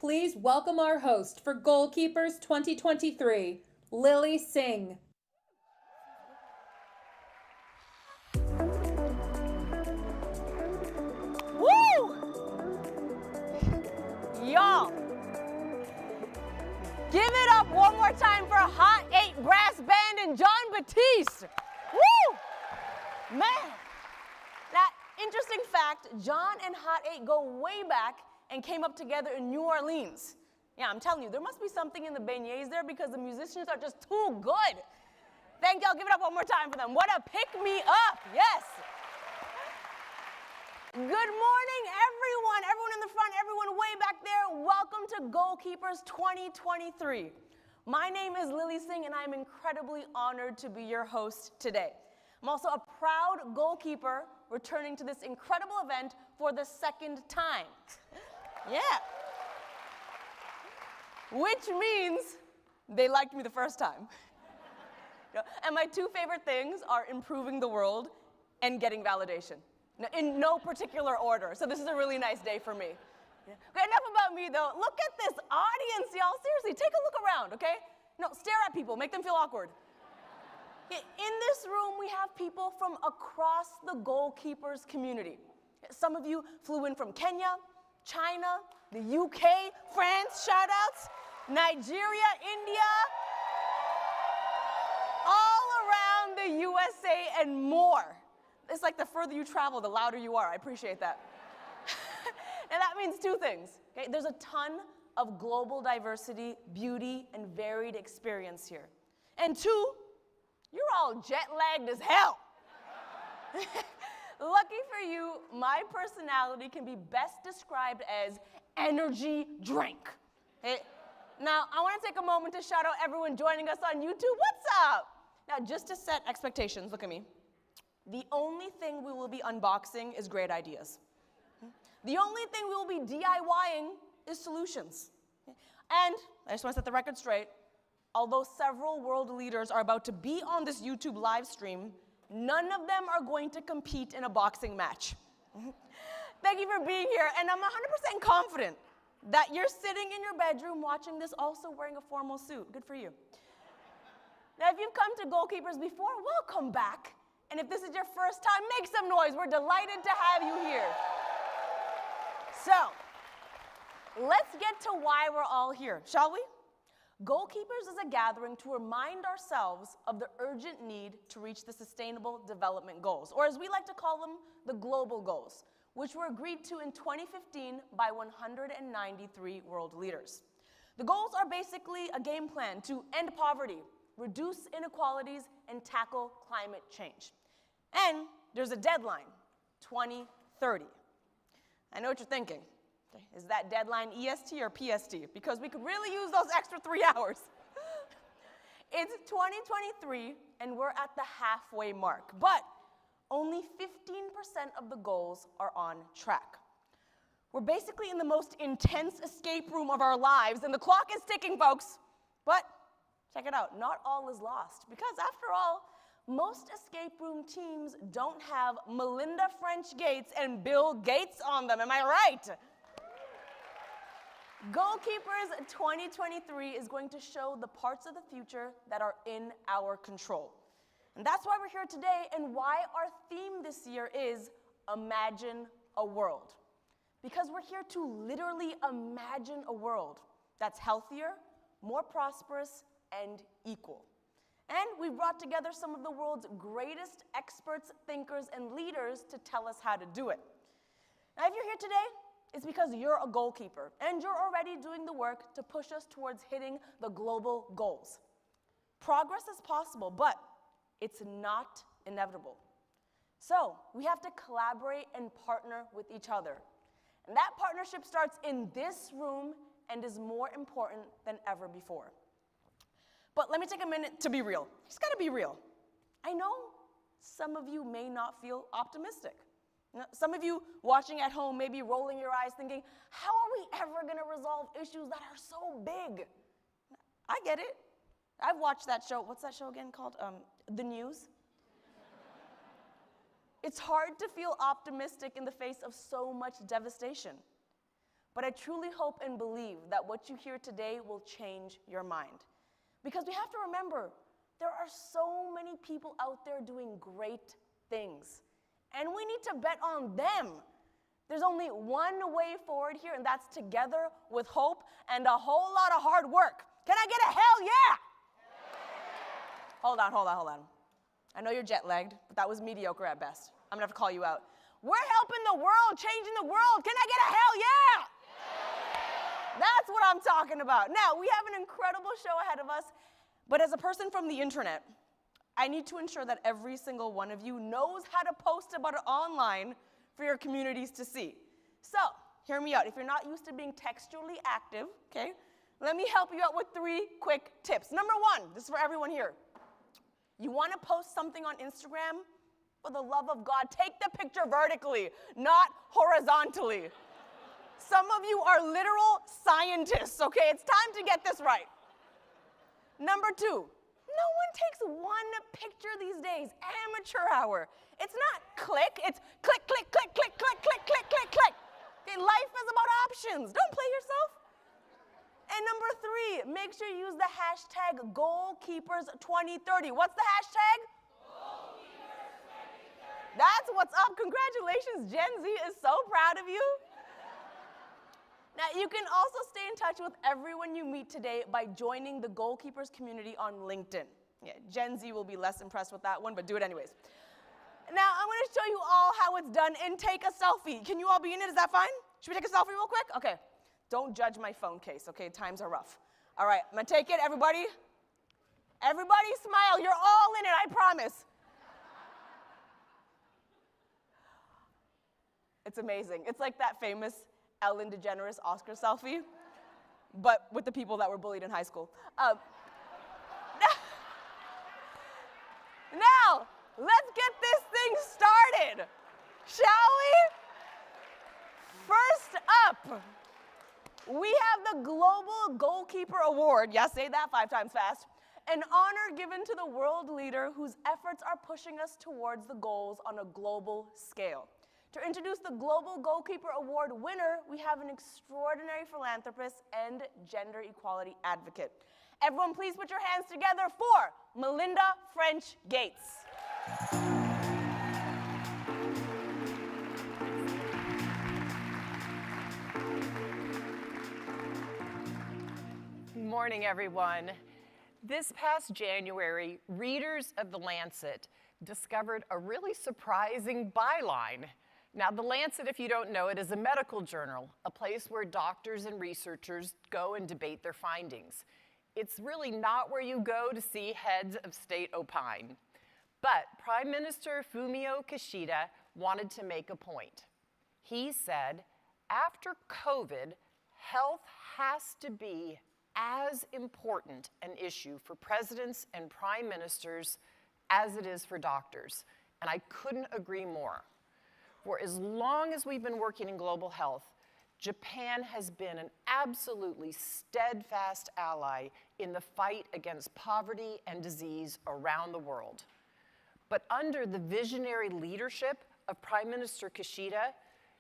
Please welcome our host for Goalkeepers 2023, Lily Singh. Woo! Y'all, give it up one more time for Hot 8 Brass Band and John Batiste. Woo! Man. Now, interesting fact, John and Hot 8 go way back and came up together in New Orleans. Yeah, I'm telling you, there must be something in the beignets there because the musicians are just too good. Thank y'all, give it up one more time for them. What a pick-me-up, yes. Good morning, everyone. Everyone in the front, everyone way back there. Welcome to Goalkeepers 2023. My name is Lily Singh, and I'm incredibly honored to be your host today. I'm also a proud goalkeeper returning to this incredible event for the second time. Yeah. Which means they liked me the first time. And my two favorite things are improving the world and getting validation. In no particular order. So this is a really nice day for me. Yeah. Okay, enough about me though. Look at this audience, y'all. Seriously, take a look around, okay? No, stare at people, make them feel awkward. In this room, we have people from across the Goalkeepers community. Some of you flew in from Kenya, China, the UK, France, shout outs, Nigeria, India, all around the USA and more. It's like the further you travel, the louder you are. I appreciate that. And that means two things. Okay? There's a ton of global diversity, beauty, and varied experience here. And two, you're all jet-lagged as hell. Lucky for you, my personality can be best described as energy drink. Okay? Now, I want to take a moment to shout out everyone joining us on YouTube. What's up? Now, just to set expectations, look at me. The only thing we will be unboxing is great ideas. The only thing we will be DIYing is solutions. And I just want to set the record straight. Although several world leaders are about to be on this YouTube live stream, none of them are going to compete in a boxing match. Thank you for being here, and I'm 100% confident that you're sitting in your bedroom watching this also wearing a formal suit. Good for you. Now, if you've come to Goalkeepers before, welcome back. And if this is your first time, make some noise. We're delighted to have you here. So, let's get to why we're all here, shall we? Goalkeepers is a gathering to remind ourselves of the urgent need to reach the Sustainable Development Goals, or as we like to call them, the global goals, which were agreed to in 2015 by 193 world leaders. The goals are basically a game plan to end poverty, reduce inequalities, and tackle climate change. And there's a deadline, 2030. I know what you're thinking. Is that deadline EST or PST? Because we could really use those extra 3 hours. It's 2023, and we're at the halfway mark. But only 15% of the goals are on track. We're basically in the most intense escape room of our lives, and the clock is ticking, folks. But check it out, not all is lost. Because after all, most escape room teams don't have Melinda French Gates and Bill Gates on them. Am I right? Goalkeepers 2023 is going to show the parts of the future that are in our control. And that's why we're here today and why our theme this year is Imagine a World. Because we're here to literally imagine a world that's healthier, more prosperous, and equal. And we've brought together some of the world's greatest experts, thinkers, and leaders to tell us how to do it. Now, if you're here today, it's because you're a goalkeeper, and you're already doing the work to push us towards hitting the global goals. Progress is possible, but it's not inevitable. So we have to collaborate and partner with each other. And that partnership starts in this room and is more important than ever before. But let me take a minute to be real. Just gotta be real. I know some of you may not feel optimistic. Some of you watching at home may be rolling your eyes thinking, how are we ever gonna resolve issues that are so big? I get it. I've watched that show. What's that show again called? The News. It's hard to feel optimistic in the face of so much devastation. But I truly hope and believe that what you hear today will change your mind. Because we have to remember, there are so many people out there doing great things. And we need to bet on them. There's only one way forward here, and that's together with hope and a whole lot of hard work. Can I get a hell yeah? Hold on. I know you're jet lagged, but that was mediocre at best. I'm gonna have to call you out. We're helping the world, changing the world. Can I get a hell yeah? That's what I'm talking about. Now, we have an incredible show ahead of us, but as a person from the internet, I need to ensure that every single one of you knows how to post about it online for your communities to see. So, hear me out. If you're not used to being textually active, okay, let me help you out with 3 quick tips. Number 1, this is for everyone here. You want to post something on Instagram? For the love of God, take the picture vertically, not horizontally. Some of you are literal scientists, okay? It's time to get this right. Number 2, no one takes one picture these days. Amateur hour. It's not click, it's click, click, click, click, click, click, click, click, click. Okay, life is about options. Don't play yourself. And number 3, make sure you use the hashtag Goalkeepers2030. What's the hashtag? Goalkeepers2030. That's what's up. Congratulations, Gen Z is so proud of you. Now, you can also stay in touch with everyone you meet today by joining the Goalkeepers community on LinkedIn. Yeah, Gen Z will be less impressed with that one, but do it anyways. Now, I'm going to show you all how it's done and take a selfie. Can you all be in it? Is that fine? Should we take a selfie real quick? Okay. Don't judge my phone case, okay? Times are rough. All right, I'm going to take it, everybody. Everybody smile. You're all in it, I promise. It's amazing. It's like that famous Ellen DeGeneres Oscar selfie, but with the people that were bullied in high school. Now, let's get this thing started, shall we? First up, we have the Global Goalkeeper Award. Yeah, say that 5 times fast. An honor given to the world leader whose efforts are pushing us towards the goals on a global scale. To introduce the Global Goalkeeper Award winner, we have an extraordinary philanthropist and gender equality advocate. Everyone, please put your hands together for Melinda French Gates. Good morning, everyone. This past January, readers of The Lancet discovered a really surprising byline. Now, The Lancet, if you don't know it, is a medical journal, a place where doctors and researchers go and debate their findings. It's really not where you go to see heads of state opine. But Prime Minister Fumio Kishida wanted to make a point. He said, after COVID, health has to be as important an issue for presidents and prime ministers as it is for doctors. And I couldn't agree more. For as long as we've been working in global health, Japan has been an absolutely steadfast ally in the fight against poverty and disease around the world. But under the visionary leadership of Prime Minister Kishida,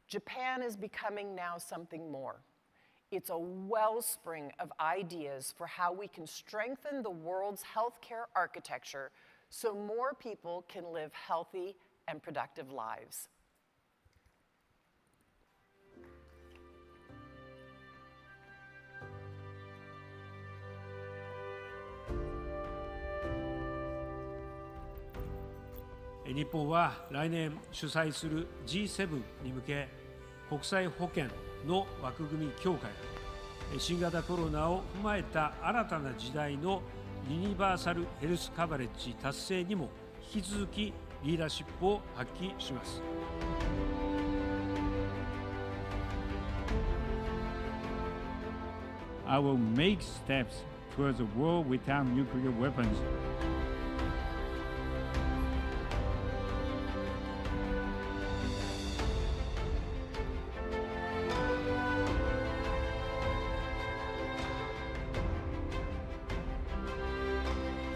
Japan is becoming now something more. It's a wellspring of ideas for how we can strengthen the world's healthcare architecture so more people can live healthy and productive lives.日本は来年主催する G7 に向け国際保健の枠組み強化や新型コロナを踏まえた新たな時代のユニバーサルヘルスカバレッジ達成にも引き続きリーダーシップを発揮します。I will make steps towards a world without nuclear weapons.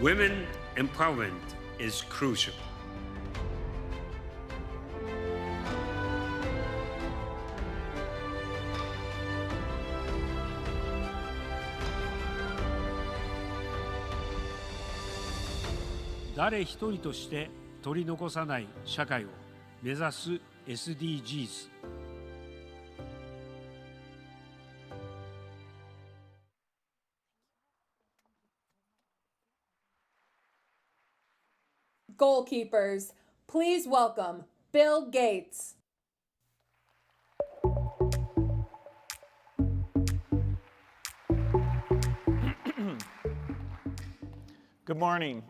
Women empowerment is crucial. 誰一人として取り残さない社会を目指す SDGs。Goalkeepers, please welcome Bill Gates. Good morning.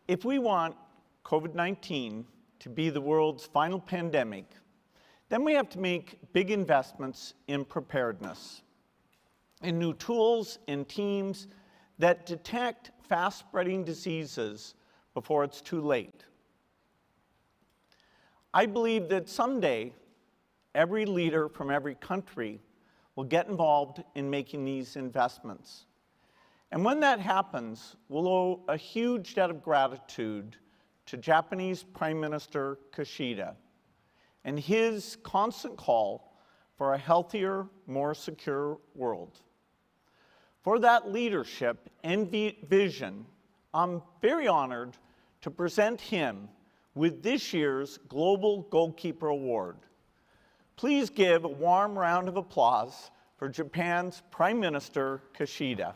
If we want COVID-19 to be the world's final pandemic, then we have to make big investments in preparedness, in new tools and teams that detect fast-spreading diseases before it's too late. I believe that someday, every leader from every country will get involved in making these investments. And when that happens, we'll owe a huge debt of gratitude to Japanese Prime Minister Kishida and his constant call for a healthier, more secure world. For that leadership and vision, I'm very honored to present him with this year's Global Goalkeeper Award. Please give a warm round of applause for Japan's Prime Minister Kishida.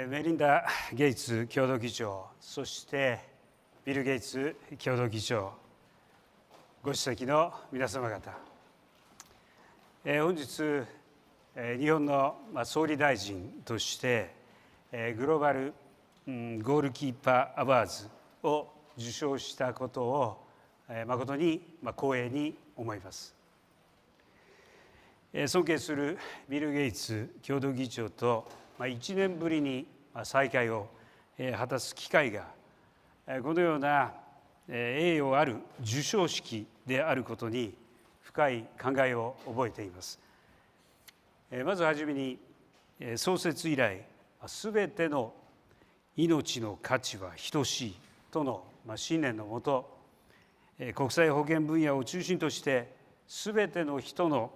メリンダ・ゲイツ共同議長、そしてビル・ゲイツ共同議長、ご出席の皆様方、本日、日本の総理大臣としてグローバルゴールキーパーアワーズを受賞したことを誠に光栄に思います。尊敬するビル・ゲイツ共同議長と1年ぶりに再会を果たす機会がこのような栄誉ある授賞式であることに深い感慨を覚えています。まずはじめに創設以来すべての命の価値は等しいとの信念のもと、国際保健分野を中心としてすべての人の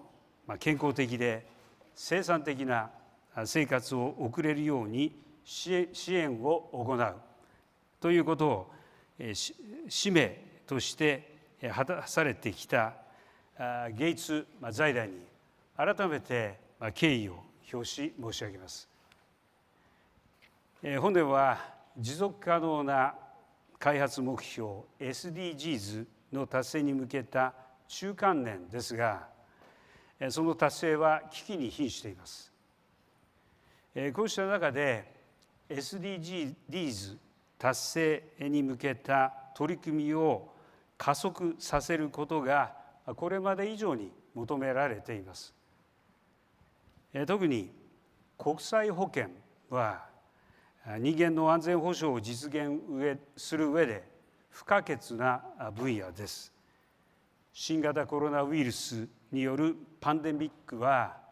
健康的で生産的な生活を送れるように支援を行うということを使命として果たされてきたゲイツ財団に改めて敬意を表し申し上げます。本年は持続可能な開発目標 SDGs の達成に向けた中間年ですが、その達成は危機に瀕しています。こうした中で SDGs 達成に向けた取り組みを加速させることがこれまで以上に求められています。特に国際保健は人間の安全保障を実現する上で不可欠な分野です。新型コロナウイルスによるパンデミックは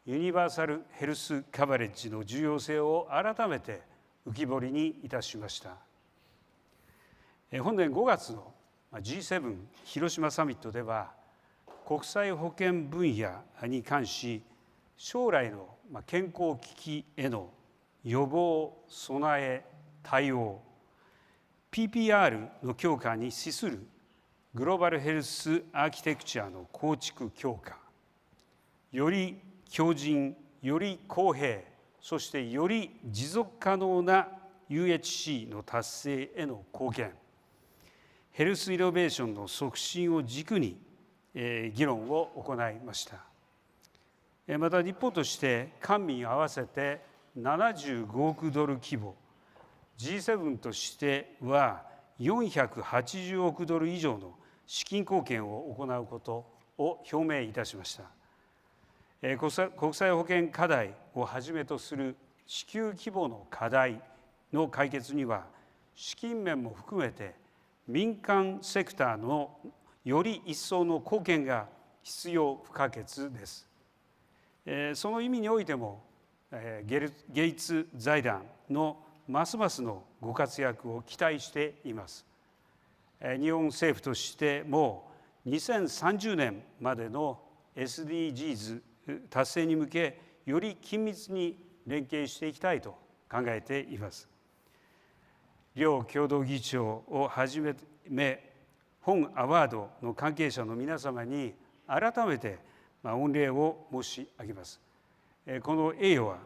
ユニバーサルヘルスカバレッジの重要性を改めて浮き彫りにいたしました。本年5月の G7 広島サミットでは国際保健分野に関し将来の健康危機への予防、備え、対応 PPR の強化に資するグローバルヘルスアーキテクチャの構築強化、より強靭、より公平、そしてより持続可能な UHC の達成への貢献、ヘルスイノベーションの促進を軸に議論を行いました。また日本として官民合わせて75億ドル規模、G7 としては480億ドル以上の資金貢献を行うことを表明いたしました。国際保健課題をはじめとする地球規模の課題の解決には、資金面も含めて民間セクターのより一層の貢献が必要不可欠です。その意味においても、ゲイツ財団のますますのご活躍を期待しています。日本政府としても2030年までの SDGs 達成に向け、より緊密に連携していきたいと考えています。両共同議長をはじめ、本アワードの関係者の皆様に改めて御礼を申し上げます。この栄誉は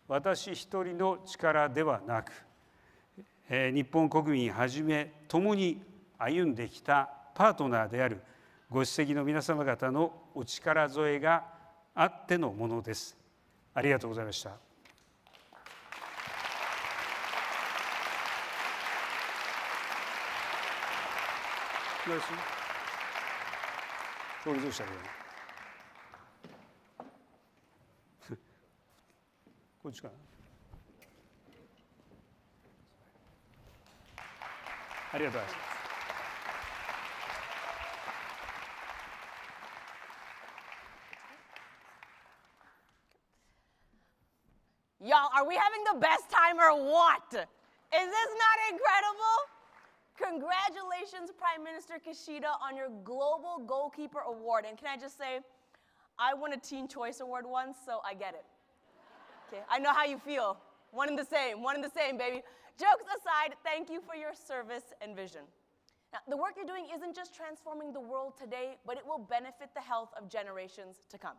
私一人の力ではなく、日本国民はじめ共に歩んできたパートナーであるご出席の皆様方のお力添えがあってのものです。ありがとうございました。これどうしたの？こっちかな。ありがとうございます。Y'all, are we having the best time or what? Is this not incredible? Congratulations, Prime Minister Kishida, on your Global Goalkeeper Award. And can I just say, I won a Teen Choice Award once, so I get it. Okay, I know how you feel. One and the same, baby. Jokes aside, thank you for your service and vision. Now, the work you're doing isn't just transforming the world today, but it will benefit the health of generations to come.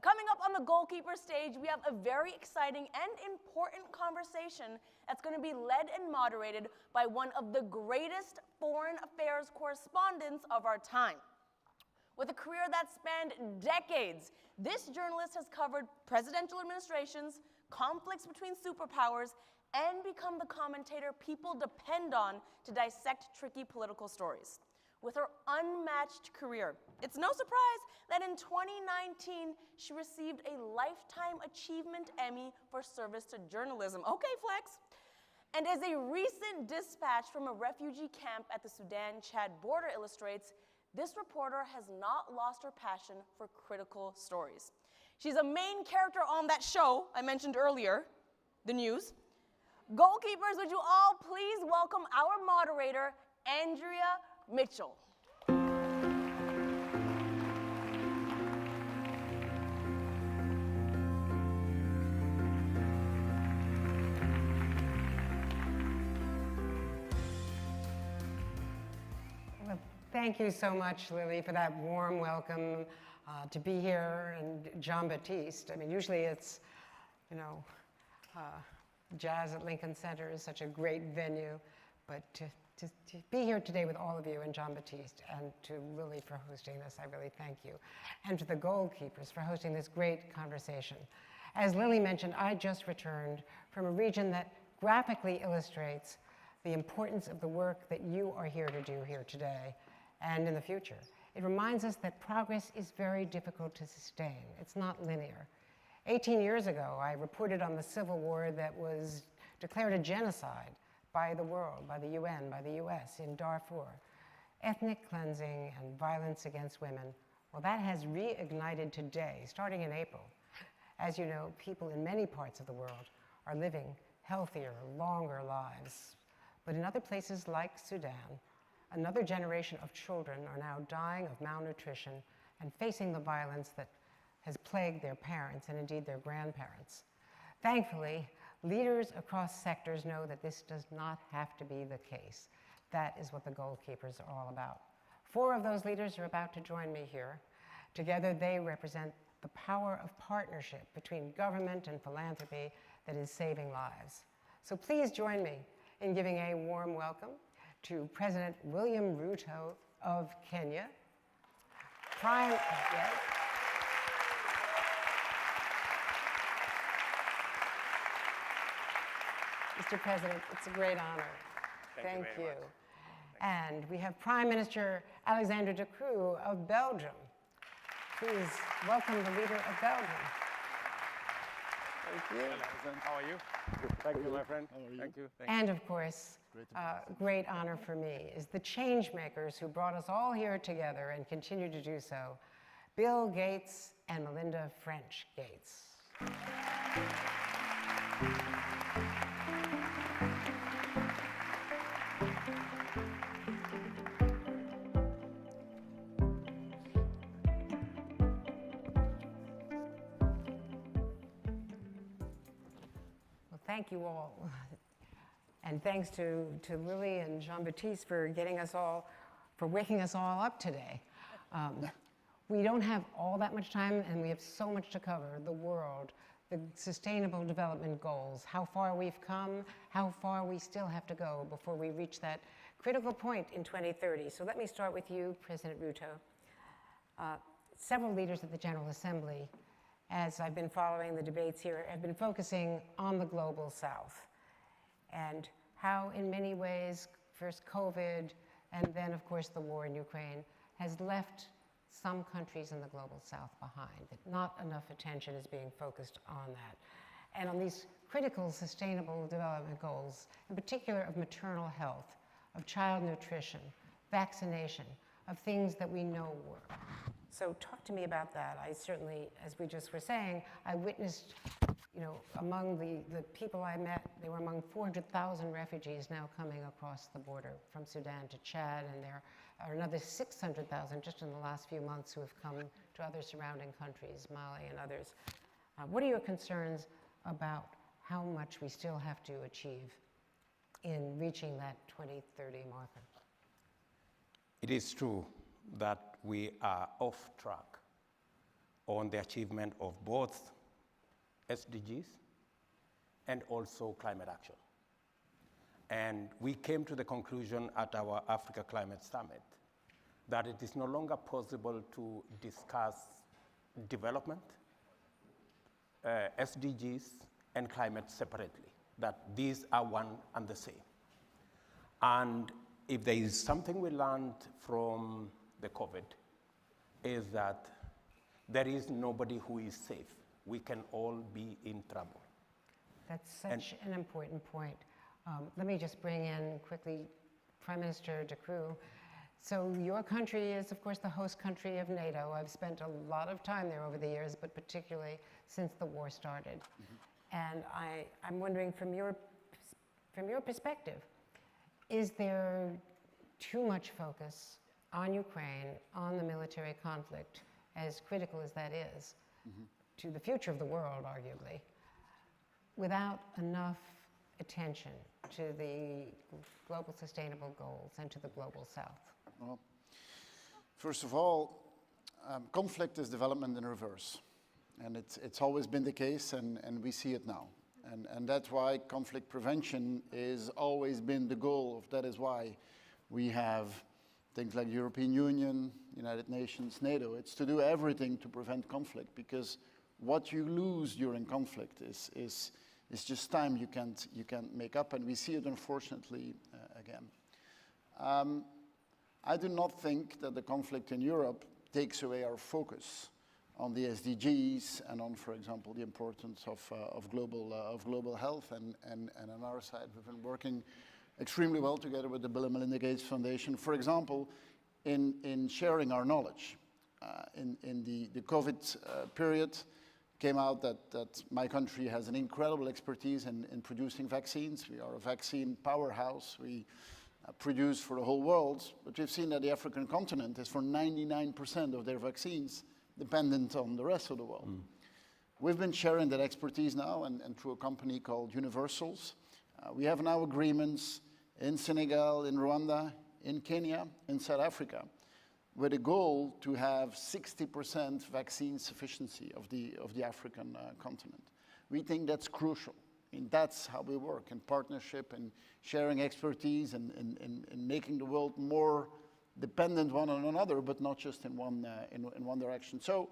Coming up on the Goalkeeper stage, we have a very exciting and important conversation that's going to be led and moderated by one of the greatest foreign affairs correspondents of our time. With a career that spanned decades, this journalist has covered presidential administrations, conflicts between superpowers, and become the commentator people depend on to dissect tricky political stories. With her unmatched career, it's no surprise that in 2019, she received a Lifetime Achievement Emmy for service to journalism. Okay, flex. And as a recent dispatch from a refugee camp at the Sudan-Chad border illustrates, this reporter has not lost her passion for critical stories. She's a main character on that show I mentioned earlier, The News. Goalkeepers, would you all please welcome our moderator, Andrea Mitchell. Well, thank you so much, Lily, for that warm welcome to be here. And Jean Baptiste, I mean, usually it's, you know, jazz at Lincoln Center is such a great venue, but to be here today with all of you and Jean Baptiste, and to Lily for hosting this, I really thank you. And to the Goalkeepers for hosting this great conversation. As Lily mentioned, I just returned from a region that graphically illustrates the importance of the work that you are here to do here today and in the future. It reminds us that progress is very difficult to sustain. It's not linear. 18 years ago, I reported on the civil war that was declared a genocide by the world, by the UN, by the US in Darfur. Ethnic cleansing and violence against women, well, that has reignited today, starting in April. As you know, people in many parts of the world are living healthier, longer lives. But in other places like Sudan, another generation of children are now dying of malnutrition and facing the violence that has plagued their parents and indeed their grandparents. Thankfully, leaders across sectors know that this does not have to be the case. That is what the Goalkeepers are all about. 4 of those leaders are about to join me here. Together, they represent the power of partnership between government and philanthropy that is saving lives. So please join me in giving a warm welcome to President William Ruto of Kenya. Mr. President, it's a great honor. Thank you. And we have Prime Minister Alexander De Croo of Belgium. please welcome the leader of Belgium. Thank you. How are you? Thank you, my friend. Thank you. And of course, great honor for me is the change makers who brought us all here together and continue to do so, Bill Gates and Melinda French Gates. Thank you all. And thanks to Lily and Jean-Baptiste for waking us all up today. We don't have all that much time and we have so much to cover. The world, the Sustainable Development Goals, how far we've come, how far we still have to go before we reach that critical point in 2030. So let me start with you, President Ruto. Several leaders at the General Assembly, as I've been following the debates here, have been focusing on the global South and how in many ways, first COVID and then of course the war in Ukraine has left some countries in the global South behind, that not enough attention is being focused on that. And on these critical sustainable development goals, in particular of maternal health, of child nutrition, vaccination, of things that we know work. So talk to me about that. I certainly, as we just were saying, I witnessed, among the people I met, they were among 400,000 refugees now coming across the border from Sudan to Chad, and there are another 600,000 just in the last few months who have come to other surrounding countries, Mali and others. What are your concerns about how much we still have to achieve in reaching that 2030 marker? It is true that we are off track on the achievement of both SDGs and also climate action. And we came to the conclusion at our Africa Climate Summit that it is no longer possible to discuss development, SDGs, and climate separately, that these are one and the same. And if there is something we learned from the COVID, is that there is nobody who is safe. We can all be in trouble. That's such an important point. Let me just bring in quickly Prime Minister De Croo. So your country is, of course, the host country of NATO. I've spent a lot of time there over the years, but particularly since the war started. And I'm wondering, from your perspective, is there too much focus on Ukraine, on the military conflict, as critical as that is, to the future of the world, arguably, without enough attention to the global sustainable goals and to the global South? Well, first of all, conflict is development in reverse. And it's always been the case, and we see it now. And that's why conflict prevention has always been the goal. That is why we have things like European Union, United Nations, NATO. It's to do everything to prevent conflict, because what you lose during conflict is just time you can't make up, and we see it unfortunately again. I do not think that the conflict in Europe takes away our focus on the SDGs and on, for example, the importance of global health. And on our side, we've been working extremely well together with the Bill and Melinda Gates Foundation, for example, in sharing our knowledge. In the COVID period, came out that my country has an incredible expertise in producing vaccines. We are a vaccine powerhouse. We produce for the whole world, but we've seen that the African continent is for 99% of their vaccines dependent on the rest of the world. We've been sharing that expertise now, and through a company called Universals. We have now agreements in Senegal, in Rwanda, in Kenya, in South Africa, with a goal to have 60% vaccine sufficiency of the African continent. We think that's crucial. And that's how we work, in partnership and sharing expertise and making the world more dependent one on another, but not just in one direction. So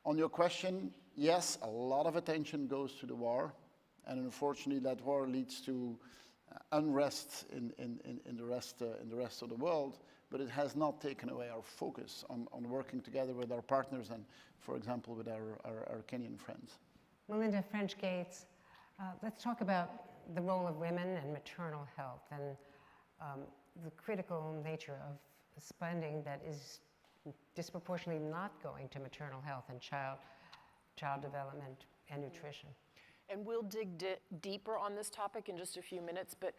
on your question, yes, a lot of attention goes to the war, and unfortunately that war leads to unrest in the rest of the world. but it has not taken away our focus on working together with our partners and, for example, with our Kenyan friends. Melinda French Gates, let's talk about the role of women and maternal health and the critical nature of spending that is disproportionately not going to maternal health and child development and nutrition. And we'll dig deeper on this topic in just a few minutes, but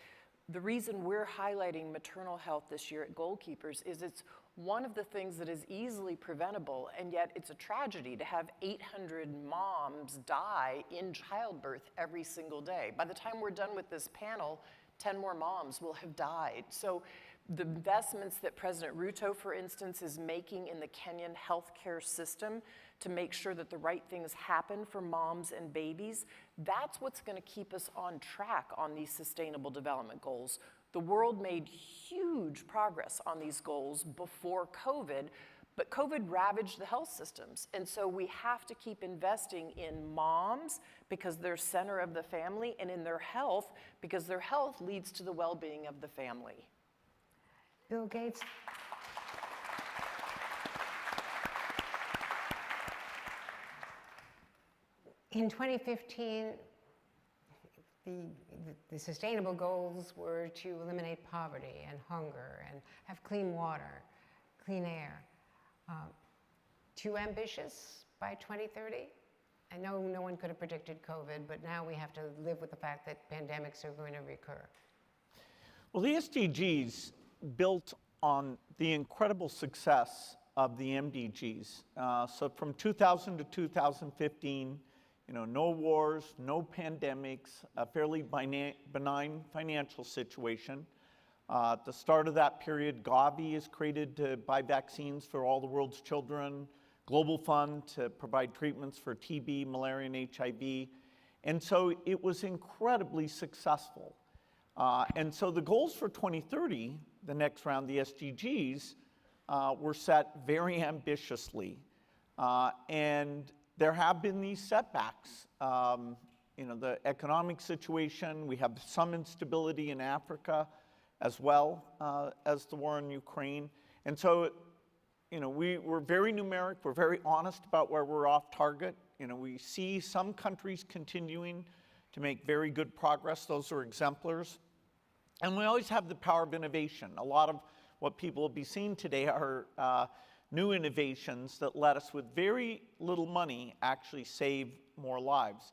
the reason we're highlighting maternal health this year at Goalkeepers is it's one of the things that is easily preventable, and yet it's a tragedy to have 800 moms die in childbirth every single day. By the time we're done with this panel, 10 more moms will have died. So the investments that President Ruto, for instance, is making in the Kenyan healthcare system to make sure that the right things happen for moms and babies, that's what's going to keep us on track on these sustainable development goals. The world made huge progress on these goals before COVID, but COVID ravaged the health systems. And so we have to keep investing in moms because they're center of the family, and in their health because their health leads to the well-being of the family. Bill Gates. In 2015, the sustainable goals were to eliminate poverty and hunger and have clean water, clean air. Too ambitious by 2030? I know no one could have predicted COVID, but now we have to live with the fact that pandemics are going to recur. Well, the SDGs built on the incredible success of the MDGs. So from 2000 to 2015, no wars, no pandemics, a fairly benign financial situation. At the start of that period, Gavi is created to buy vaccines for all the world's children, Global Fund to provide treatments for TB, malaria, and HIV. And so it was incredibly successful. And so the goals for 2030, the next round, the SDGs, were set very ambitiously. And there have been these setbacks. The economic situation, we have some instability in Africa as well as the war in Ukraine. And so, we're very numeric, we're very honest about where we're off target. We see some countries continuing to make very good progress. Those are exemplars. And we always have the power of innovation. A lot of what people will be seeing today are new innovations that let us, with very little money, actually save more lives.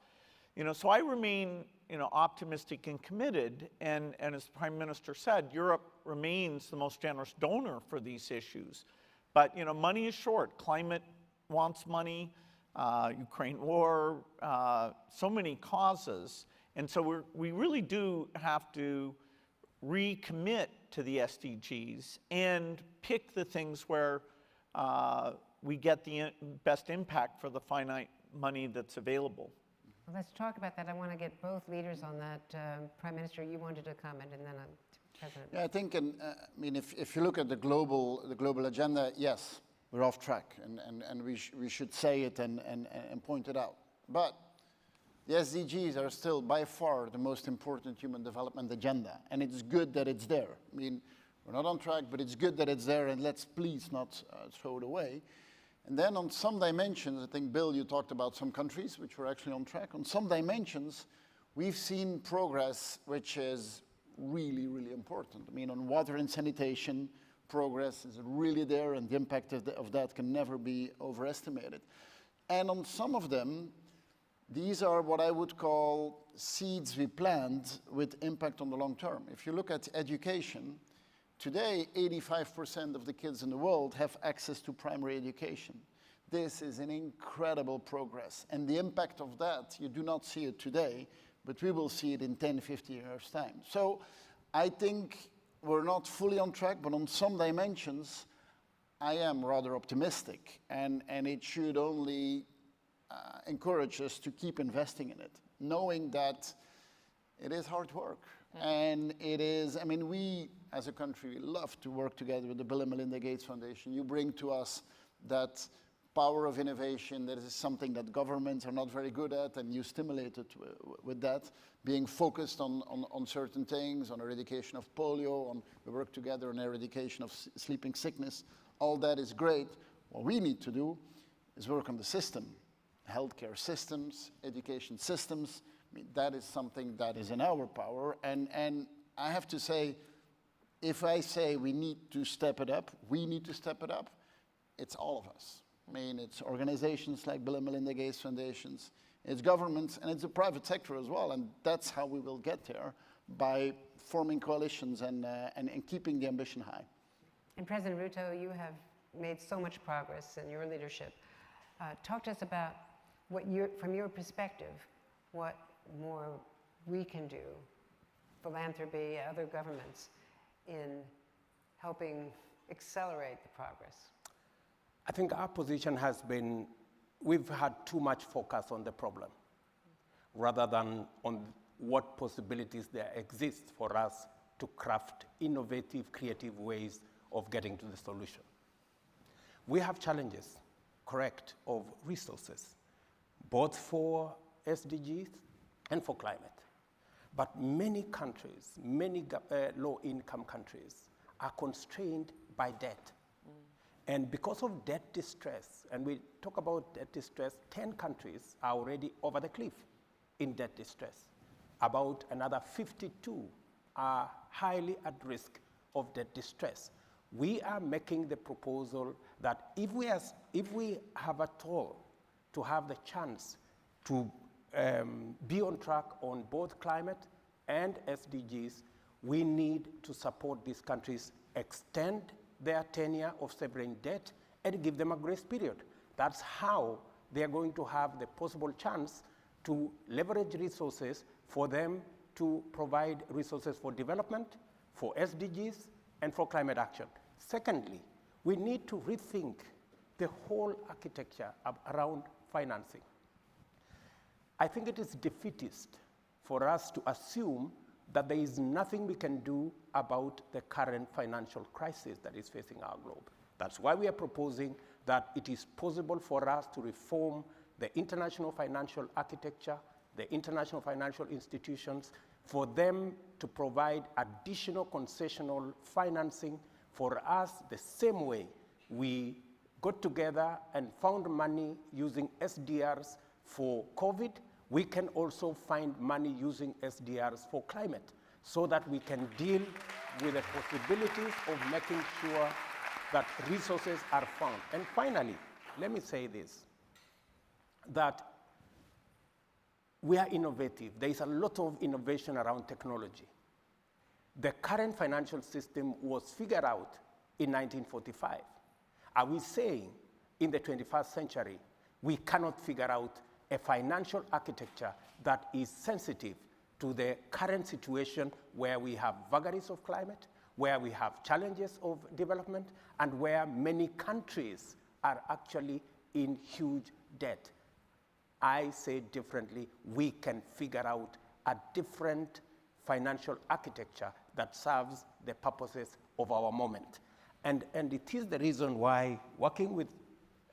So I remain, optimistic and committed. And as the Prime Minister said, Europe remains the most generous donor for these issues. But, money is short. Climate wants money, Ukraine war, so many causes. And so we really do have to recommit to the SDGs and pick the things where we get the best impact for the finite money that's available. Well, let's talk about that. I want to get both leaders on that. Prime Minister, you wanted to comment, and then President. Yeah, I think, if you look at the global agenda, yes, we're off track, and we should say it and point it out. But the SDGs are still by far the most important human development agenda, and it's good that it's there. We're not on track, but it's good that it's there, and let's please not throw it away. And then on some dimensions, I think, Bill, you talked about some countries which were actually on track. On some dimensions, we've seen progress which is really, really important. On water and sanitation, progress is really there, and the impact of that can never be overestimated. And on some of them, these are what I would call seeds we plant with impact on the long term. If you look at education, today, 85% of the kids in the world have access to primary education. This is an incredible progress. And the impact of that, you do not see it today, but we will see it in 10, 50 years' time. So I think we're not fully on track, but on some dimensions, I am rather optimistic. And it should only encourage us to keep investing in it, knowing that it is hard work. And it is, we as a country love to work together with the Bill and Melinda Gates Foundation. You bring to us that power of innovation. That is something that governments are not very good at, and you stimulate it with that. Being focused on certain things, on eradication of polio, we work together on eradication of sleeping sickness. All that is great. What we need to do is work on the system, healthcare systems, education systems. I mean, that is something that is in our power. And I have to say, if I say we need to step it up, we need to step it up, it's all of us. I mean, it's organizations like Bill and Melinda Gates Foundations, it's governments, and it's the private sector as well. And that's how we will get there, by forming coalitions and keeping the ambition high. And President Ruto, you have made so much progress in your leadership. Talk to us about what from your perspective, what more we can do, philanthropy, other governments, in helping accelerate the progress. I think our position has been, we've had too much focus on the problem rather than on what possibilities there exist for us to craft innovative, creative ways of getting to the solution. We have challenges, correct, of resources, both for SDGs and for climate. But many countries, many low-income countries, are constrained by debt. And because of debt distress, and we talk about debt distress, 10 countries are already over the cliff in debt distress. About another 52 are highly at risk of debt distress. We are making the proposal that if we have at all to have the chance to be on track on both climate and SDGs, we need to support these countries, extend their tenure of sovereign debt, and give them a grace period. That's how they are going to have the possible chance to leverage resources for them to provide resources for development, for SDGs, and for climate action. Secondly, we need to rethink the whole architecture around financing. I think it is defeatist for us to assume that there is nothing we can do about the current financial crisis that is facing our globe. That's why we are proposing that it is possible for us to reform the international financial architecture, the international financial institutions, for them to provide additional concessional financing for us the same way we got together and found money using SDRs for COVID. We can also find money using SDRs for climate, so that we can deal with the possibilities of making sure that resources are found. And finally, let me say this, that we are innovative. There is a lot of innovation around technology. The current financial system was figured out in 1945. Are we saying in the 21st century we cannot figure out a financial architecture that is sensitive to the current situation, where we have vagaries of climate, where we have challenges of development, and where many countries are actually in huge debt? I say differently, we can figure out a different financial architecture that serves the purposes of our moment. And it is the reason why, working with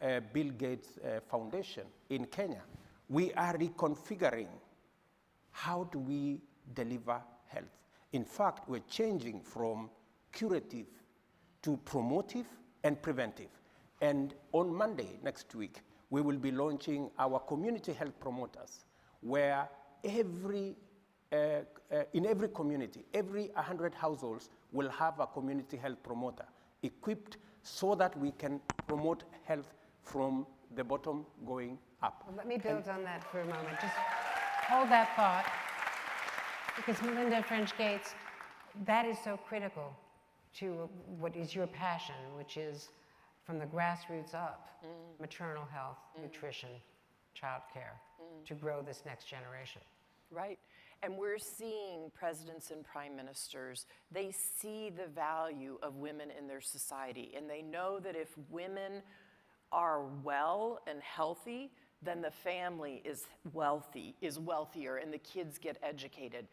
Bill Gates Foundation in Kenya, we are reconfiguring how do we deliver health. In fact, we're changing from curative to promotive and preventive. And on Monday next week, we will be launching our community health promoters, where in every community, every 100 households will have a community health promoter equipped, so that we can promote health from the bottom going up. Well, let me build on that for a moment. Just hold that thought, because Melinda French Gates, that is so critical to what is your passion, which is from the grassroots up, maternal health, nutrition, childcare, to grow this next generation. Right. And we're seeing presidents and prime ministers, they see the value of women in their society, and they know that if women are well and healthy, then the family is wealthier, and the kids get educated.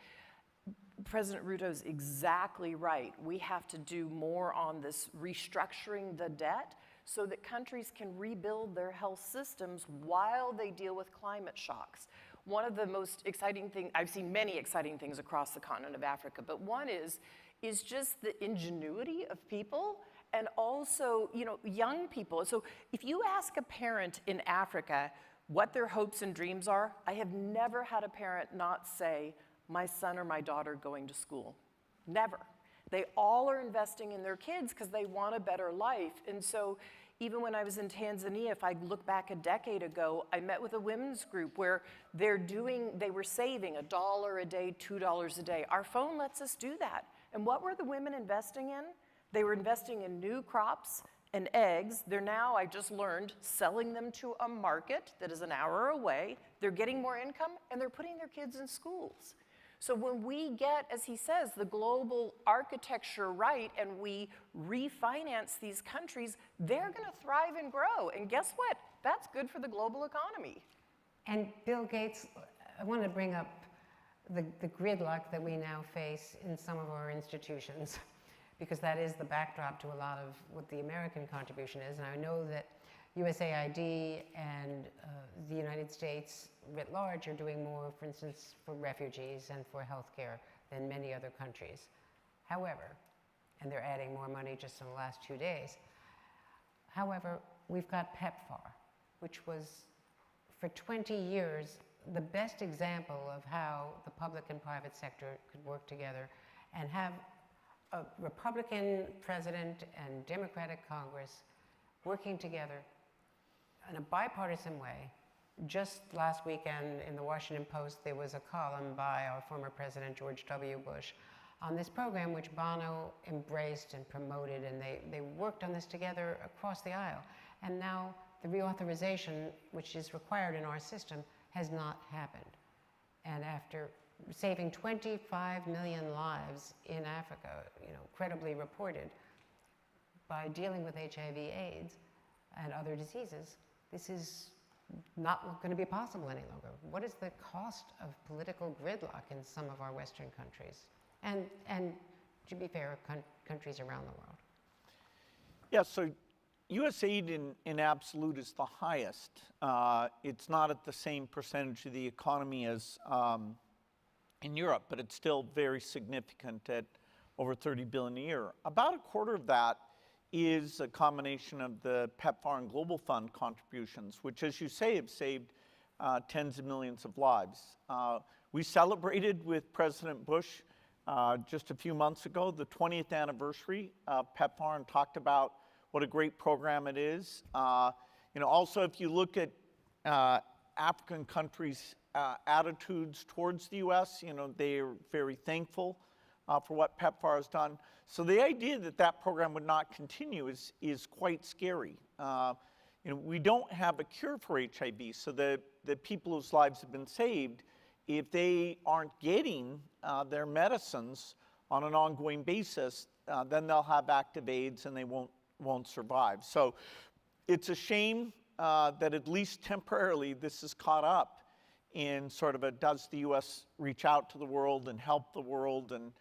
President Ruto's exactly right. We have to do more on this restructuring the debt so that countries can rebuild their health systems while they deal with climate shocks. One of the most exciting things, I've seen many exciting things across the continent of Africa, but one is just the ingenuity of people and also, young people. So if you ask a parent in Africa what their hopes and dreams are, I have never had a parent not say, my son or my daughter going to school. Never. They all are investing in their kids because they want a better life. And so even when I was in Tanzania, if I look back a decade ago, I met with a women's group where they were saving $1 a day, $2 a day. Our phone lets us do that. And what were the women investing in? They were investing in new crops and eggs. They're now, I just learned, selling them to a market that is an hour away. They're getting more income, and they're putting their kids in schools. So when we get, as he says, the global architecture right, and we refinance these countries, they're going to thrive and grow. And guess what? That's good for the global economy. And Bill Gates, I want to bring up the gridlock that we now face in some of our institutions, because that is the backdrop to a lot of what the American contribution is. And I know that USAID and the United States writ large are doing more, for instance, for refugees and for healthcare than many other countries. However, and they're adding more money just in the last 2 days. However, we've got PEPFAR, which was for 20 years the best example of how the public and private sector could work together and have a Republican president and Democratic Congress working together in a bipartisan way. Just last weekend in the Washington Post, there was a column by our former president, George W. Bush, on this program which Bono embraced and promoted, and they worked on this together across the aisle. And now the reauthorization, which is required in our system, has not happened. And after saving 25 million lives in Africa, credibly reported, by dealing with HIV/AIDS and other diseases, this is not going to be possible any longer. What is the cost of political gridlock in some of our Western countries? And to be fair, countries around the world. Yeah, so USAID in absolute is the highest. It's not at the same percentage of the economy as in Europe, but it's still very significant at over $30 billion a year. About a quarter of that is a combination of the PEPFAR and Global Fund contributions, which, as you say, have saved tens of millions of lives. We celebrated with President Bush just a few months ago the 20th anniversary of PEPFAR and talked about what a great program it is. Also, if you look at African countries' attitudes towards the U.S., they are very thankful for what PEPFAR has done. So the idea that that program would not continue is quite scary. We don't have a cure for HIV, so the people whose lives have been saved, if they aren't getting their medicines on an ongoing basis, then they'll have active AIDS and they won't survive. So it's a shame that at least temporarily this is caught up in sort of a does the U.S. reach out to the world and help the world and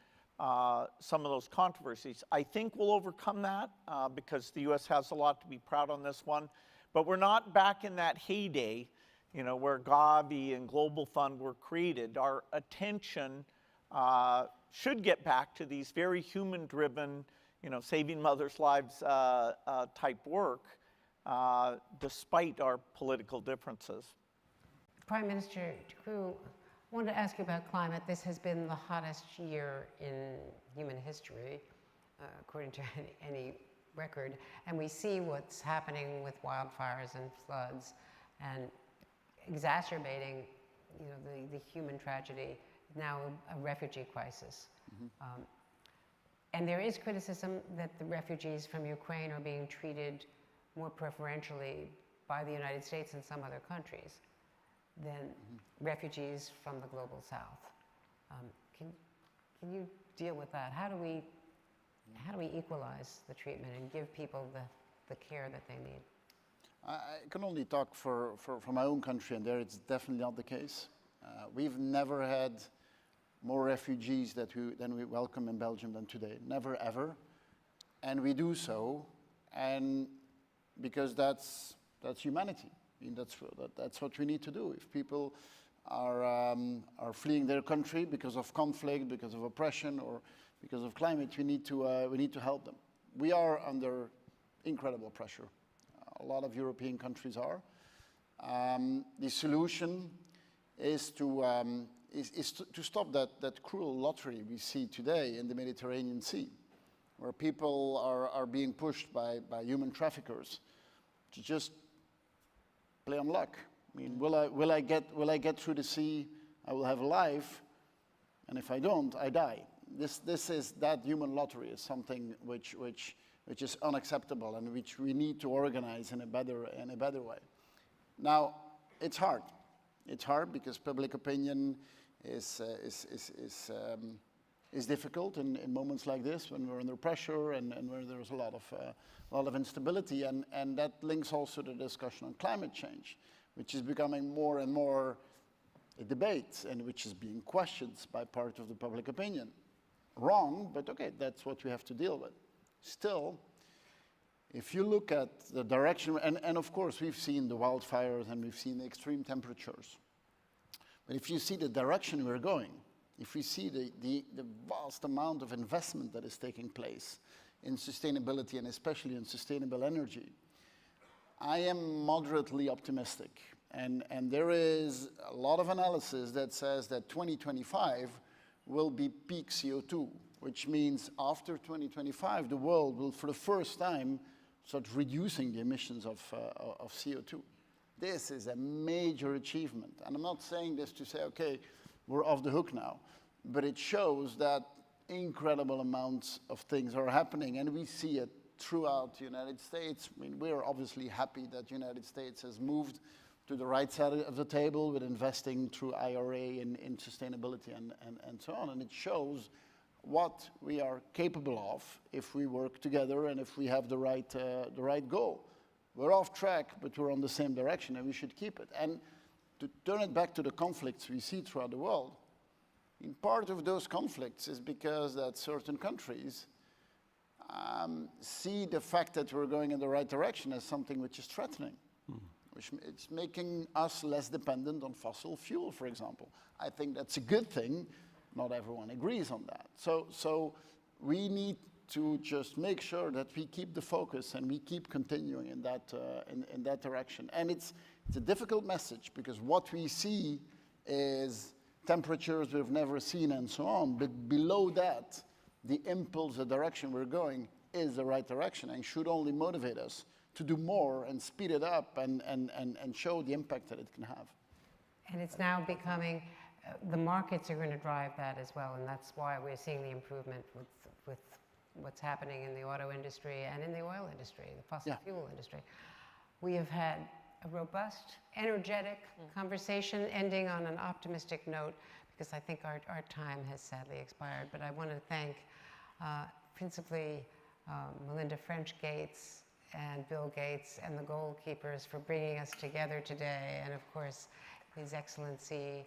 some of those controversies. I think we'll overcome that because the U.S. has a lot to be proud on this one. But we're not back in that heyday, where Gavi and Global Fund were created. Our attention should get back to these very human-driven, saving mothers' lives type work, despite our political differences. Prime Minister Tikuru, I wanted to ask you about climate. This has been the hottest year in human history, according to any record. And we see what's happening with wildfires and floods and exacerbating, the human tragedy, now a refugee crisis. Mm-hmm. And there is criticism that the refugees from Ukraine are being treated more preferentially by the United States and some other countries than refugees from the global south. Can you deal with that? How do we equalize the treatment and give people the care that they need? I can only talk for my own country, and there it's definitely not the case. We've never had more refugees than we welcome in Belgium than today. Never, ever. And we do so. And because that's humanity. I mean, that's what we need to do. If people are fleeing their country because of conflict, because of oppression, or because of climate, we need to help them. We are under incredible pressure. A lot of European countries are. The solution is to stop that cruel lottery we see today in the Mediterranean Sea, where people are being pushed by human traffickers to just play on luck. I mean, will I get through the sea? I will have a life, and if I don't, I die. That human lottery is something which is unacceptable and which we need to organize in a better way. Now, it's hard. It's hard because public opinion is difficult in moments like this when we're under pressure and where there's a lot of instability, and that links also to the discussion on climate change, which is becoming more and more a debate and which is being questioned by part of the public opinion. Wrong, but okay, that's what we have to deal with. Still, if you look at the direction, and of course we've seen the wildfires and we've seen the extreme temperatures, but if you see the direction we're going, if we see the vast amount of investment that is taking place in sustainability and especially in sustainable energy, I am moderately optimistic. And there is a lot of analysis that says that 2025 will be peak CO2, which means after 2025, the world will, for the first time, start reducing the emissions of CO2. This is a major achievement. And I'm not saying this to say, okay, we're off the hook now, but it shows that incredible amounts of things are happening, and we see it throughout the United States. I mean, we're obviously happy that the United States has moved to the right side of the table with investing through IRA in sustainability and so on. And it shows what we are capable of if we work together and if we have the right goal. We're off track, but we're on the same direction, and we should keep it. And to turn it back to the conflicts we see throughout the world, in part of those conflicts is because that certain countries see the fact that we're going in the right direction as something which is threatening. Which it's making us less dependent on fossil fuel, for example. I think that's a good thing. Not everyone agrees on that. So we need to just make sure that we keep the focus and we keep continuing in that direction. And it's a difficult message because what we see is temperatures we've never seen and so on. But below that, the impulse, the direction we're going is the right direction and should only motivate us to do more and speed it up and show the impact that it can have. And it's now becoming, the markets are going to drive that as well, and that's why we're seeing the improvement with what's happening in the auto industry and in the oil industry, the fossil fuel industry. We have had a robust, energetic conversation ending on an optimistic note because I think our time has sadly expired, but I want to thank principally Melinda French Gates and Bill Gates and the Goalkeepers for bringing us together today, and of course His Excellency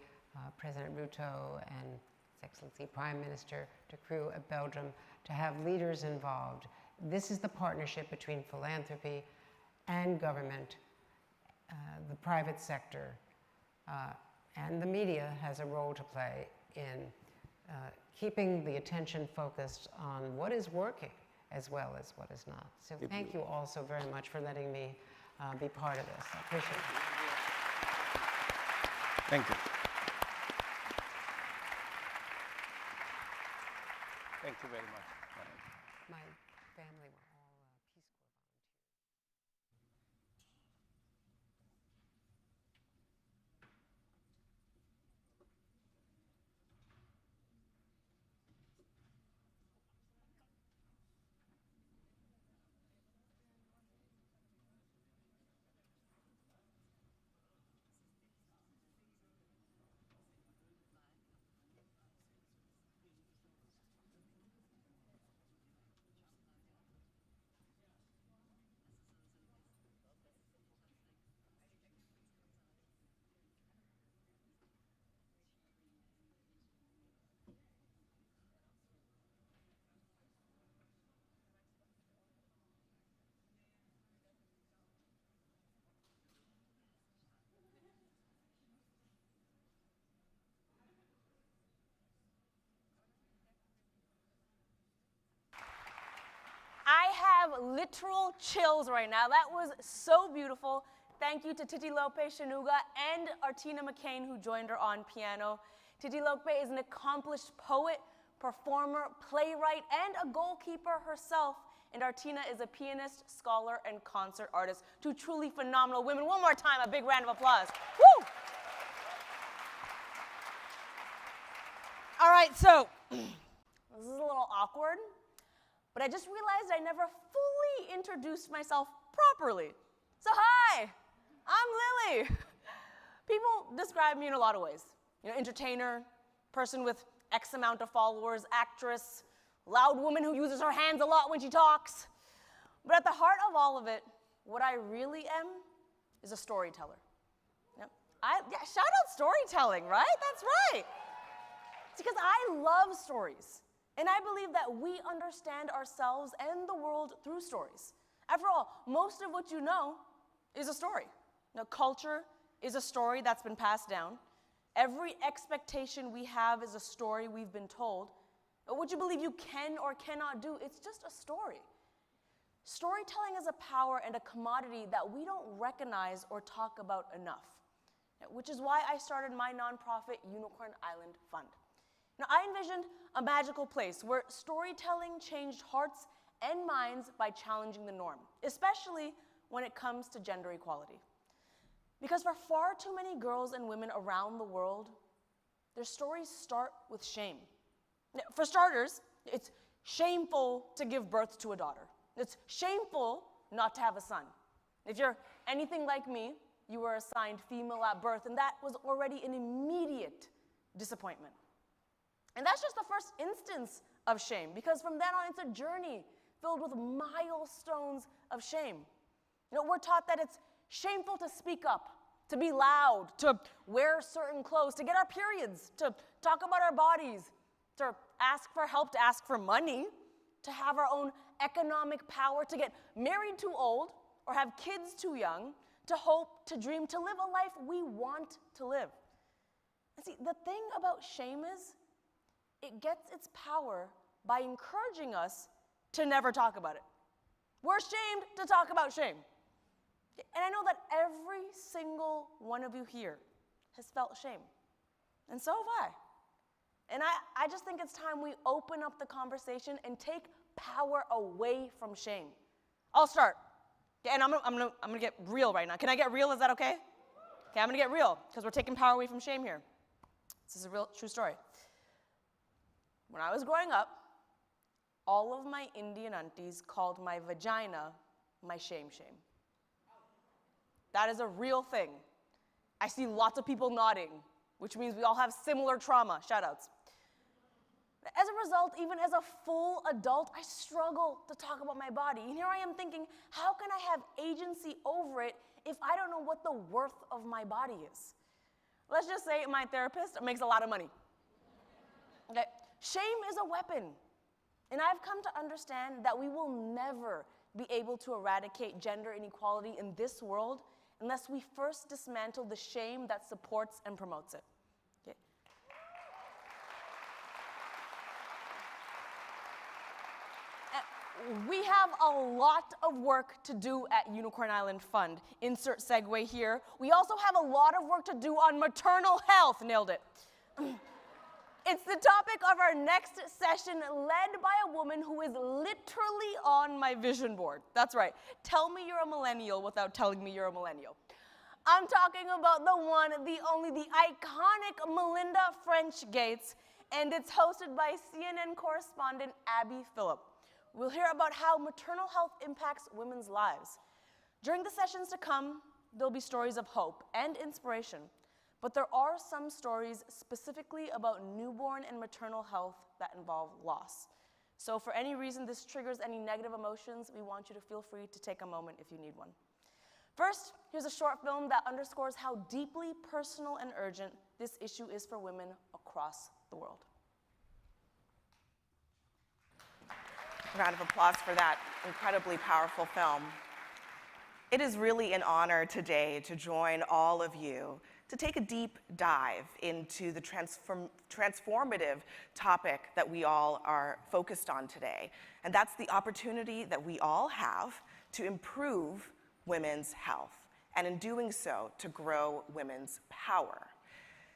President Ruto and His Excellency Prime Minister De Croo of Belgium to have leaders involved. This is the partnership between philanthropy and government, the private sector, and the media has a role to play in keeping the attention focused on what is working as well as what is not. So thank you all so very much for letting me be part of this. I appreciate it. Thank you. Thank you very much. My family were all Peace Corps volunteers. have literal chills right now. That was so beautiful. Thank you to Titilope Shanuga and Artina McCain, who joined her on piano. Titilope is an accomplished poet, performer, playwright, and a goalkeeper herself. And Artina is a pianist, scholar, and concert artist. Two truly phenomenal women. One more time, a big round of applause. Woo! All right, so this is a little awkward, but I just realized I never fully introduced myself properly. So hi, I'm Lily. People describe me in a lot of ways. You know, entertainer, person with X amount of followers, actress, loud woman who uses her hands a lot when she talks. But at the heart of all of it, what I really am is a storyteller. Yep. Shout out storytelling, right? That's right. It's because I love stories. And I believe that we understand ourselves and the world through stories. After all, most of what you know is a story. Now, culture is a story that's been passed down. Every expectation we have is a story we've been told. What you believe you can or cannot do, it's just a story. Storytelling is a power and a commodity that we don't recognize or talk about enough, which is why I started my nonprofit Unicorn Island Fund. Now, I envisioned a magical place where storytelling changed hearts and minds by challenging the norm, especially when it comes to gender equality. Because for far too many girls and women around the world, their stories start with shame. For starters, it's shameful to give birth to a daughter. It's shameful not to have a son. If you're anything like me, you were assigned female at birth, and that was already an immediate disappointment. And that's just the first instance of shame, because from then on, it's a journey filled with milestones of shame. You know, we're taught that it's shameful to speak up, to be loud, to wear certain clothes, to get our periods, to talk about our bodies, to ask for help, to ask for money, to have our own economic power, to get married too old or have kids too young, to hope, to dream, to live a life we want to live. And see, the thing about shame is, it gets its power by encouraging us to never talk about it. We're ashamed to talk about shame. And I know that every single one of you here has felt shame. And so have I. And I just think it's time we open up the conversation and take power away from shame. I'll start. Okay, and I'm gonna get real right now. Can I get real? Is that okay? Okay, I'm gonna get real, because we're taking power away from shame here. This is a real, true story. When I was growing up, all of my Indian aunties called my vagina my shame. That is a real thing. I see lots of people nodding, which means we all have similar trauma. Shout outs. As a result, even as a full adult, I struggle to talk about my body. And here I am thinking, how can I have agency over it if I don't know what the worth of my body is? Let's just say my therapist makes a lot of money. Okay. Shame is a weapon. And I've come to understand that we will never be able to eradicate gender inequality in this world unless we first dismantle the shame that supports and promotes it. Okay. We have a lot of work to do at Unicorn Island Fund. Insert segue here. We also have a lot of work to do on maternal health. Nailed it. It's the topic of our next session, led by a woman who is literally on my vision board. That's right. Tell me you're a millennial without telling me you're a millennial. I'm talking about the one, the only, the iconic Melinda French Gates, and it's hosted by CNN correspondent Abby Phillip. We'll hear about how maternal health impacts women's lives. During the sessions to come, there'll be stories of hope and inspiration. But there are some stories specifically about newborn and maternal health that involve loss. So for any reason this triggers any negative emotions, we want you to feel free to take a moment if you need one. First, here's a short film that underscores how deeply personal and urgent this issue is for women across the world. A round of applause for that incredibly powerful film. It is really an honor today to join all of you to take a deep dive into the transformative topic that we all are focused on today. And that's the opportunity that we all have to improve women's health, and in doing so, to grow women's power.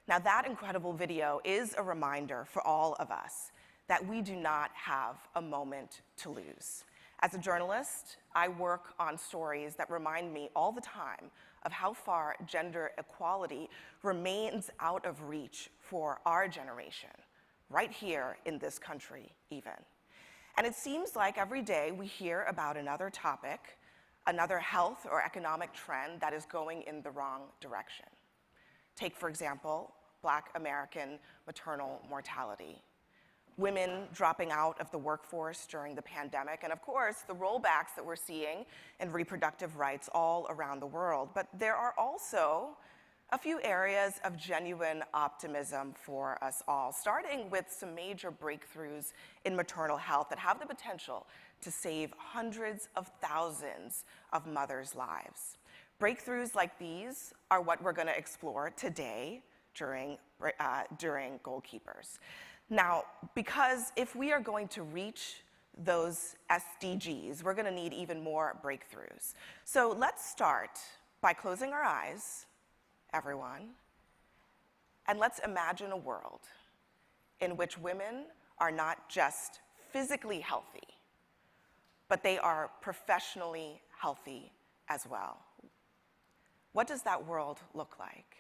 Now, that incredible video is a reminder for all of us that we do not have a moment to lose. As a journalist, I work on stories that remind me all the time of how far gender equality remains out of reach for our generation, right here in this country even. And it seems like every day we hear about another topic, another health or economic trend that is going in the wrong direction. Take, for example, Black American maternal mortality, women dropping out of the workforce during the pandemic, and of course, the rollbacks that we're seeing in reproductive rights all around the world. But there are also a few areas of genuine optimism for us all, starting with some major breakthroughs in maternal health that have the potential to save hundreds of thousands of mothers' lives. Breakthroughs like these are what we're going to explore today during Goalkeepers. Now, because if we are going to reach those SDGs, we're going to need even more breakthroughs. So let's start by closing our eyes, everyone, and let's imagine a world in which women are not just physically healthy, but they are professionally healthy as well. What does that world look like?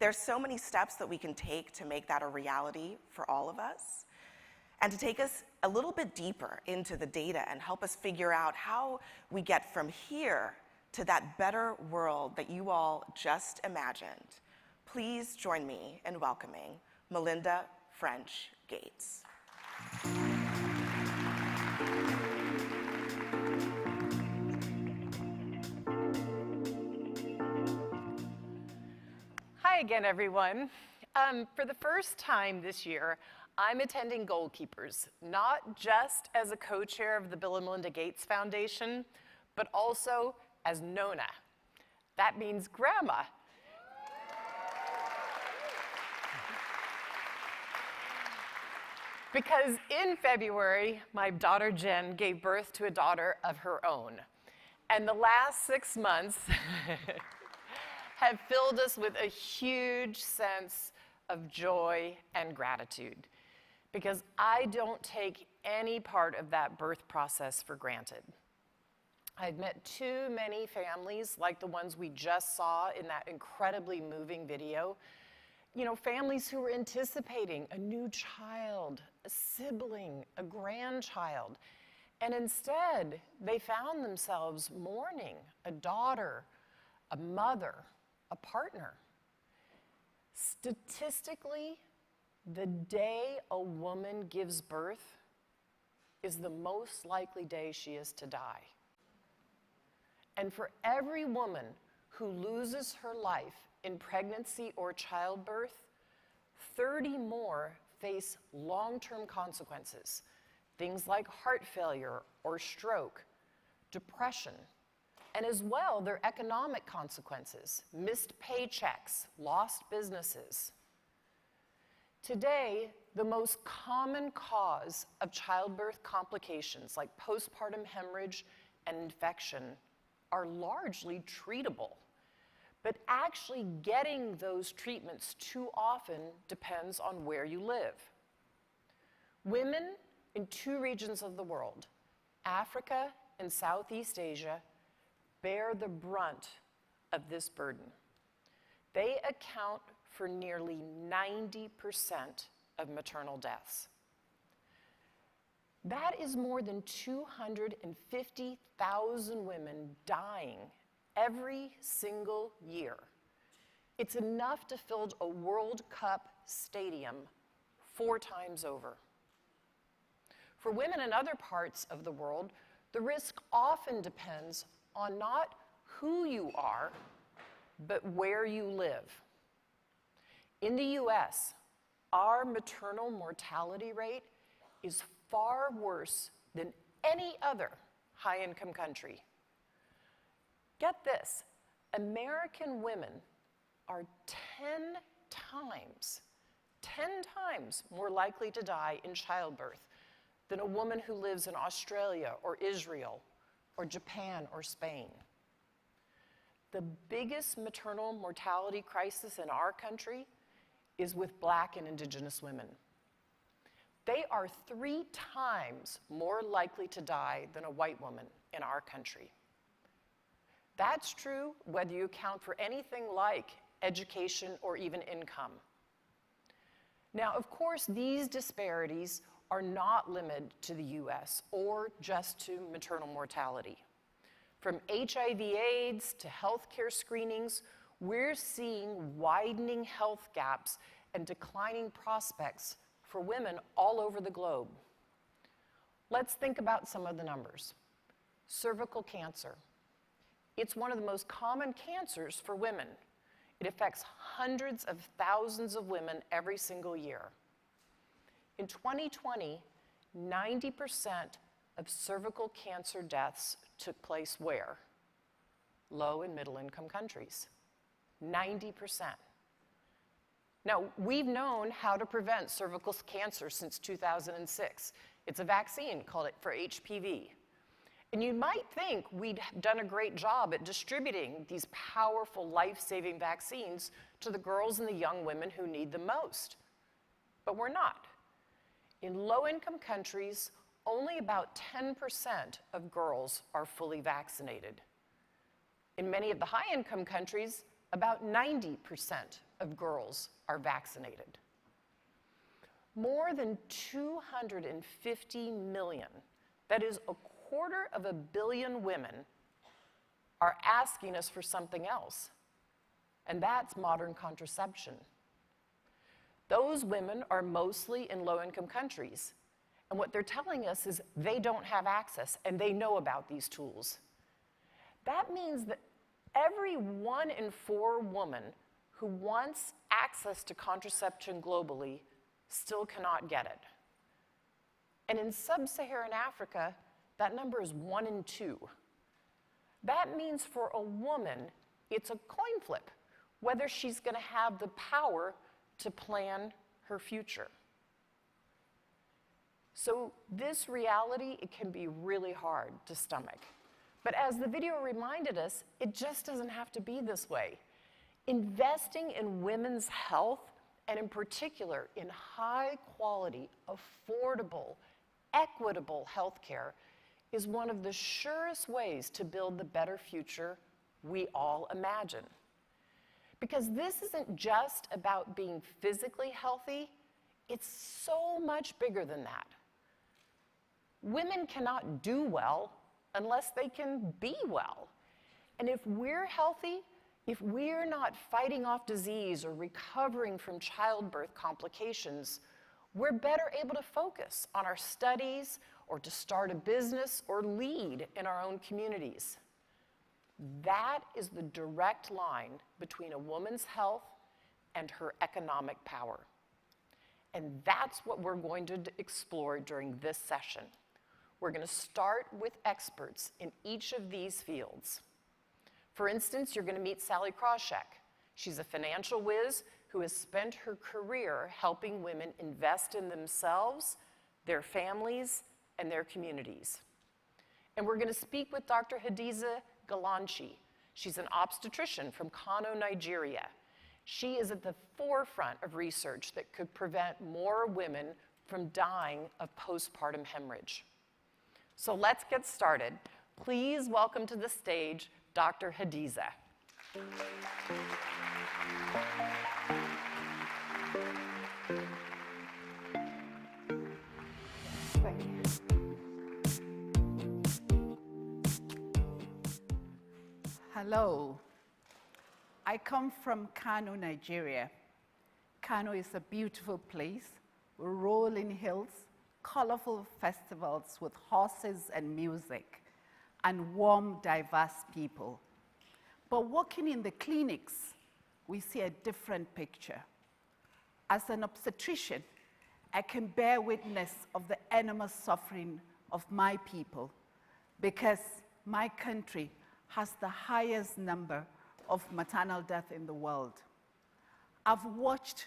There's so many steps that we can take to make that a reality for all of us, and to take us a little bit deeper into the data and help us figure out how we get from here to that better world that you all just imagined. Please join me in welcoming Melinda French Gates. Hi again, everyone. For the first time this year, I'm attending Goalkeepers, not just as a co-chair of the Bill and Melinda Gates Foundation, but also as Nona. That means grandma. Because in February, my daughter Jen gave birth to a daughter of her own. And the last 6 months have filled us with a huge sense of joy and gratitude, because I don't take any part of that birth process for granted. I've met too many families like the ones we just saw in that incredibly moving video. You know, families who were anticipating a new child, a sibling, a grandchild, and instead they found themselves mourning a daughter, a mother, a partner. Statistically, the day a woman gives birth is the most likely day she is to die. And for every woman who loses her life in pregnancy or childbirth, 30 more face long-term consequences, things like heart failure or stroke, depression, and as well their economic consequences, missed paychecks, lost businesses. Today, the most common cause of childbirth complications like postpartum hemorrhage and infection are largely treatable. But actually getting those treatments too often depends on where you live. Women in 2 regions of the world, Africa and Southeast Asia, bear the brunt of this burden. They account for nearly 90% of maternal deaths. That is more than 250,000 women dying every single year. It's enough to fill a World Cup stadium 4 times over. For women in other parts of the world, the risk often depends on not who you are, but where you live. In the US, our maternal mortality rate is far worse than any other high-income country. Get this, American women are 10 times more likely to die in childbirth than a woman who lives in Australia or Israel or Japan or Spain. The biggest maternal mortality crisis in our country is with Black and Indigenous women. They are 3 times more likely to die than a white woman in our country. That's true whether you account for anything like education or even income. Now, of course, these disparities are not limited to the US or just to maternal mortality. From HIV/AIDS to healthcare screenings, we're seeing widening health gaps and declining prospects for women all over the globe. Let's think about some of the numbers. Cervical cancer. It's one of the most common cancers for women. It affects hundreds of thousands of women every single year. In 2020, 90% of cervical cancer deaths took place where? Low and middle income countries. 90%. Now, we've known how to prevent cervical cancer since 2006. It's a vaccine, called it for HPV. And you might think we'd done a great job at distributing these powerful life-saving vaccines to the girls and the young women who need them most. But we're not. In low-income countries, only about 10% of girls are fully vaccinated. In many of the high-income countries, about 90% of girls are vaccinated. More than 250 million, that is 250 million women, are asking us for something else, and that's modern contraception. Those women are mostly in low-income countries, and what they're telling us is they don't have access, and they know about these tools. That means that every 1 in 4 women who wants access to contraception globally still cannot get it. And in sub-Saharan Africa, that number is 1 in 2. That means for a woman, it's a coin flip, whether she's going to have the power to plan her future. So this reality, it can be really hard to stomach. But as the video reminded us, it just doesn't have to be this way. Investing in women's health, and in particular in high-quality, affordable, equitable healthcare, is one of the surest ways to build the better future we all imagine. Because this isn't just about being physically healthy, it's so much bigger than that. Women cannot do well unless they can be well. And if we're healthy, if we're not fighting off disease or recovering from childbirth complications, we're better able to focus on our studies or to start a business or lead in our own communities. That is the direct line between a woman's health and her economic power. And that's what we're going to explore during this session. We're going to start with experts in each of these fields. For instance, you're going to meet Sally Krawcheck. She's a financial whiz who has spent her career helping women invest in themselves, their families, and their communities. And we're going to speak with Dr. Hadiza Galanchi. She's an obstetrician from Kano, Nigeria. She is at the forefront of research that could prevent more women from dying of postpartum hemorrhage. So let's get started. Please welcome to the stage Dr. Hadiza. Hello. I come from Kano, Nigeria. Kano is a beautiful place with rolling hills, colorful festivals with horses and music, and warm, diverse people. But working in the clinics, we see a different picture. As an obstetrician, I can bear witness of the enormous suffering of my people because my country has the highest number of maternal death in the world. I've watched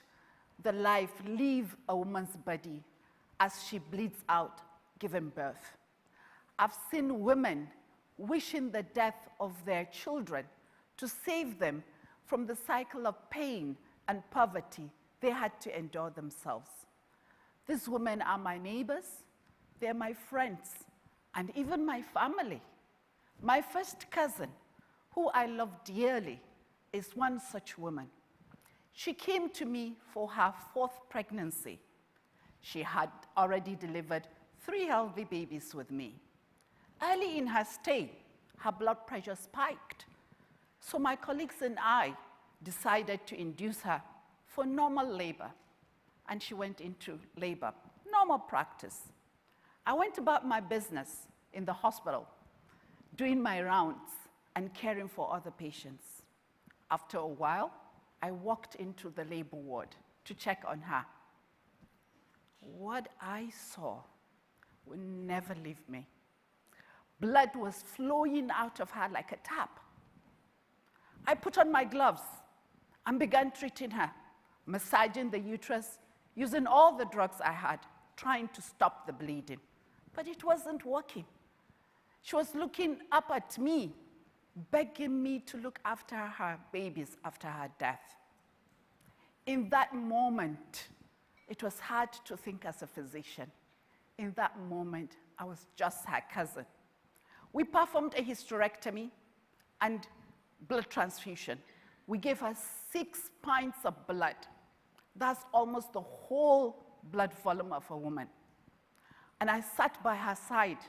the life leave a woman's body as she bleeds out, giving birth. I've seen women wishing the death of their children to save them from the cycle of pain and poverty they had to endure themselves. These women are my neighbors, they're my friends, and even my family. My first cousin, who I love dearly, is one such woman. She came to me for her 4th pregnancy. She had already delivered 3 healthy babies with me. Early in her stay, her blood pressure spiked. So my colleagues and I decided to induce her for normal labor. And she went into labor, normal practice. I went about my business in the hospital, doing my rounds and caring for other patients. After a while, I walked into the labor ward to check on her. What I saw would never leave me. Blood was flowing out of her like a tap. I put on my gloves and began treating her, massaging the uterus, using all the drugs I had, trying to stop the bleeding. But it wasn't working. She was looking up at me, begging me to look after her babies after her death. In that moment, it was hard to think as a physician. In that moment, I was just her cousin. We performed a hysterectomy and blood transfusion. We gave her 6 pints of blood. That's almost the whole blood volume of a woman. And I sat by her side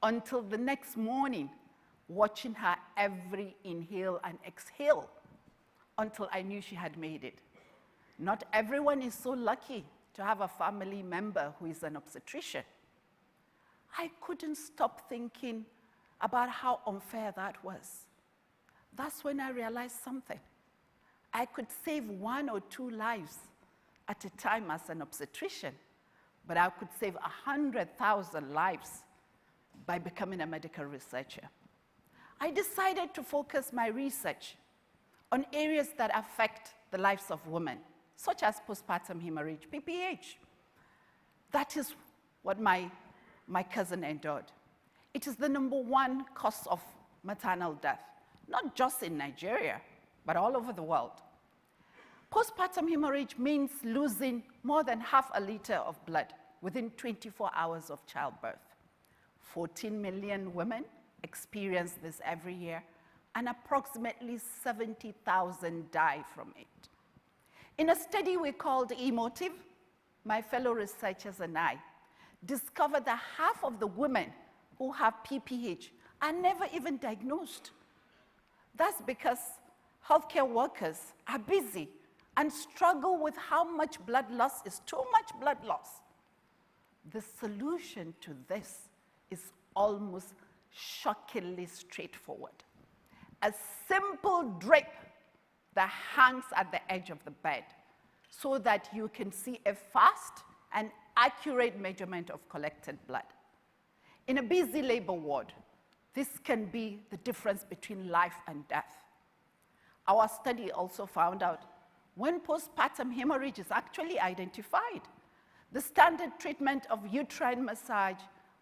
until the next morning, watching her every inhale and exhale until I knew she had made it. Not everyone is so lucky to have a family member who is an obstetrician. I couldn't stop thinking about how unfair that was. That's when I realized something. I could save 1 or 2 lives at a time as an obstetrician, but I could save 100,000 lives by becoming a medical researcher. I decided to focus my research on areas that affect the lives of women, such as postpartum hemorrhage, PPH. That is what my cousin endured. It is the #1 cause of maternal death, not just in Nigeria, but all over the world. Postpartum hemorrhage means losing more than half a liter of blood within 24 hours of childbirth. 14 million women experience this every year, and approximately 70,000 die from it. In a study we called Emotive, my fellow researchers and I discovered that half of the women who have PPH are never even diagnosed. That's because healthcare workers are busy and struggle with how much blood loss is too much blood loss. The solution to this is almost shockingly straightforward. A simple drape that hangs at the edge of the bed so that you can see a fast and accurate measurement of collected blood. In a busy labor ward, this can be the difference between life and death. Our study also found out when postpartum hemorrhage is actually identified, the standard treatment of uterine massage,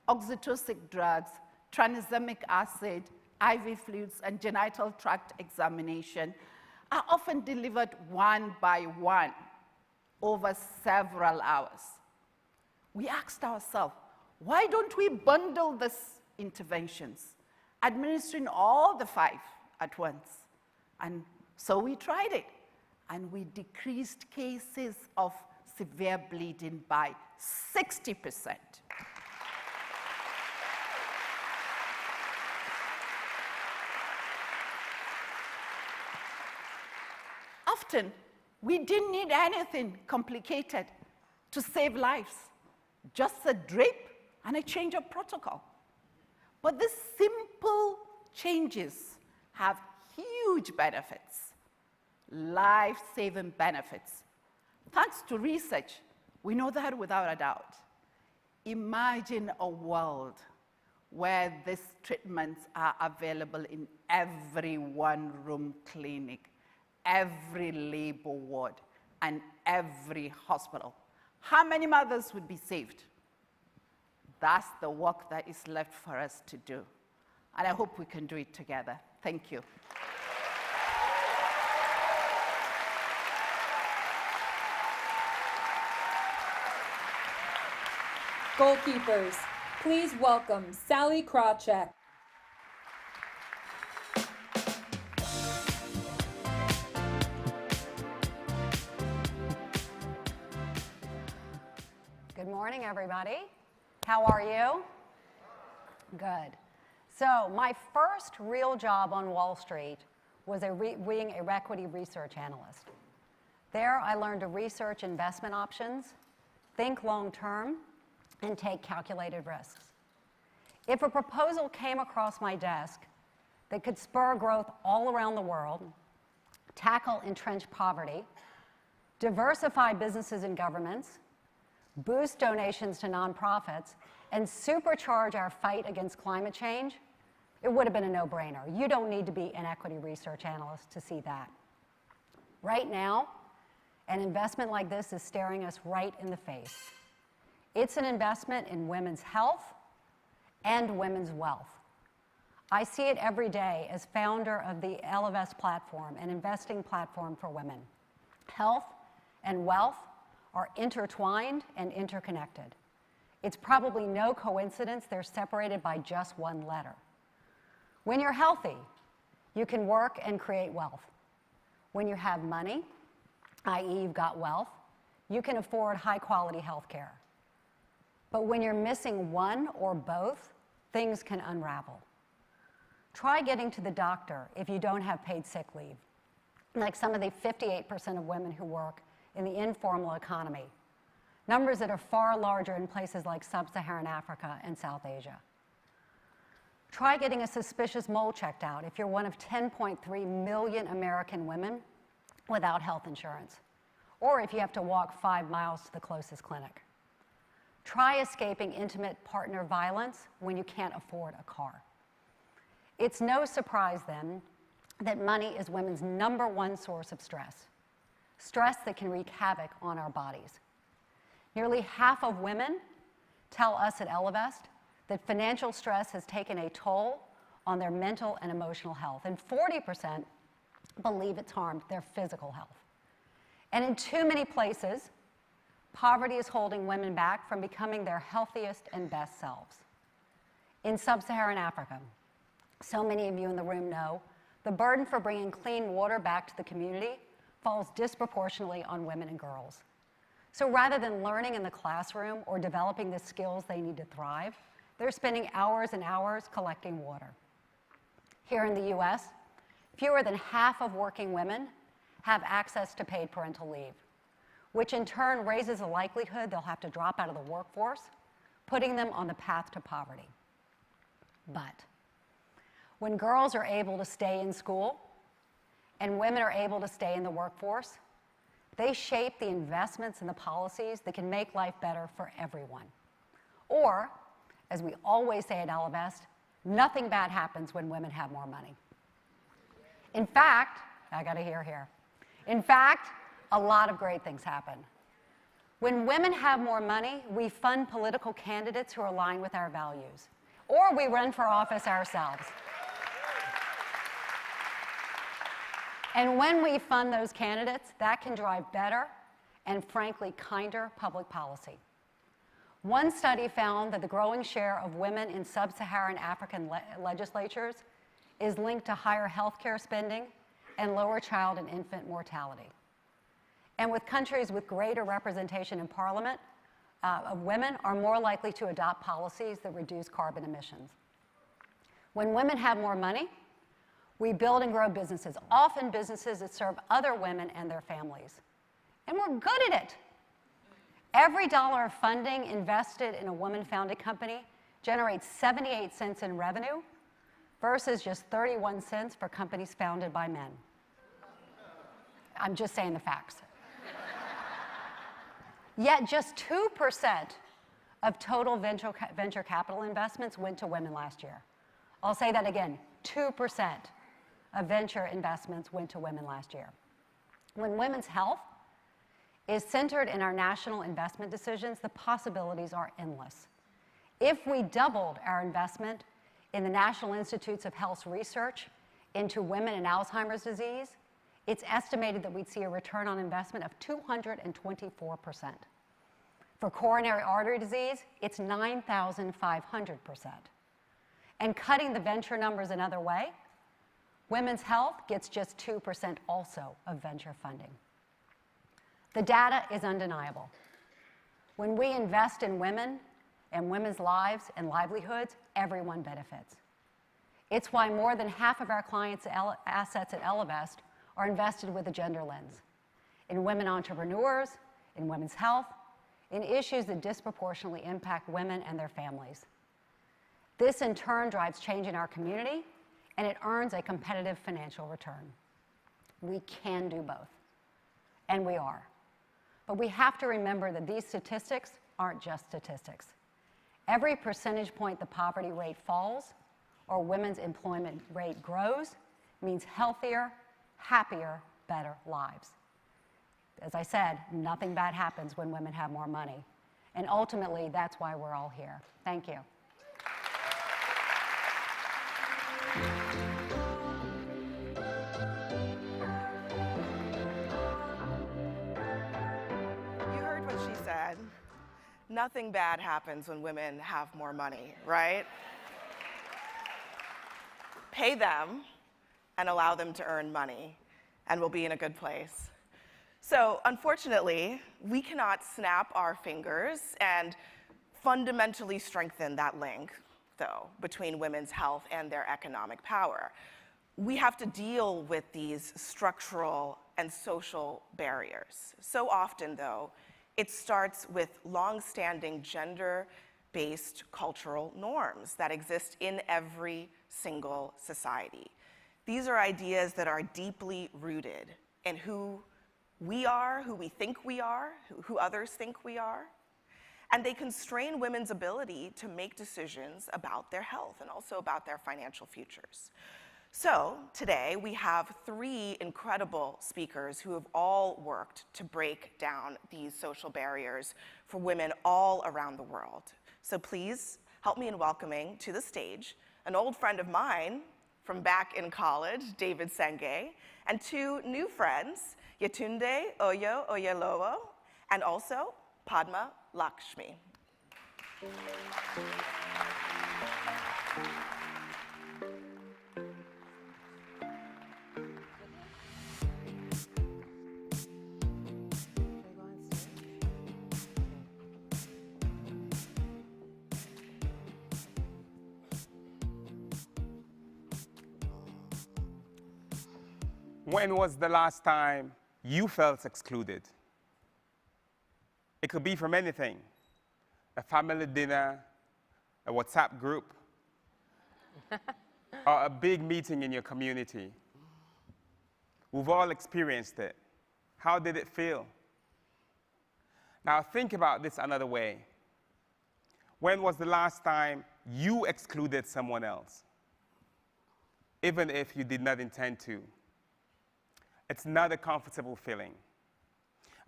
oxytocin drugs, tranexamic acid, IV fluids, and genital tract examination are often delivered 1 by 1 over several hours. We asked ourselves, why don't we bundle these interventions, administering all the 5 at once? And so we tried it, and we decreased cases of severe bleeding by 60%. Often, we didn't need anything complicated to save lives, just a drape and a change of protocol. But these simple changes have huge benefits, life-saving benefits. Thanks to research, we know that without a doubt. Imagine a world where these treatments are available in every one-room clinic, every labor ward, and every hospital. How many mothers would be saved? That's the work that is left for us to do. And I hope we can do it together. Thank you. Goalkeepers, please welcome Sally Krawcheck. Good morning, everybody. How are you? Good. So my first real job on Wall Street was being a equity research analyst. There, I learned to research investment options, think long-term, and take calculated risks. If a proposal came across my desk that could spur growth all around the world, tackle entrenched poverty, diversify businesses and governments, boost donations to nonprofits, and supercharge our fight against climate change, it would have been a no-brainer. You don't need to be an equity research analyst to see that. Right now, an investment like this is staring us right in the face. It's an investment in women's health and women's wealth. I see it every day as founder of the Ellevest platform, an investing platform for women. Health and wealth are intertwined and interconnected. It's probably no coincidence they're separated by just one letter. When you're healthy, you can work and create wealth. When you have money, i.e. you've got wealth, you can afford high-quality health care. But when you're missing one or both, things can unravel. Try getting to the doctor if you don't have paid sick leave, like some of the 58% of women who work in the informal economy, numbers that are far larger in places like sub-Saharan Africa and South Asia. Try getting a suspicious mole checked out if you're one of 10.3 million American women without health insurance, or if you have to walk 5 miles to the closest clinic. Try escaping intimate partner violence when you can't afford a car. It's no surprise, then, that money is women's #1 source of stress, stress that can wreak havoc on our bodies. Nearly half of women tell us at Ellevest that financial stress has taken a toll on their mental and emotional health, and 40% believe it's harmed their physical health. And in too many places, poverty is holding women back from becoming their healthiest and best selves. In sub-Saharan Africa, so many of you in the room know, the burden for bringing clean water back to the community falls disproportionately on women and girls. So rather than learning in the classroom or developing the skills they need to thrive, they're spending hours and hours collecting water. Here in the US, fewer than half of working women have access to paid parental leave, which in turn raises the likelihood they'll have to drop out of the workforce, putting them on the path to poverty. But when girls are able to stay in school and women are able to stay in the workforce, they shape the investments and the policies that can make life better for everyone. Or, as we always say at Ellevest, nothing bad happens when women have more money. In fact, I got to hear here. In fact, a lot of great things happen. When women have more money, we fund political candidates who are aligned with our values, or we run for office ourselves. And when we fund those candidates, that can drive better and, frankly, kinder public policy. One study found that the growing share of women in sub-Saharan African legislatures is linked to higher healthcare spending and lower child and infant mortality. And with countries with greater representation in parliament, of women are more likely to adopt policies that reduce carbon emissions. When women have more money, we build and grow businesses, often businesses that serve other women and their families. And we're good at it. Every dollar of funding invested in a woman-founded company generates 78 cents in revenue versus just 31 cents for companies founded by men. I'm just saying the facts. Yet just 2% of total venture capital investments went to women last year. I'll say that again, 2% of venture investments went to women last year. When women's health is centered in our national investment decisions, the possibilities are endless. If we doubled our investment in the National Institutes of Health's research into women and Alzheimer's disease, it's estimated that we'd see a return on investment of 224%. For coronary artery disease, it's 9,500%. And cutting the venture numbers another way, women's health gets just 2% also of venture funding. The data is undeniable. When we invest in women and women's lives and livelihoods, everyone benefits. It's why more than half of our clients' assets at Ellevest are invested with a gender lens, in women entrepreneurs, in women's health, in issues that disproportionately impact women and their families. This in turn drives change in our community, and it earns a competitive financial return. We can do both, and we are. But we have to remember that these statistics aren't just statistics. Every percentage point the poverty rate falls or women's employment rate grows means healthier, happier, better lives. As I said, nothing bad happens when women have more money. And ultimately, that's why we're all here. Thank you. You heard what she said. Nothing bad happens when women have more money, right? Pay them and allow them to earn money, and we'll be in a good place. So, unfortunately, we cannot snap our fingers and fundamentally strengthen that link, though, between women's health and their economic power. We have to deal with these structural and social barriers. So often, though, it starts with long-standing gender-based cultural norms that exist in every single society. These are ideas that are deeply rooted in who we are, who we think we are, who others think we are, and they constrain women's ability to make decisions about their health and also about their financial futures. So today we have three incredible speakers who have all worked to break down these social barriers for women all around the world. So please help me in welcoming to the stage an old friend of mine from back in college, David Senge, and two new friends, Yetunde Oyo Oyelowo, and also Padma Lakshmi. When was the last time you felt excluded? It could be from anything: a family dinner, a WhatsApp group, or a big meeting in your community. We've all experienced it. How did it feel? Now think about this another way. When was the last time you excluded someone else, even if you did not intend to? It's not a comfortable feeling.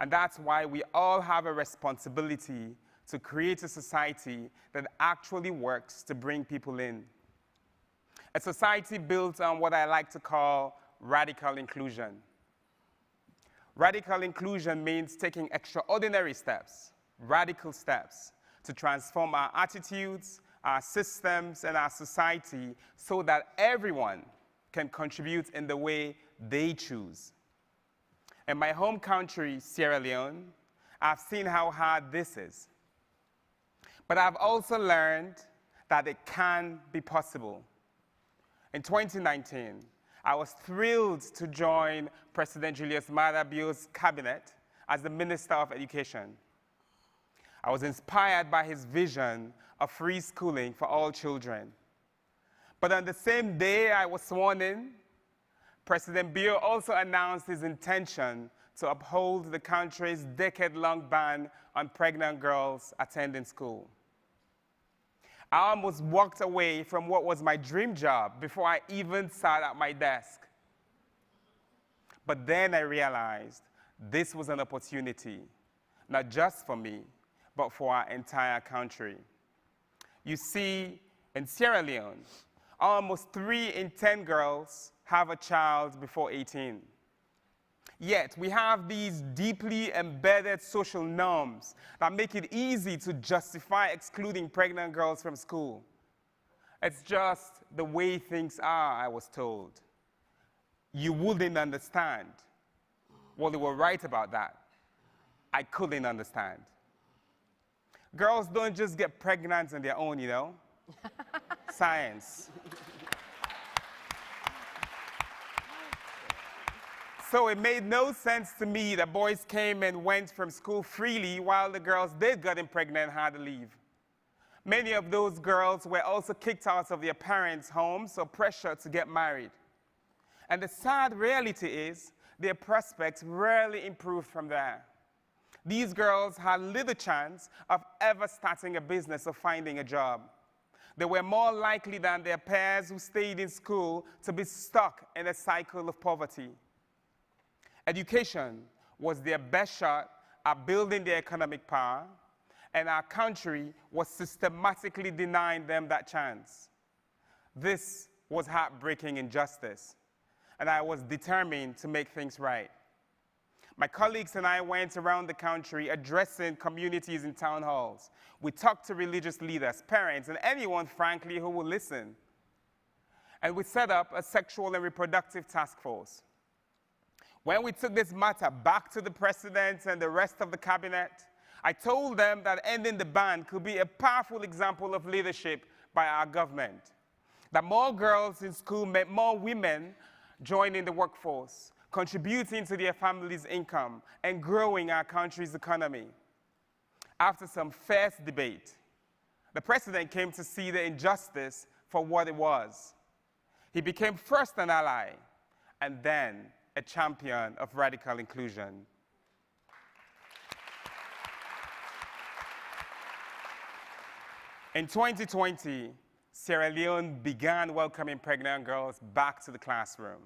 And that's why we all have a responsibility to create a society that actually works to bring people in. A society built on what I like to call radical inclusion. Radical inclusion means taking extraordinary steps, radical steps, to transform our attitudes, our systems, and our society so that everyone can contribute in the way they choose. In my home country, Sierra Leone, I've seen how hard this is. But I've also learned that it can be possible. In 2019, I was thrilled to join President Julius Maada Bio's cabinet as the Minister of Education. I was inspired by his vision of free schooling for all children. But on the same day I was sworn in, President Bio also announced his intention to uphold the country's decade-long ban on pregnant girls attending school. I almost walked away from what was my dream job before I even sat at my desk. But then I realized this was an opportunity, not just for me, but for our entire country. You see, in Sierra Leone, almost 3 in 10 girls have a child before 18. Yet, we have these deeply embedded social norms that make it easy to justify excluding pregnant girls from school. It's just the way things are, I was told. You wouldn't understand. Well, they were right about that. I couldn't understand. Girls don't just get pregnant on their own, you know? Science. So it made no sense to me that boys came and went from school freely while the girls did get pregnant and had to leave. Many of those girls were also kicked out of their parents' homes or pressured to get married. And the sad reality is their prospects rarely improved from there. These girls had little chance of ever starting a business or finding a job. They were more likely than their peers who stayed in school to be stuck in a cycle of poverty. Education was their best shot at building their economic power, and our country was systematically denying them that chance. This was heartbreaking injustice, and I was determined to make things right. My colleagues and I went around the country addressing communities in town halls. We talked to religious leaders, parents, and anyone, frankly, who would listen. And we set up a sexual and reproductive task force. When we took this matter back to the president and the rest of the cabinet, I told them that ending the ban could be a powerful example of leadership by our government. That more girls in school meant more women joining the workforce, contributing to their family's income, and growing our country's economy. After some fierce debate, the president came to see the injustice for what it was. He became first an ally, and then a champion of radical inclusion. In 2020, Sierra Leone began welcoming pregnant girls back to the classroom.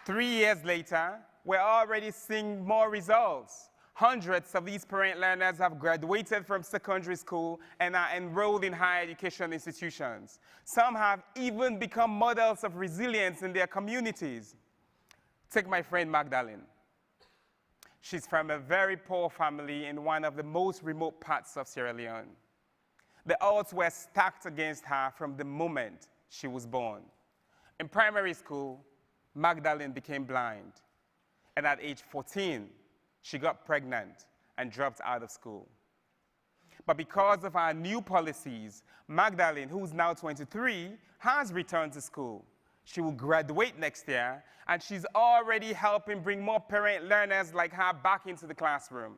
Three years later, we're already seeing more results. Hundreds of these parent learners have graduated from secondary school and are enrolled in higher education institutions. Some have even become models of resilience in their communities. Take my friend Magdalene. She's from a very poor family in one of the most remote parts of Sierra Leone. The odds were stacked against her from the moment she was born. In primary school, Magdalene became blind, and at age 14, she got pregnant and dropped out of school. But because of our new policies, Magdalene, who's now 23, has returned to school. She will graduate next year, and she's already helping bring more parent learners like her back into the classroom.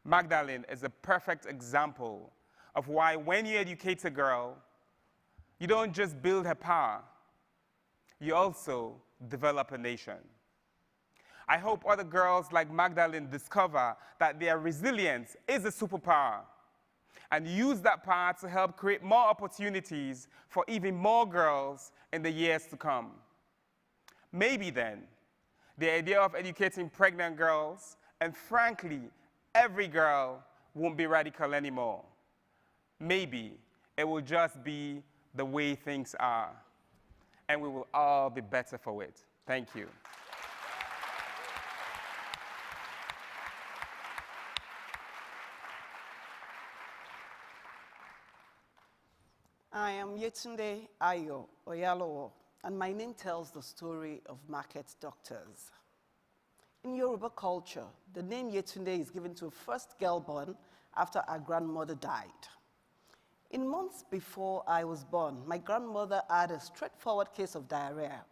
Magdalene is a perfect example of why when you educate a girl, you don't just build her power, you also develop a nation. I hope other girls like Magdalene discover that their resilience is a superpower and use that power to help create more opportunities for even more girls in the years to come. Maybe then, the idea of educating pregnant girls, and frankly, every girl, won't be radical anymore. Maybe it will just be the way things are, and we will all be better for it. Thank you. I am Yetunde Ayo Oyalowo, and my name tells the story of market doctors. In Yoruba culture, the name Yetunde is given to a first girl born after our grandmother died. In months before I was born, my grandmother had a straightforward case of diarrhea,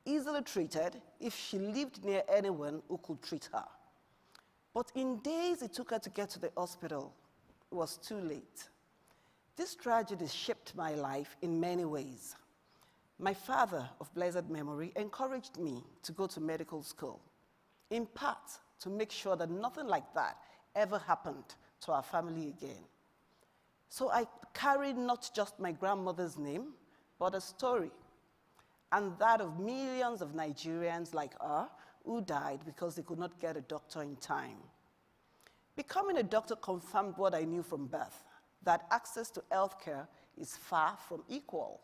easily treated if she lived near anyone who could treat her. But in days it took her to get to the hospital, it was too late. This tragedy shaped my life in many ways. My father, of blessed memory, encouraged me to go to medical school, in part to make sure that nothing like that ever happened to our family again. So I carried not just my grandmother's name, but a story. and that of millions of Nigerians like her who died because they could not get a doctor in time. Becoming a doctor confirmed what I knew from birth, that access to healthcare is far from equal.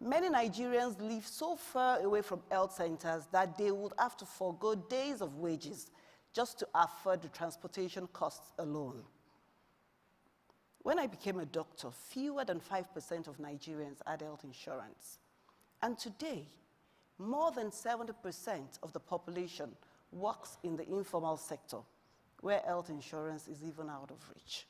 Many Nigerians live so far away from health centers that they would have to forego days of wages just to afford the transportation costs alone. When I became a doctor, fewer than 5% of Nigerians had health insurance. And today, more than 70% of the population works in the informal sector, where health insurance is even out of reach.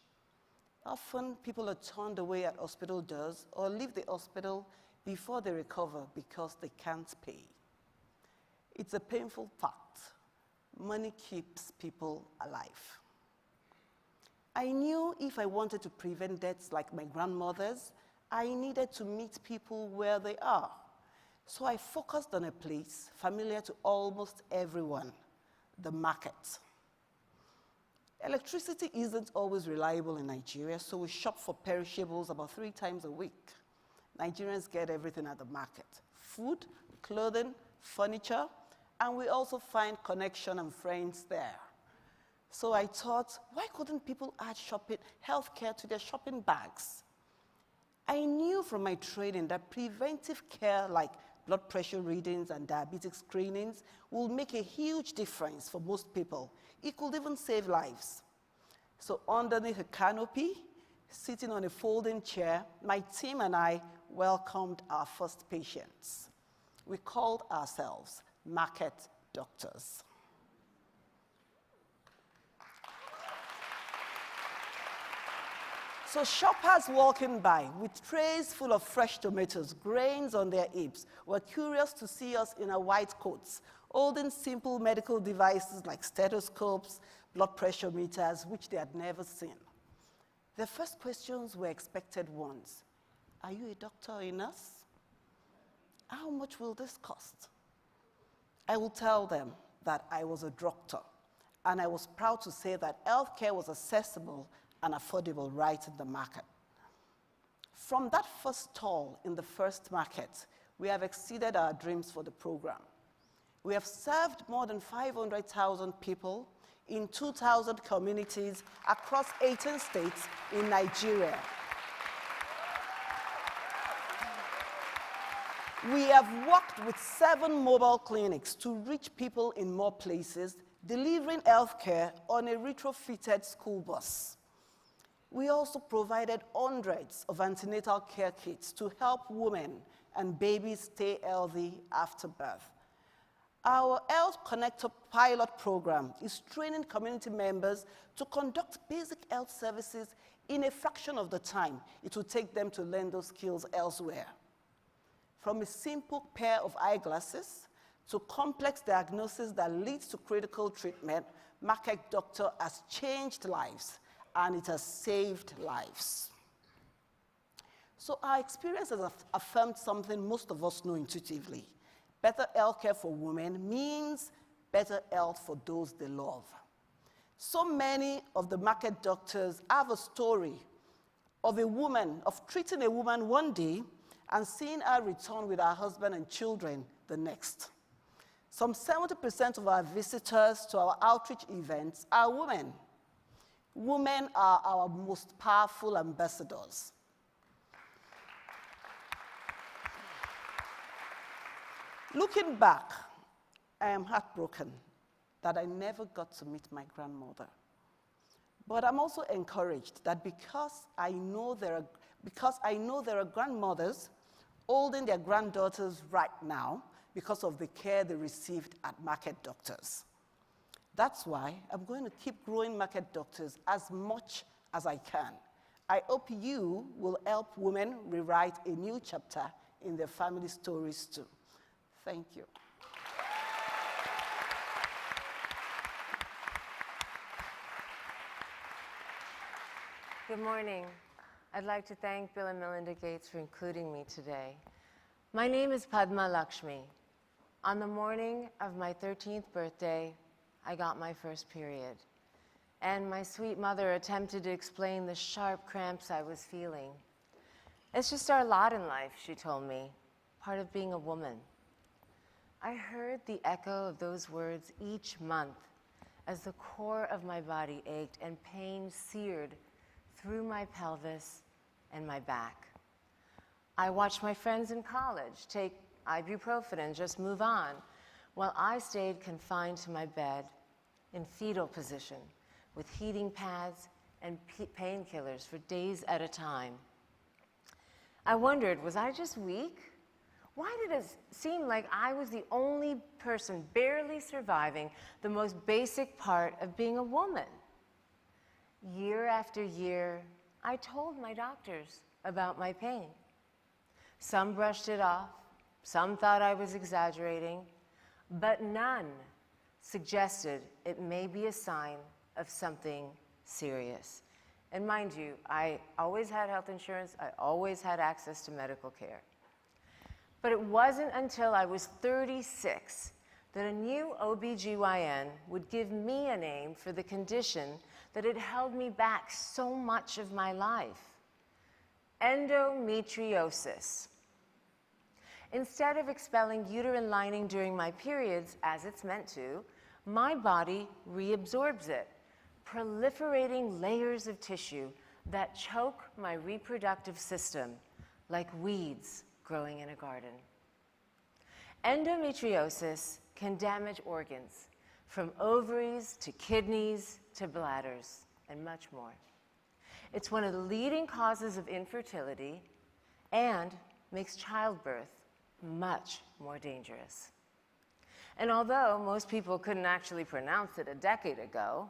Often, people are turned away at hospital doors or leave the hospital before they recover because they can't pay. It's a painful fact. Money keeps people alive. I knew if I wanted to prevent deaths like my grandmother's, I needed to meet people where they are. So I focused on a place familiar to almost everyone, the market. Electricity isn't always reliable in Nigeria, so we shop for perishables about 3 times a week. Nigerians get everything at the market: food, clothing, furniture, and we also find connection and friends there. So I thought, why couldn't people add healthcare to their shopping bags? I knew from my training that preventive care like blood pressure readings and diabetic screenings will make a huge difference for most people. It could even save lives. So underneath a canopy, sitting on a folding chair, my team and I welcomed our first patients. We called ourselves market doctors. So shoppers walking by with trays full of fresh tomatoes, grains on their hips, were curious to see us in our white coats, holding simple medical devices like stethoscopes, blood pressure meters, which they had never seen. Their first questions were expected ones. Are you a doctor or a nurse? How much will this cost? I will tell them that I was a doctor, and I was proud to say that healthcare was accessible and affordable right in the market. From that first stall in the first market, we have exceeded our dreams for the program. We have served more than 500,000 people in 2,000 communities across 18 states in Nigeria. We have worked with 7 mobile clinics to reach people in more places, delivering healthcare on a retrofitted school bus. We also provided hundreds of antenatal care kits to help women and babies stay healthy after birth. Our Health Connector pilot program is training community members to conduct basic health services in a fraction of the time it will take them to learn those skills elsewhere. From a simple pair of eyeglasses to complex diagnosis that leads to critical treatment, Market Doctor has changed lives, and it has saved lives. So our experience has affirmed something most of us know intuitively. Better healthcare for women means better health for those they love. So many of the market doctors have a story of treating a woman one day and seeing her return with her husband and children the next. Some 70% of our visitors to our outreach events are women. Women are our most powerful ambassadors. Looking back, I am heartbroken that I never got to meet my grandmother. But I'm also encouraged that because I know there are grandmothers holding their granddaughters right now because of the care they received at Market Doctors. That's why I'm going to keep growing Market Doctors as much as I can. I hope you will help women rewrite a new chapter in their family stories too. Thank you. Good morning. I'd like to thank Bill and Melinda Gates for including me today. My name is Padma Lakshmi. On the morning of my 13th birthday, I got my first period. And my sweet mother attempted to explain the sharp cramps I was feeling. It's just our lot in life, she told me. part of being a woman. I heard the echo of those words each month as the core of my body ached and pain seared through my pelvis and my back. I watched my friends in college take ibuprofen and just move on, while I stayed confined to my bed in fetal position with heating pads and painkillers for days at a time. I wondered, was I just weak? Why did it seem like I was the only person barely surviving the most basic part of being a woman? Year after year, I told my doctors about my pain. Some brushed it off, some thought I was exaggerating, but none suggested it may be a sign of something serious. And mind you, I always had health insurance, I always had access to medical care. But it wasn't until I was 36 that a new OBGYN would give me a name for the condition that had held me back so much of my life: endometriosis. Instead of expelling uterine lining during my periods, as it's meant to, my body reabsorbs it, proliferating layers of tissue that choke my reproductive system like weeds growing in a garden. Endometriosis can damage organs, from ovaries to kidneys to bladders, and much more. It's one of the leading causes of infertility and makes childbirth much more dangerous. And although most people couldn't actually pronounce it a decade ago,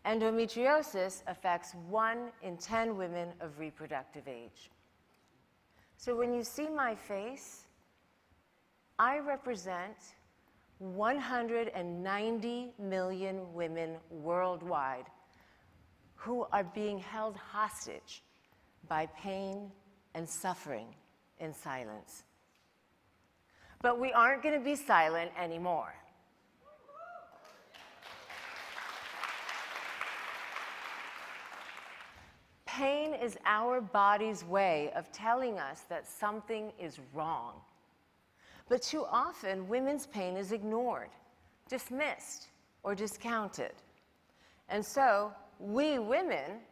endometriosis affects 1 in 10 women of reproductive age. So when you see my face, I represent 190 million women worldwide who are being held hostage by pain and suffering in silence. But we aren't going to be silent anymore. Pain is our body's way of telling us that something is wrong. But too often, women's pain is ignored, dismissed, or discounted. And so, we women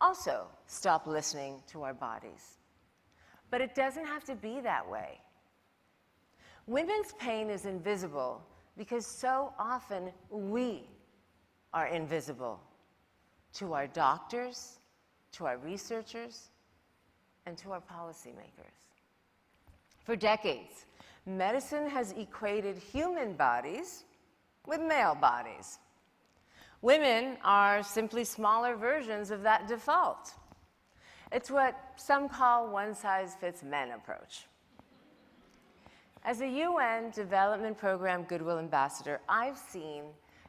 also stop listening to our bodies. But it doesn't have to be that way. Women's pain is invisible because so often we are invisible to our doctors, to our researchers, and to our policymakers. For decades, medicine has equated human bodies with male bodies. Women are simply smaller versions of that default. It's what some call one-size-fits-men approach. As a UN Development Program Goodwill Ambassador, I've seen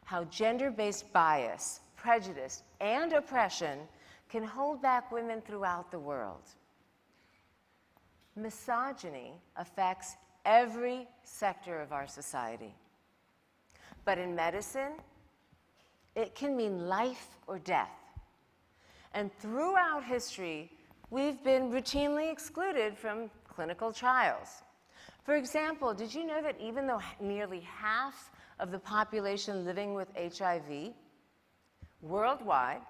how gender-based bias, prejudice, and oppression can hold back women throughout the world. Misogyny affects every sector of our society. But in medicine, it can mean life or death. And throughout history, we've been routinely excluded from clinical trials. For example, did you know that even though nearly half of the population living with HIV worldwide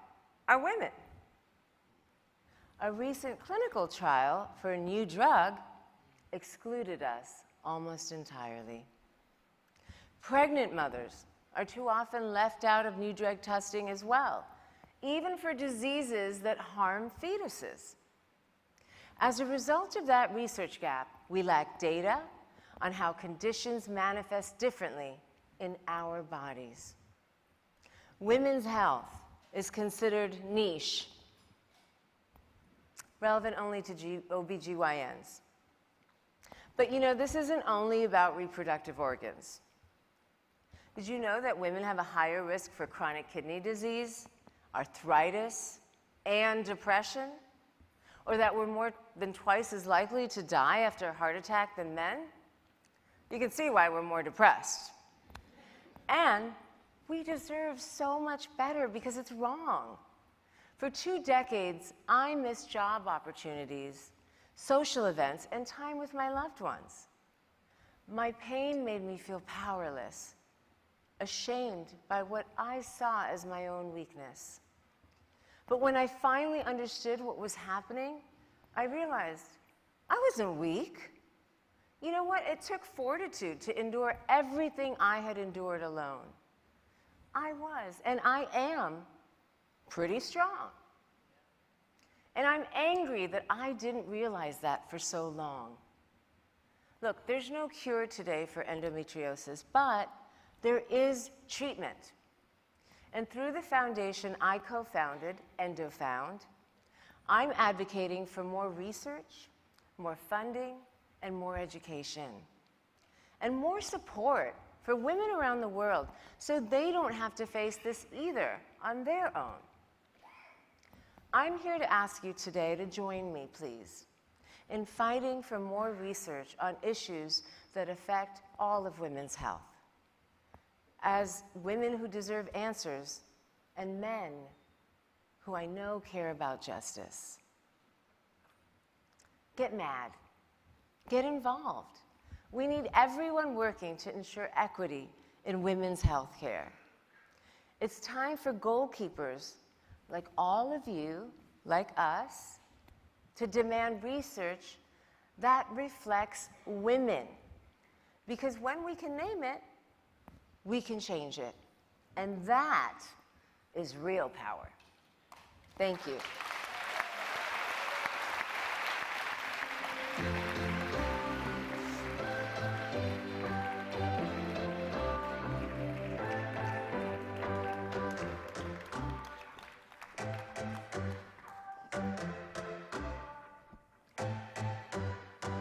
are women? A recent clinical trial for a new drug excluded us almost entirely. Pregnant mothers are too often left out of new drug testing as well, even for diseases that harm fetuses. As a result of that research gap, we lack data on how conditions manifest differently in our bodies. Women's health is considered niche, relevant only to OBGYNs. But you know, this isn't only about reproductive organs. Did you know that women have a higher risk for chronic kidney disease, arthritis, and depression? Or that we're more than twice as likely to die after a heart attack than men? You can see why we're more depressed. And we deserve so much better because it's wrong. For 2 decades, I missed job opportunities, social events, and time with my loved ones My pain made me feel powerless, ashamed by what I saw as my own weakness. But when I finally understood what was happening, I realized I wasn't weak. You know what? It took fortitude to endure everything I had endured alone. I was, and I am, pretty strong. And I'm angry that I didn't realize that for so long. Look, there's no cure today for endometriosis, but there is treatment. And through the foundation I co-founded, EndoFound, I'm advocating for more research, more funding, and more education. And more support for women around the world so they don't have to face this either on their own. I'm here to ask you today to join me, please, in fighting for more research on issues that affect all of women's health. As women who deserve answers, and men who I know care about justice. Get mad. Get involved. We need everyone working to ensure equity in women's health care. It's time for goalkeepers, like all of you, like us, to demand research that reflects women. Because when we can name it, we can change it. And that is real power. Thank you.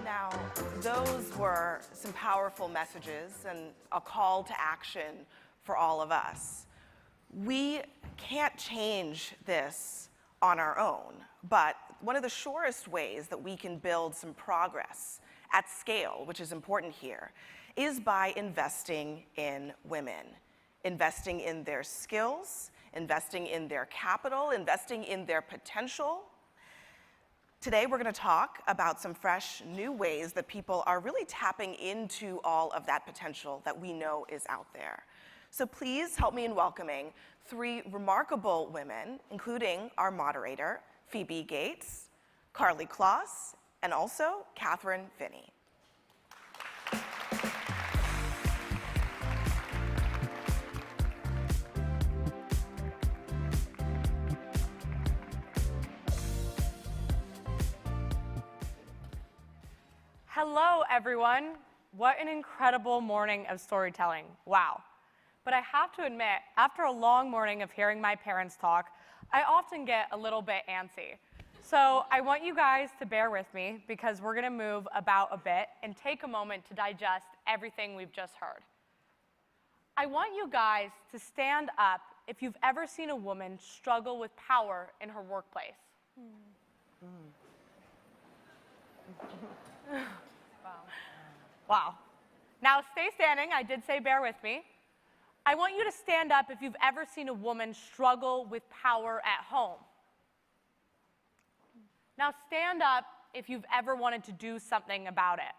Now, those were some powerful messages and a call to action for all of us. We can't change this on our own, but one of the surest ways that we can build some progress at scale, which is important here, is by investing in women, investing in their skills, investing in their capital, investing in their potential. Today, we're going to talk about some fresh, new ways that people are really tapping into all of that potential that we know is out there. So please help me in welcoming three remarkable women, including our moderator, Phoebe Gates, Carly Kloss, and also Catherine Finney. Hello, everyone. What an incredible morning of storytelling. Wow. But I have to admit, after a long morning of hearing my parents talk, I often get a little bit antsy. So I want you guys to bear with me because we're going to move about a bit and take a moment to digest everything we've just heard. I want you guys to stand up if you've ever seen a woman struggle with power in her workplace. Wow. Now stay standing. I did say bear with me. I want you to stand up if you've ever seen a woman struggle with power at home. Now stand up if you've ever wanted to do something about it.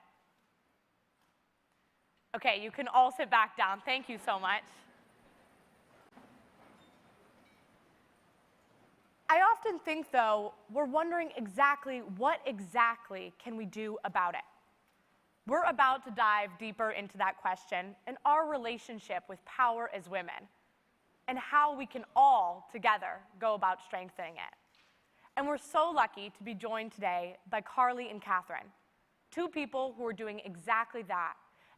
Okay, you can all sit back down. Thank you so much. I often think, though, we're wondering what exactly can we do about it? We're about to dive deeper into that question and our relationship with power as women and how we can all together go about strengthening it. And we're so lucky to be joined today by Carly and Catherine, two people who are doing exactly that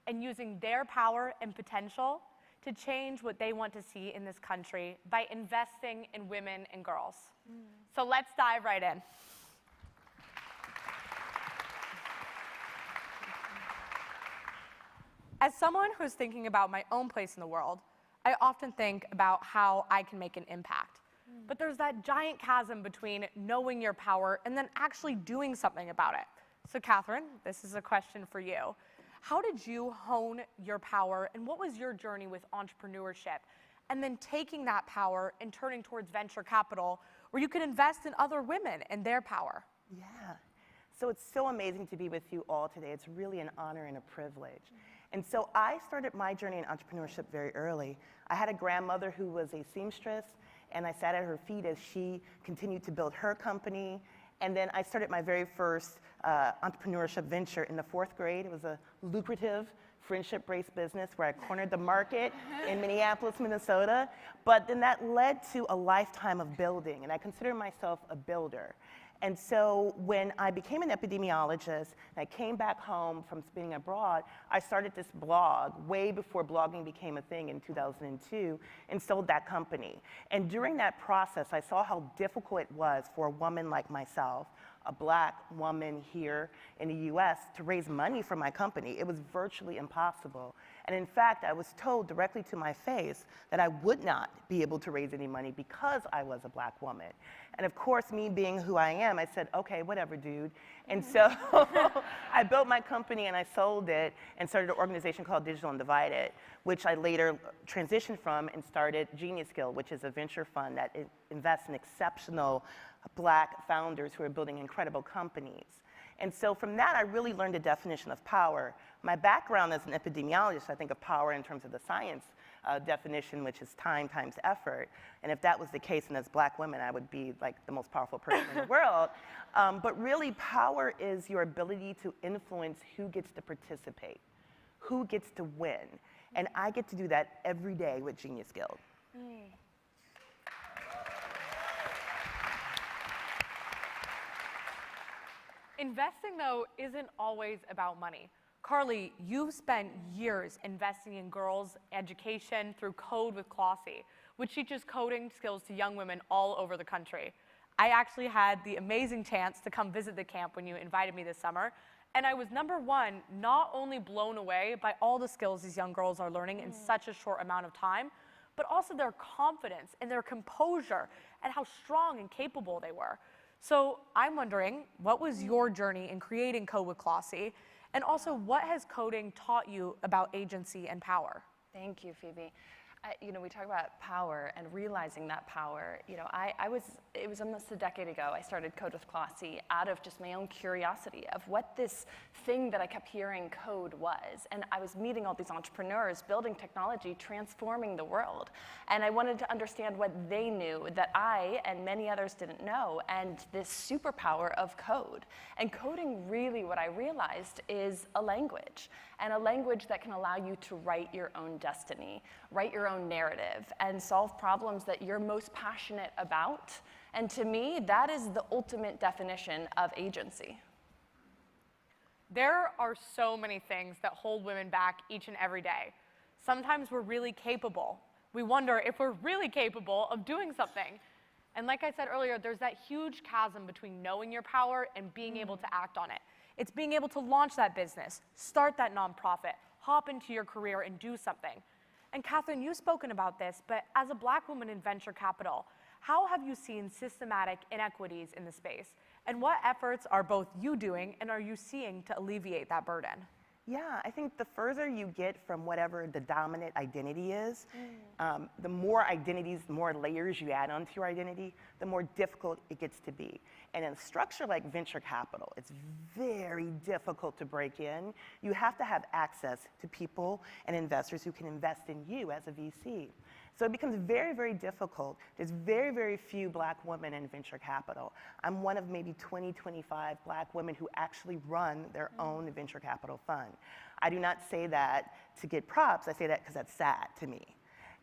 and using their power and potential to change what they want to see in this country by investing in women and girls. So let's dive right in. As someone who's thinking about my own place in the world, I often think about how I can make an impact. But there's that giant chasm between knowing your power and then actually doing something about it. So Catherine, this is a question for you. How did you hone your power, and what was your journey with entrepreneurship? And then taking that power and turning towards venture capital, where you can invest in other women and their power. Yeah. So it's so amazing to be with you all today. It's really an honor and a privilege. And so I started my journey in entrepreneurship very early. I had a grandmother who was a seamstress, and I sat at her feet as she continued to build her company. And then I started my very first entrepreneurship venture in the 4th grade. It was a lucrative friendship-based business where I cornered the market in Minneapolis, Minnesota. But then that led to a lifetime of building, and I consider myself a builder. And so when I became an epidemiologist and I came back home from spending abroad, I started this blog way before blogging became a thing in 2002 and sold that company. And during that process, I saw how difficult it was for a woman like myself, a black woman here in the US, to raise money for my company. It was virtually impossible. And in fact, I was told directly to my face that I would not be able to raise any money because I was a black woman. And of course, me being who I am, I said, okay, whatever, dude. And so I built my company and I sold it and started an organization called Digital Undivided, which I later transitioned from and started Genius Guild, which is a venture fund that invests in exceptional black founders who are building incredible companies. And so from that, I really learned the definition of power. My background as an epidemiologist, I think of power in terms of the science definition, which is time times effort. And if that was the case, and as black women, I would be like the most powerful person in the world. But really, power is your ability to influence who gets to participate, who gets to win. And I get to do that every day with Genius Guild. Investing, though, isn't always about money. Carly, you've spent years investing in girls' education through Code with Clossy, which teaches coding skills to young women all over the country. I actually had the amazing chance to come visit the camp when you invited me this summer, and I was, number one, not only blown away by all the skills these young girls are learning in such a short amount of time, but also their confidence and their composure and how strong and capable they were. So I'm wondering, what was your journey in creating Code with Clossy? And also, what has coding taught you about agency and power? Thank you, Phoebe. You know, we talk about power and realizing that power. You know, it was almost a decade ago, I started Code with Clossy out of just my own curiosity of what this thing that I kept hearing code was. And I was meeting all these entrepreneurs, building technology, transforming the world. And I wanted to understand what they knew that I and many others didn't know, and this superpower of code. And coding, really, what I realized, is a language. And a language that can allow you to write your own destiny, write your own narrative, and solve problems that you're most passionate about. And to me, that is the ultimate definition of agency. There are so many things that hold women back each and every day. Sometimes we're really capable. We wonder if we're really capable of doing something. And like I said earlier, there's that huge chasm between knowing your power and being able to act on it. It's being able to launch that business, start that nonprofit, hop into your career and do something. And Catherine, you've spoken about this, but as a black woman in venture capital, how have you seen systematic inequities in the space? And what efforts are both you doing and are you seeing to alleviate that burden? Yeah, I think the further you get from whatever the dominant identity is, the more identities, the more layers you add onto your identity, the more difficult it gets to be. And in a structure like venture capital, it's very difficult to break in. You have to have access to people and investors who can invest in you as a VC. So it becomes very, very difficult. There's very, very few black women in venture capital. I'm one of maybe 20, 25 black women who actually run their own venture capital fund. I do not say that to get props. I say that because that's sad to me.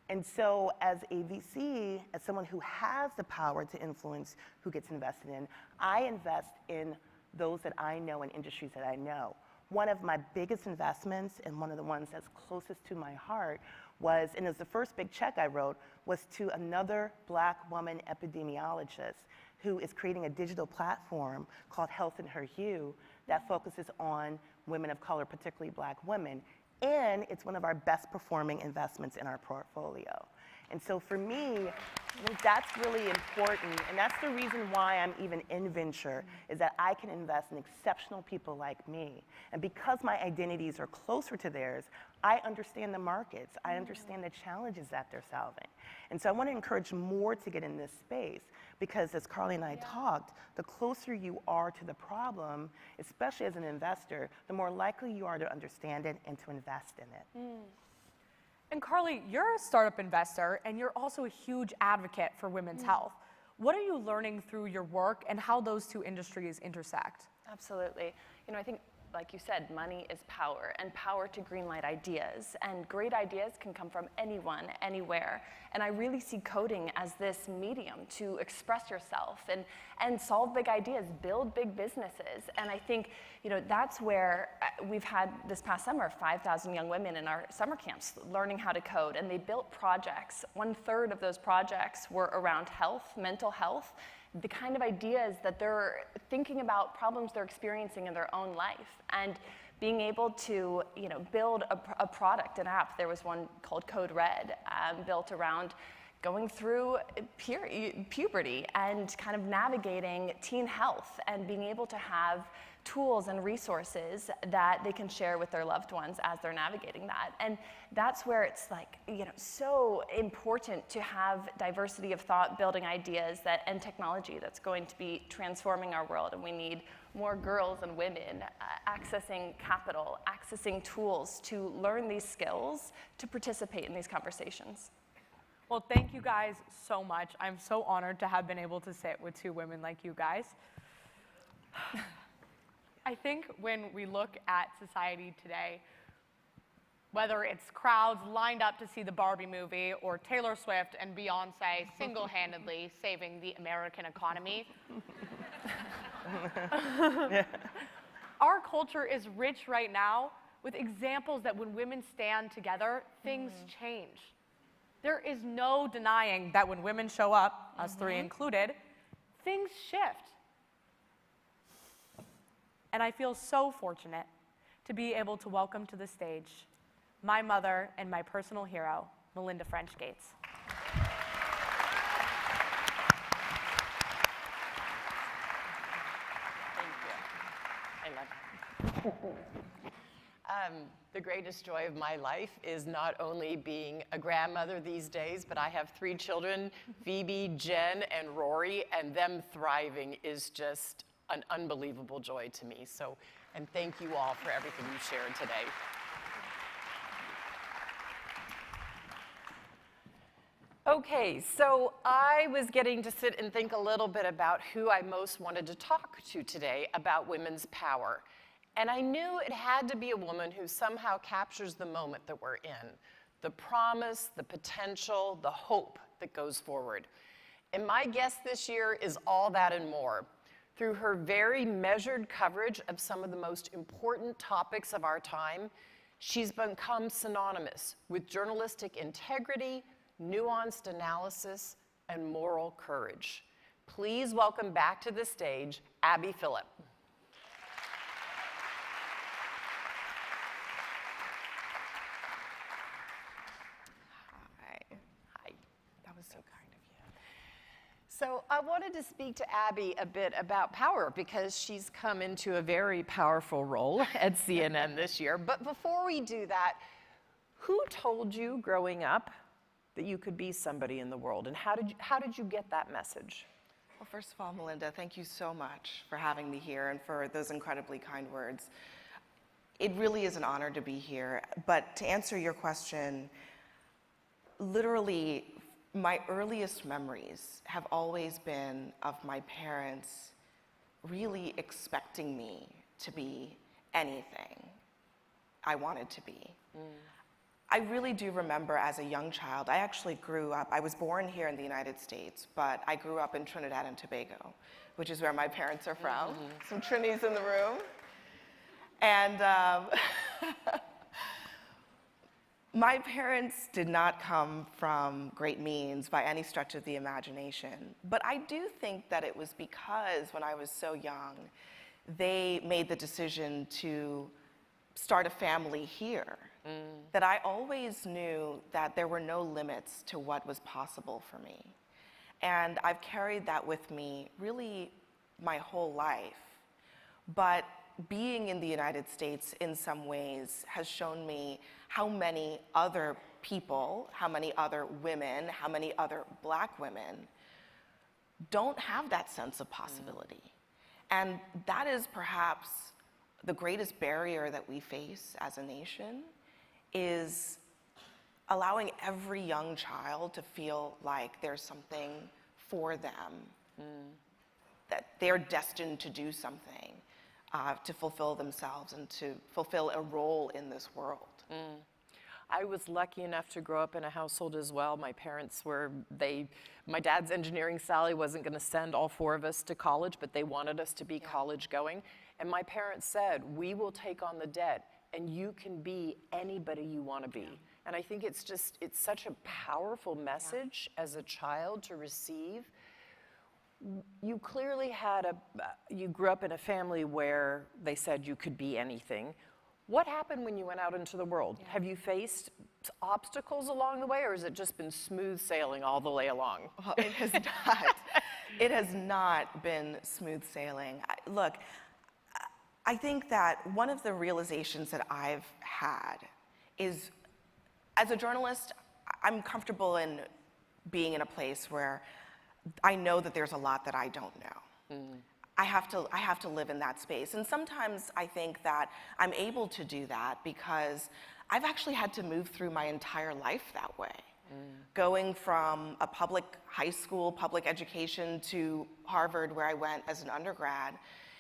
And so as a VC, as someone who has the power to influence who gets invested in, I invest in those that I know and industries that I know. One of my biggest investments, and one of the ones that's closest to my heart, was, and it was the first big check I wrote, was to another black woman epidemiologist who is creating a digital platform called Health in Her Hue that focuses on women of color, particularly black women. And it's one of our best performing investments in our portfolio. And so for me, I think that's really important, and that's the reason why I'm even in venture, is that I can invest in exceptional people like me. And because my identities are closer to theirs, I understand the markets, I understand the challenges that they're solving. And so I want to encourage more to get in this space, because as Carly and I talked, the closer you are to the problem, especially as an investor, the more likely you are to understand it and to invest in it. And Carly, you're a startup investor, and you're also a huge advocate for women's health. What are you learning through your work and how those two industries intersect? Absolutely. You know, I think, like you said, money is power, and power to greenlight ideas. And great ideas can come from anyone, anywhere. And I really see coding as this medium to express yourself and solve big ideas, build big businesses. And I think, you know, that's where we've had this past summer 5,000 young women in our summer camps learning how to code, and they built projects. 1/3 of those projects were around health, mental health, the kind of ideas that they're thinking about, problems they're experiencing in their own life, and being able to, you know, build a product, an app. There was one called Code Red, built around going through puberty and kind of navigating teen health, and being able to have tools and resources that they can share with their loved ones as they're navigating that. And that's where it's like, you know, so important to have diversity of thought, building ideas and technology that's going to be transforming our world. And we need more girls and women accessing capital, accessing tools to learn these skills, to participate in these conversations. Well, thank you guys so much. I'm so honored to have been able to sit with two women like you guys. I think when we look at society today, whether it's crowds lined up to see the Barbie movie or Taylor Swift and Beyonce single-handedly saving the American economy, our culture is rich right now with examples that when women stand together, things change. There is no denying that when women show up, us three included, things shift. And I feel so fortunate to be able to welcome to the stage my mother and my personal hero, Melinda French Gates. Thank you. I love it. The greatest joy of my life is not only being a grandmother these days, but I have 3 children, Phoebe, Jen, and Rory, and them thriving is just an unbelievable joy to me. So, and thank you all for everything you shared today. Okay, so I was getting to sit and think a little bit about who I most wanted to talk to today about women's power. And I knew it had to be a woman who somehow captures the moment that we're in, the promise, the potential, the hope that goes forward. And my guest this year is all that and more. Through her very measured coverage of some of the most important topics of our time, she's become synonymous with journalistic integrity, nuanced analysis, and moral courage. Please welcome back to the stage, Abby Phillip. Hi. That was so kind of you. So I wanted to speak to Abby a bit about power because she's come into a very powerful role at CNN this year. But before we do that, who told you growing up that you could be somebody in the world, and how did you get that message? Well, first of all, Melinda, thank you so much for having me here and for those incredibly kind words. It really is an honor to be here. But to answer your question, literally, my earliest memories have always been of my parents really expecting me to be anything I wanted to be. I really do remember as a young child, I actually grew up, I was born here in the United States, but I grew up in Trinidad and Tobago, which is where my parents are from. Some Trinis in the room. And my parents did not come from great means by any stretch of the imagination, but I do think that it was because when I was so young, they made the decision to start a family here that I always knew that there were no limits to what was possible for me. And I've carried that with me really my whole life. But being in the United States in some ways has shown me how many other people, how many other women, how many other Black women don't have that sense of possibility. And that is perhaps the greatest barrier that we face as a nation, is allowing every young child to feel like there's something for them, that they're destined to do something, to fulfill themselves and to fulfill a role in this world. I was lucky enough to grow up in a household as well. My parents were, my dad's engineering salary wasn't going to send all 4 of us to college, but they wanted us to be college going. And my parents said, we will take on the debt and you can be anybody you want to be. And I think it's such a powerful message as a child to receive. You clearly you grew up in a family where they said you could be anything. What happened when you went out into the world? Have you faced obstacles along the way, or has it just been smooth sailing all the way along? Well, it has not. It has not been smooth sailing. Look, I think that one of the realizations that I've had is, as a journalist, I'm comfortable in being in a place where I know that there's a lot that I don't know. I have to live in that space. And sometimes I think that I'm able to do that because I've actually had to move through my entire life that way. Going from a public high school, public education, to Harvard, where I went as an undergrad,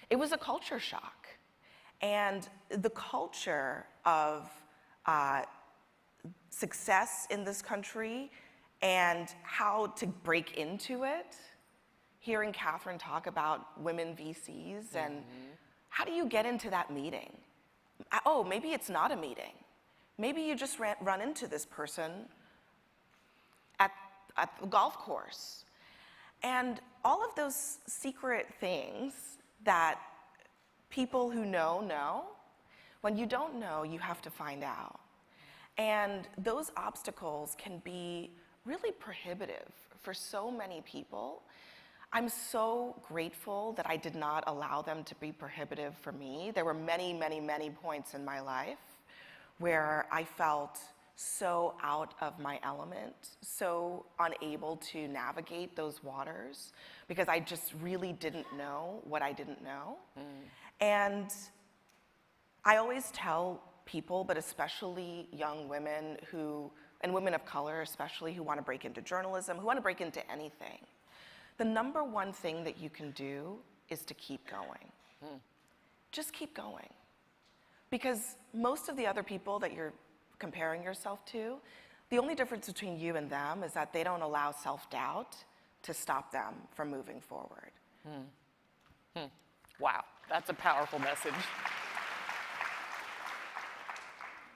it was a culture shock. And the culture of success in this country and how to break into it, hearing Catherine talk about women VCs and how do you get into that meeting? Oh, maybe it's not a meeting. Maybe you just run into this person at the golf course. And all of those secret things that people who know, when you don't know, you have to find out. And those obstacles can be really prohibitive for so many people. I'm so grateful that I did not allow them to be prohibitive for me. There were many, many, many points in my life where I felt so out of my element, so unable to navigate those waters because I just really didn't know what I didn't know. And I always tell people, but especially young women and women of color especially, who want to break into journalism, who want to break into anything, the number one thing that you can do is to keep going. Just keep going. Because most of the other people that you're comparing yourself to, the only difference between you and them is that they don't allow self-doubt to stop them from moving forward. Wow, that's a powerful message.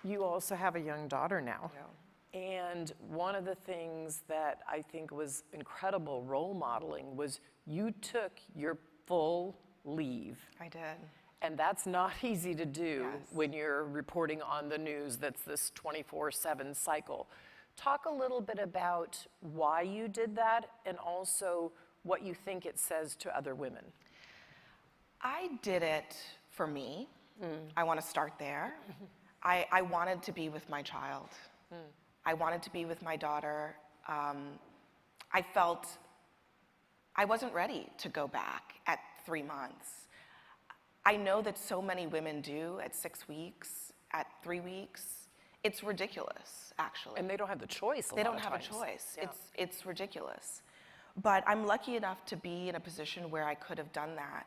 You also have a young daughter now. And one of the things that I think was incredible role modeling was you took your full leave. I did. And that's not easy to do when you're reporting on the news that's this 24/7 cycle. Talk a little bit about why you did that and also what you think it says to other women. I did it for me. I want to start there. I wanted to be with my child. I wanted to be with my daughter. I felt I wasn't ready to go back at 3 months. I know that so many women do at 6 weeks, at 3 weeks. It's ridiculous, actually. And they don't have the choice a lot of times. They don't have a choice. Yeah. It's ridiculous. But I'm lucky enough to be in a position where I could have done that.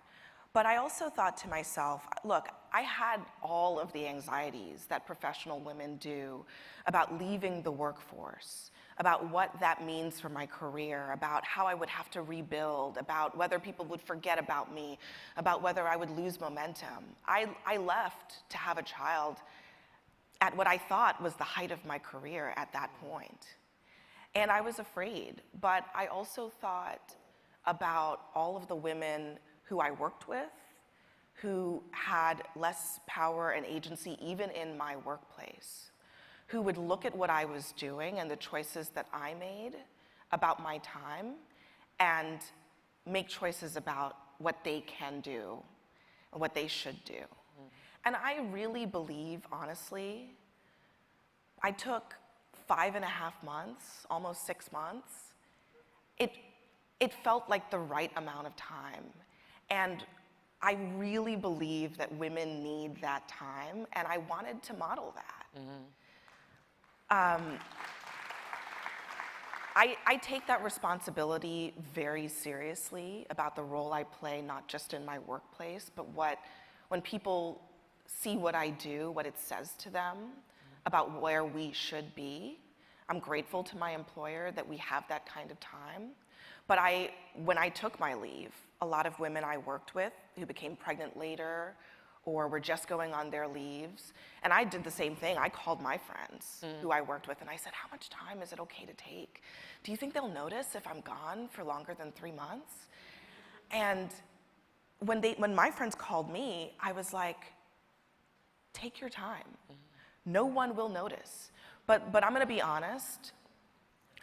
But I also thought to myself, look, I had all of the anxieties that professional women do about leaving the workforce, about what that means for my career, about how I would have to rebuild, about whether people would forget about me, about whether I would lose momentum. I left to have a child at what I thought was the height of my career at that point. And I was afraid, but I also thought about all of the women who I worked with, who had less power and agency even in my workplace, who would look at what I was doing and the choices that I made about my time and make choices about what they can do and what they should do. And I really believe, honestly, I took 5.5 months, almost 6 months. It felt like the right amount of time. And I really believe that women need that time, and I wanted to model that. I take that responsibility very seriously about the role I play, not just in my workplace, but when people see what I do, what it says to them about where we should be. I'm grateful to my employer that we have that kind of time. But when I took my leave, a lot of women I worked with who became pregnant later or were just going on their leaves, and I did the same thing. I called my friends who I worked with and I said, how much time is it okay to take? Do you think they'll notice if I'm gone for longer than 3 months? And when my friends called me, I was like, take your time. No one will notice. But I'm gonna be honest.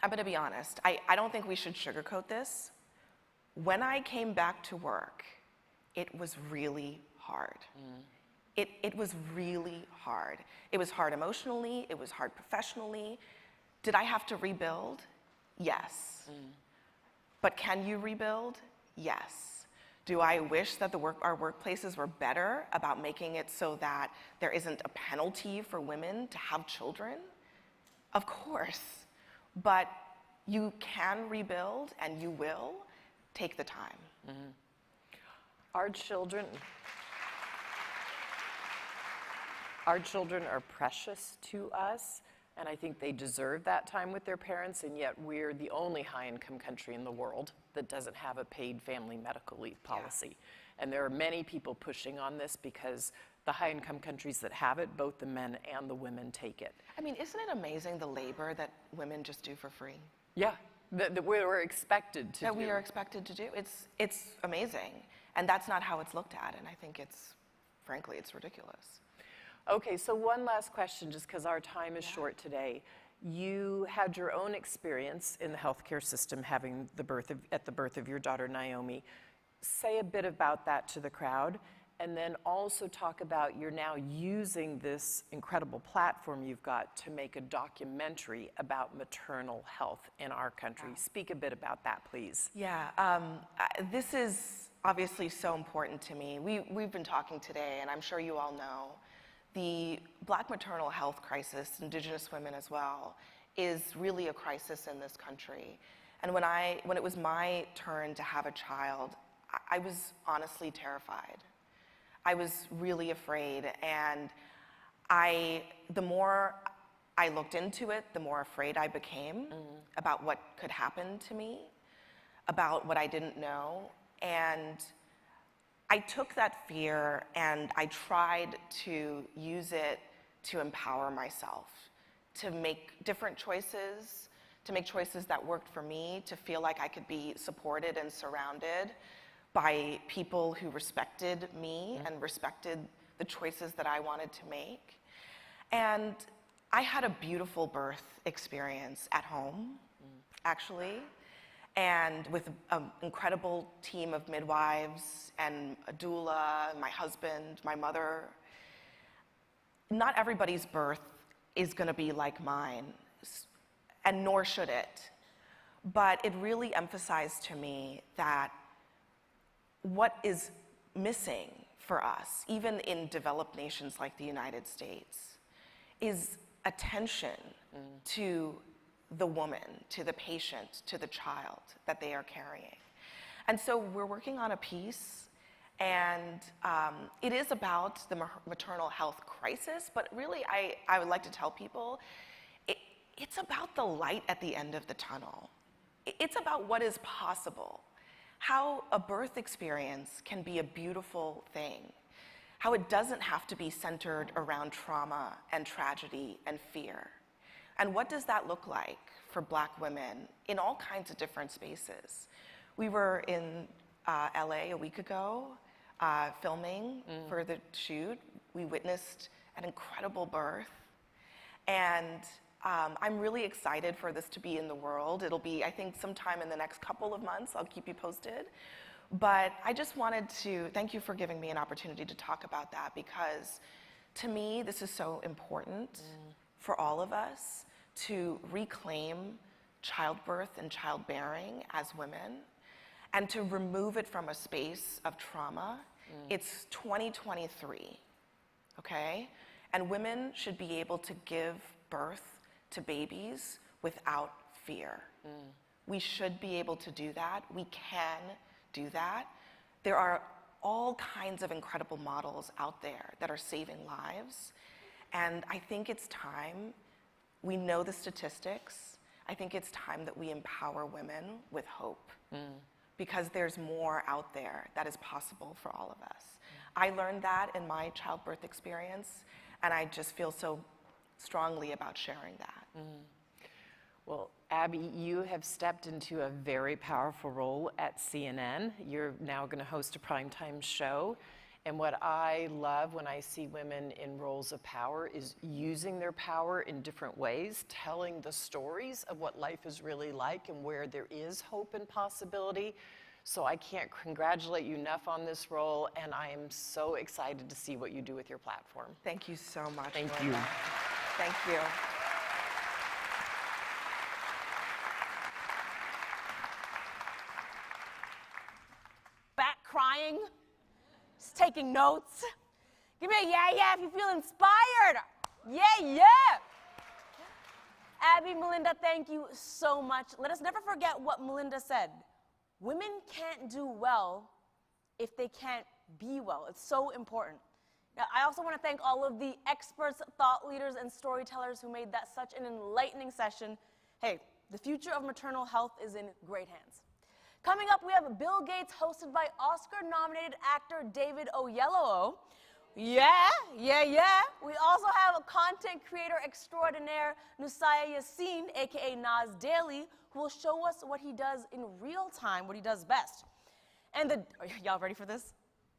I don't think we should sugarcoat this. When I came back to work, it was really hard. It was really hard. It was hard emotionally, it was hard professionally. Did I have to rebuild? Yes. But can you rebuild? Yes. Do I wish that our workplaces were better about making it so that there isn't a penalty for women to have children? Of course. But you can rebuild, and you will. Take the time. Our children are precious to us, and I think they deserve that time with their parents, and yet we're the only high-income country in the world that doesn't have a paid family medical leave policy. And there are many people pushing on this because the high-income countries that have it, both the men and the women take it. I mean, isn't it amazing the labor that women just do for free? Yeah, that we're expected to do. That we are expected to do. It's amazing. And that's not how it's looked at, and I think frankly, it's ridiculous. Okay, so one last question, just because our time is short today. You had your own experience in the healthcare system having at the birth of your daughter, Naomi. Say a bit about that to the crowd, and then also talk about you're now using this incredible platform you've got to make a documentary about maternal health in our country. Speak a bit about that, please. Yeah, this is obviously so important to me. We've been talking today, and I'm sure you all know, the Black maternal health crisis, Indigenous women as well, is really a crisis in this country. And when it was my turn to have a child, I was honestly terrified. I was really afraid, and the more I looked into it, the more afraid I became about what could happen to me, about what I didn't know. And I took that fear and I tried to use it to empower myself, to make different choices, to make choices that worked for me, to feel like I could be supported and surrounded by people who respected me and respected the choices that I wanted to make. And I had a beautiful birth experience at home, actually, and with an incredible team of midwives and a doula, my husband, my mother. Not everybody's birth is gonna be like mine, and nor should it. But it really emphasized to me that what is missing for us, even in developed nations like the United States, is attention to the woman, to the patient, to the child that they are carrying. And so we're working on a piece, and it is about the maternal health crisis, but really I would like to tell people, it's about the light at the end of the tunnel. It's about what is possible, how a birth experience can be a beautiful thing, how it doesn't have to be centered around trauma and tragedy and fear. And what does that look like for Black women in all kinds of different spaces? We were in LA a week ago filming for the shoot. We witnessed an incredible birth. And I'm really excited for this to be in the world. It'll be, I think, sometime in the next couple of months. I'll keep you posted. But I just wanted to thank you for giving me an opportunity to talk about that, because to me, this is so important for all of us to reclaim childbirth and childbearing as women and to remove it from a space of trauma. It's 2023, okay? And women should be able to give birth to babies without fear. We should be able to do that. We can do that. There are all kinds of incredible models out there that are saving lives. And I think it's time, we know the statistics, I think it's time that we empower women with hope. Because there's more out there that is possible for all of us. I learned that in my childbirth experience, and I just feel so strongly about sharing that. Well, Abby, you have stepped into a very powerful role at CNN. You're now going to host a primetime show. And what I love when I see women in roles of power is using their power in different ways, telling the stories of what life is really like and where there is hope and possibility. So I can't congratulate you enough on this role, and I am so excited to see what you do with your platform. Thank you so much. Thank Linda. you. Thank you. Back crying, just taking notes. Give me a yeah if you feel inspired. Yeah. Abby, Melinda, thank you so much. Let us never forget what Melinda said. Women can't do well if they can't be well. It's so important. Now, I also want to thank all of the experts, thought leaders, and storytellers who made that such an enlightening session. Hey, the future of maternal health is in great hands. Coming up, we have Bill Gates, hosted by Oscar-nominated actor David Oyelowo. Yeah. We also have a content creator extraordinaire, Nusaya Yassin, aka Nas Daily, who will show us what he does in real time, what he does best. And y'all ready for this?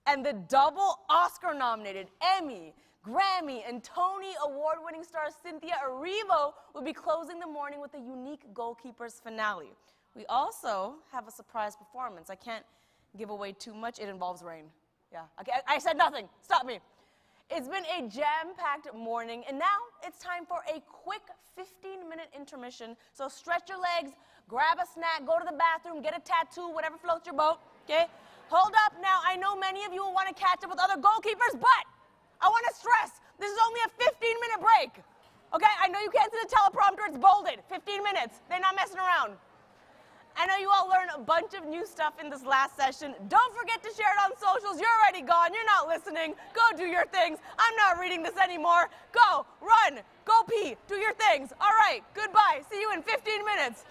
And the double Oscar-nominated Emmy, Grammy, and Tony Award-winning star Cynthia Erivo will be closing the morning with a unique Goalkeepers finale. We also have a surprise performance. I can't give away too much. It involves rain. Yeah, okay, I said nothing. Stop me. It's been a jam-packed morning, and now it's time for a quick 15-minute intermission. So stretch your legs, grab a snack, go to the bathroom, get a tattoo, whatever floats your boat, okay? Hold up now. I know many of you will want to catch up with other goalkeepers, but I want to stress, this is only a 15-minute break, okay? I know you can't see the teleprompter. It's bolded. 15 minutes. They're not messing around. I know you all learned a bunch of new stuff in this last session. Don't forget to share it on socials. You're already gone. You're not listening. Go do your things. I'm not reading this anymore. Go, run, go pee, do your things. All right, goodbye. See you in 15 minutes.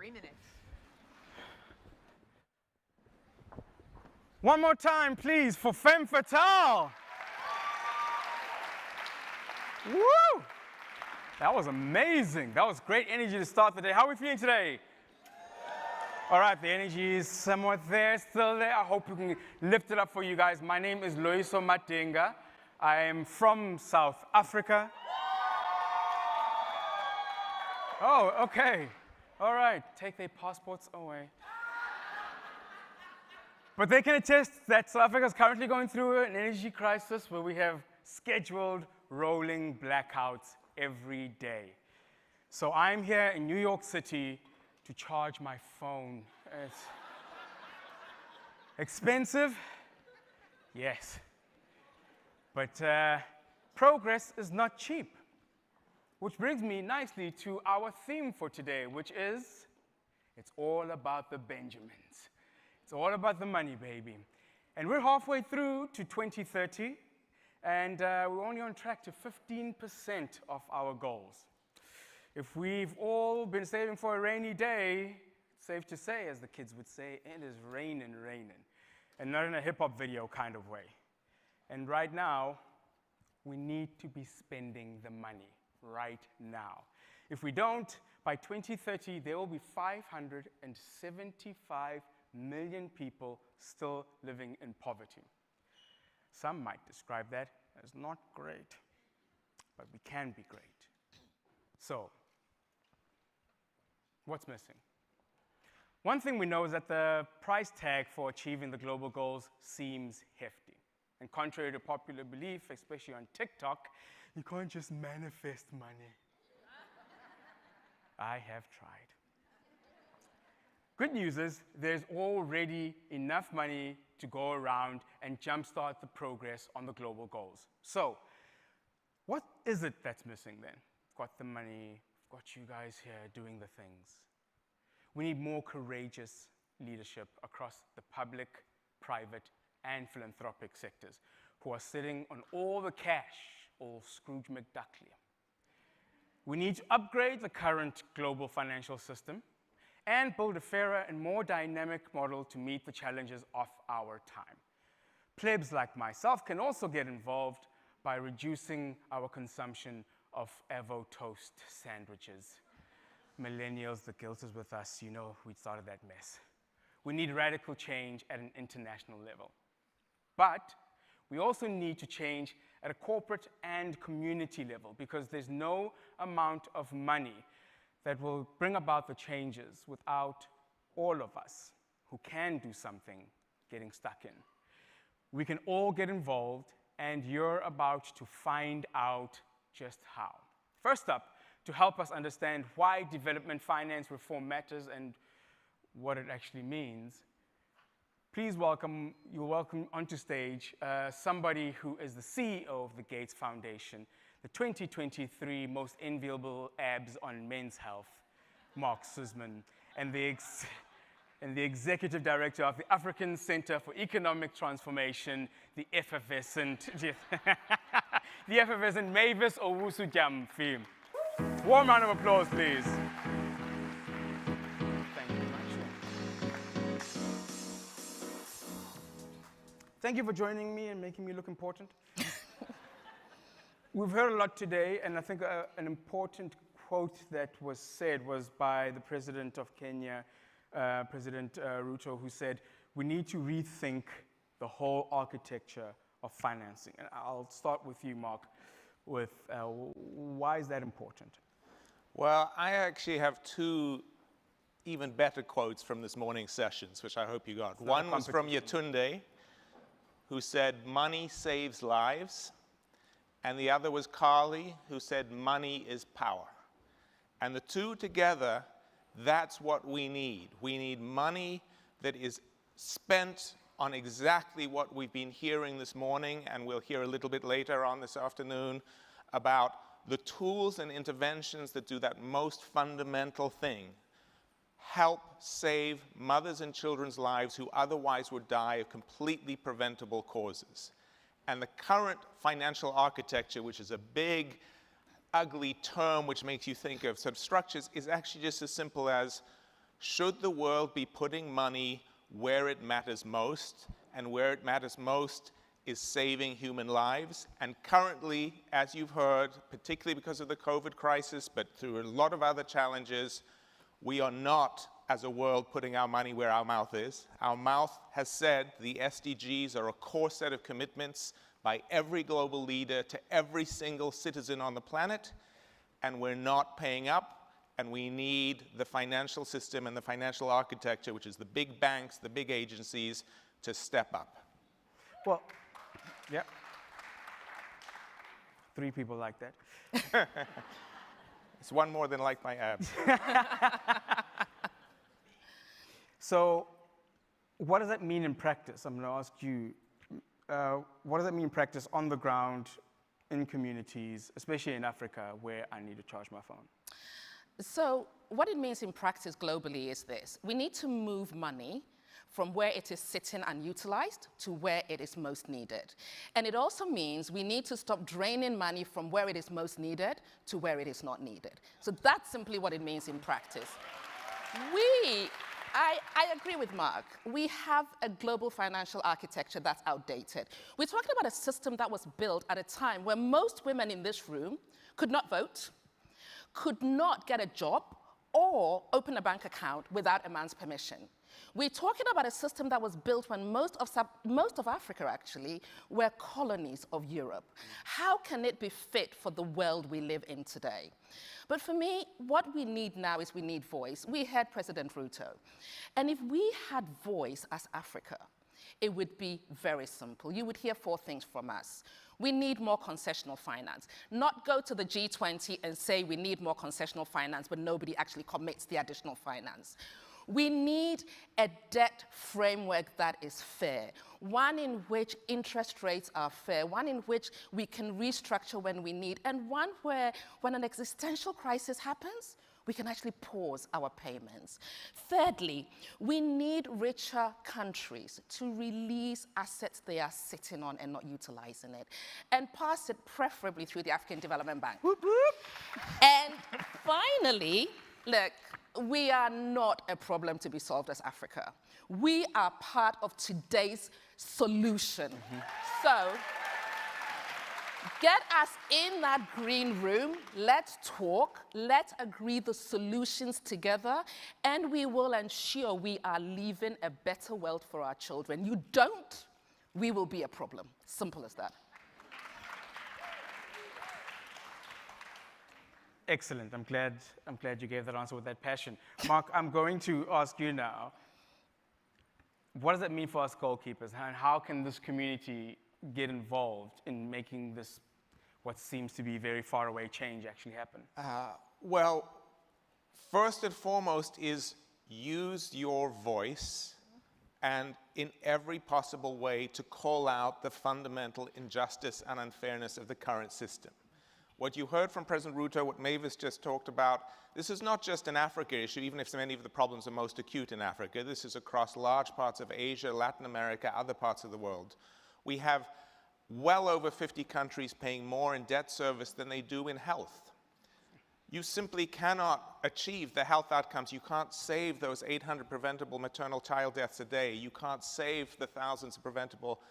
3 minutes. One more time, please, for Femme Fatale. Woo! That was amazing. That was great energy to start the day. How are we feeling today? All right, the energy is somewhat there, still there. I hope we can lift it up for you guys. My name is Loyiso Matenga. I am from South Africa. Oh, okay. All right, take their passports away. But they can attest that South Africa is currently going through an energy crisis where we have scheduled rolling blackouts every day. So I'm here in New York City to charge my phone. It's expensive? Yes. But progress is not cheap. Which brings me nicely to our theme for today, which is, it's all about the Benjamins. It's all about the money, baby. And we're halfway through to 2030, and we're only on track to 15% of our goals. If we've all been saving for a rainy day, it's safe to say, as the kids would say, it is raining, raining. And not in a hip-hop video kind of way. And right now, we need to be spending the money right now. If we don't, by 2030, there will be 575 million people still living in poverty. Some might describe that as not great, but we can be great. So, what's missing? One thing we know is that the price tag for achieving the global goals seems hefty. And contrary to popular belief, especially on TikTok, you can't just manifest money. I have tried. Good news is there's already enough money to go around and jumpstart the progress on the global goals. So, what is it that's missing then? We've got the money, we've got you guys here doing the things. We need more courageous leadership across the public, private, and philanthropic sectors who are sitting on all the cash, all Scrooge McDuckly. We need to upgrade the current global financial system and build a fairer and more dynamic model to meet the challenges of our time. Plebs like myself can also get involved by reducing our consumption of Avo toast sandwiches. Millennials, the guilt is with us. You know, we started that mess. We need radical change at an international level. But we also need to change at a corporate and community level, because there's no amount of money that will bring about the changes without all of us who can do something getting stuck in. We can all get involved, and you're about to find out just how. First up, to help us understand why development finance reform matters and what it actually means, please welcome onto stage somebody who is the CEO of the Gates Foundation, the 2023 most enviable abs on men's health, Mark Suzman, and the Executive Director of the African Center for Economic Transformation, the effervescent Mavis Owusu Gyamfi. Warm round of applause, please. Thank you very much. Thank you for joining me and making me look important. We've heard a lot today, and I think an important quote that was said was by the President of Kenya, President Ruto, who said, we need to rethink the whole architecture of financing. And I'll start with you, Mark, with why is that important? Well, I actually have two even better quotes from this morning's sessions, which I hope you got. One was from Yetunde, who said, money saves lives. And the other was Carly, who said, money is power. And the two together, that's what we need. We need money that is spent on exactly what we've been hearing this morning, and we'll hear a little bit later on this afternoon about the tools and interventions that do that most fundamental thing, help save mothers and children's lives who otherwise would die of completely preventable causes. And the current financial architecture, which is a big, ugly term which makes you think of sort of structures, is actually just as simple as Should the world be putting money where it matters most? And where it matters most is saving human lives. And currently, as you've heard, particularly because of the COVID crisis, but through a lot of other challenges, we are not, as a world, putting our money where our mouth is. Our mouth has said the SDGs are a core set of commitments by every global leader to every single citizen on the planet, and we're not paying up, and we need the financial system and the financial architecture, which is the big banks, the big agencies, to step up. Well, yeah. 3 people like that. It's one more than like my abs. So what does that mean in practice? I'm going to ask you, what does that mean in practice on the ground in communities, especially in Africa, where I need to charge my phone? So what it means in practice globally is this. We need to move money from where it is sitting unutilized to where it is most needed. And it also means we need to stop draining money from where it is most needed to where it is not needed. So that's simply what it means in practice. I agree with Mark. We have a global financial architecture that's outdated. We're talking about a system that was built at a time where most women in this room could not vote, could not get a job, or open a bank account without a man's permission. We're talking about a system that was built when most of Africa, actually, were colonies of Europe. How can it be fit for the world we live in today? But for me, what we need now is we need voice. We heard President Ruto. And if we had voice as Africa, it would be very simple. You would hear 4 things from us. We need more concessional finance. Not go to the G20 and say we need more concessional finance, but nobody actually commits the additional finance. We need a debt framework that is fair, one in which interest rates are fair, one in which we can restructure when we need, and one where, when an existential crisis happens, we can actually pause our payments. Thirdly, we need richer countries to release assets they are sitting on and not utilizing it, and pass it preferably through the African Development Bank. Whoop, whoop. And finally, look, we are not a problem to be solved as Africa. We are part of today's solution. So, get us in that green room, let's talk, let's agree the solutions together, and we will ensure we are leaving a better world for our children. You don't, we will be a problem. Simple as that. Excellent. I'm glad you gave that answer with that passion. Mark, I'm going to ask you now, what does that mean for us goalkeepers? And how can this community get involved in making this, what seems to be very far away change, actually happen? Well, first and foremost is use your voice and in every possible way to call out the fundamental injustice and unfairness of the current system. What you heard from President Ruto, what Mavis just talked about, this is not just an Africa issue, even if so many of the problems are most acute in Africa. This is across large parts of Asia, Latin America, other parts of the world. We have well over 50 countries paying more in debt service than they do in health. You simply cannot achieve the health outcomes. You can't save those 800 preventable maternal child deaths a day. You can't save the thousands of preventable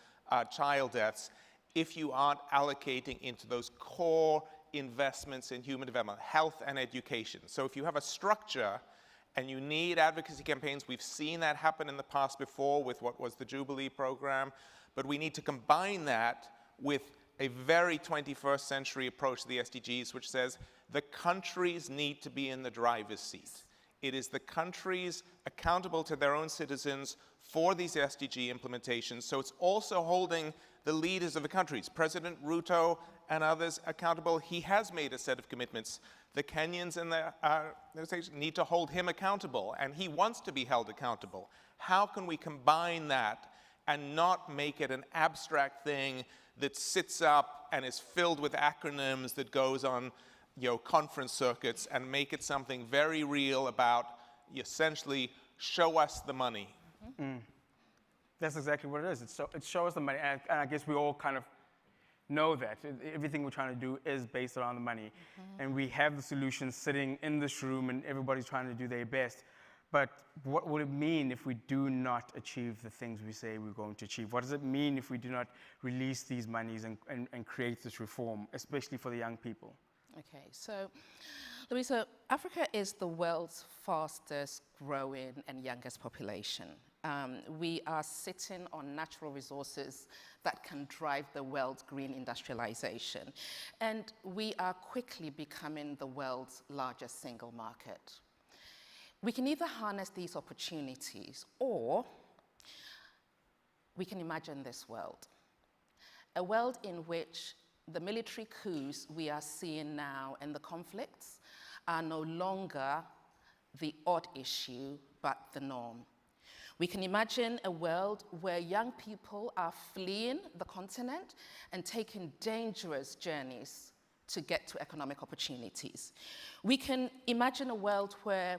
child deaths if you aren't allocating into those core investments in human development, health and education. So if you have a structure and you need advocacy campaigns, we've seen that happen in the past before with what was the Jubilee program, but we need to combine that with a very 21st century approach to the SDGs, which says the countries need to be in the driver's seat. It is the countries accountable to their own citizens for these SDG implementations, so it's also holding the leaders of the countries, President Ruto and others, accountable. He has made a set of commitments. The Kenyans and the need to hold him accountable, and he wants to be held accountable. How can we combine that and not make it an abstract thing that sits up and is filled with acronyms that goes on conference circuits, and make it something very real about essentially show us the money? Mm. That's exactly what it is. It shows the money, and I guess we all kind of know that. Everything we're trying to do is based around the money. And we have the solutions sitting in this room, and everybody's trying to do their best. But what would it mean if we do not achieve the things we say we're going to achieve? What does it mean if we do not release these monies and create this reform, especially for the young people? Okay, so Louisa, Africa is the world's fastest growing and youngest population. We are sitting on natural resources that can drive the world's green industrialization. And we are quickly becoming the world's largest single market. We can either harness these opportunities or we can imagine this world. A world in which the military coups we are seeing now and the conflicts are no longer the odd issue, but the norm. We can imagine a world where young people are fleeing the continent and taking dangerous journeys to get to economic opportunities. We can imagine a world where,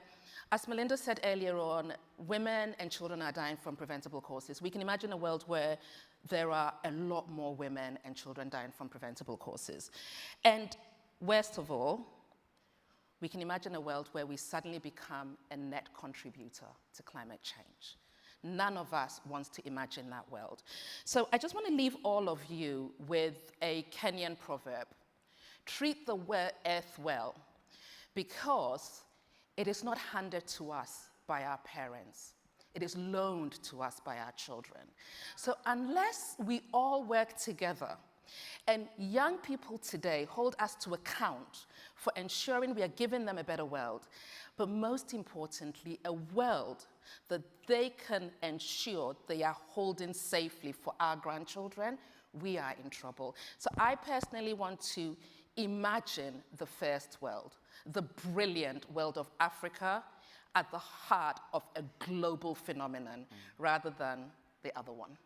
as Melinda said earlier on, women and children are dying from preventable causes. We can imagine a world where there are a lot more women and children dying from preventable causes. And worst of all, we can imagine a world where we suddenly become a net contributor to climate change. None of us wants to imagine that world. So I just want to leave all of you with a Kenyan proverb. Treat the earth well, because it is not handed to us by our parents. It is loaned to us by our children. So unless we all work together, and young people today hold us to account for ensuring we are giving them a better world, but most importantly, a world that they can ensure they are holding safely for our grandchildren, we are in trouble. So I personally want to imagine the first world, the brilliant world of Africa at the heart of a global phenomenon, rather than the other one.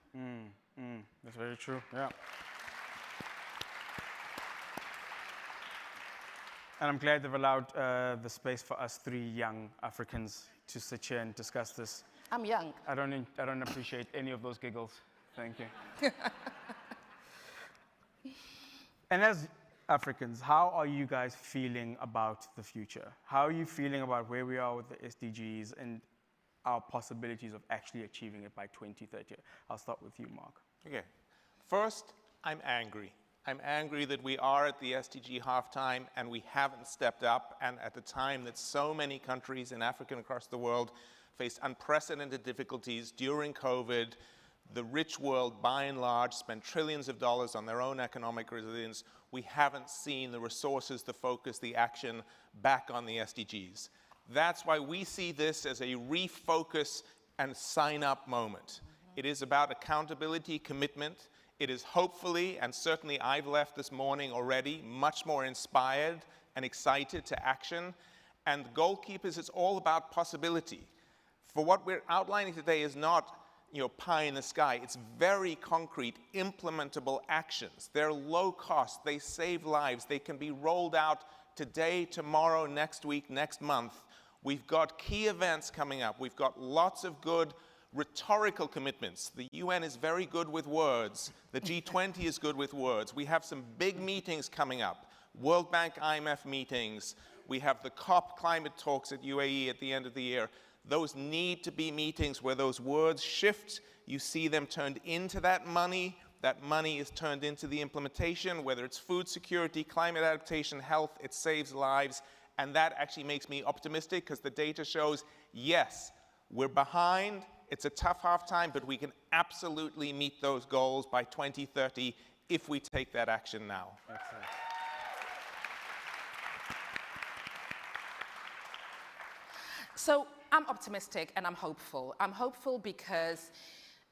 That's very true, yeah. And I'm glad they've allowed the space for us three young Africans to sit here and discuss this. I'm young. I don't appreciate any of those giggles. Thank you. And as Africans, how are you guys feeling about the future? How are you feeling about where we are with the SDGs and our possibilities of actually achieving it by 2030? I'll start with you, Mark. Okay. First, I'm angry. I'm angry that we are at the SDG halftime and we haven't stepped up, and at the time that so many countries in Africa and across the world faced unprecedented difficulties during COVID, the rich world, by and large, spent trillions of dollars on their own economic resilience. We haven't seen the resources, the focus, the action back on the SDGs. That's why we see this as a refocus and sign-up moment. It is about accountability, commitment. It is hopefully, and certainly I've left this morning already, much more inspired and excited to action. And Goalkeepers is all about possibility. For what we're outlining today is not pie in the sky. It's very concrete, implementable actions. They're low cost, they save lives, they can be rolled out today, tomorrow, next week, next month. We've got key events coming up. We've got lots of good rhetorical commitments. The UN is very good with words. The G20 is good with words. We have some big meetings coming up. World Bank, IMF meetings. We have the COP climate talks at UAE at the end of the year. Those need to be meetings where those words shift. You see them turned into that money. That money is turned into the implementation, whether it's food security, climate adaptation, health, it saves lives. And that actually makes me optimistic because the data shows, yes, we're behind. It's a tough halftime, but we can absolutely meet those goals by 2030 if we take that action now. Excellent. So I'm optimistic and I'm hopeful. I'm hopeful because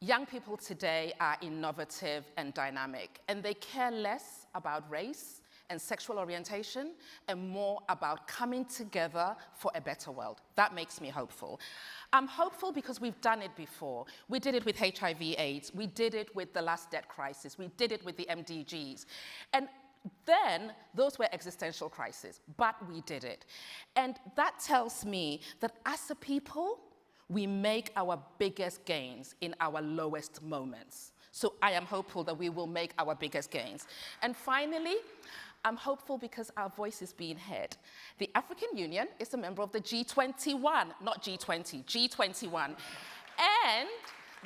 young people today are innovative and dynamic, and they care less about race and sexual orientation and more about coming together for a better world. That makes me hopeful. I'm hopeful because we've done it before. We did it with HIV/AIDS. We did it with the last debt crisis. We did it with the MDGs. And then those were existential crises, but we did it. And that tells me that as a people, we make our biggest gains in our lowest moments. So I am hopeful that we will make our biggest gains. And finally, I'm hopeful because our voice is being heard. The African Union is a member of the G21, not G20, G21. And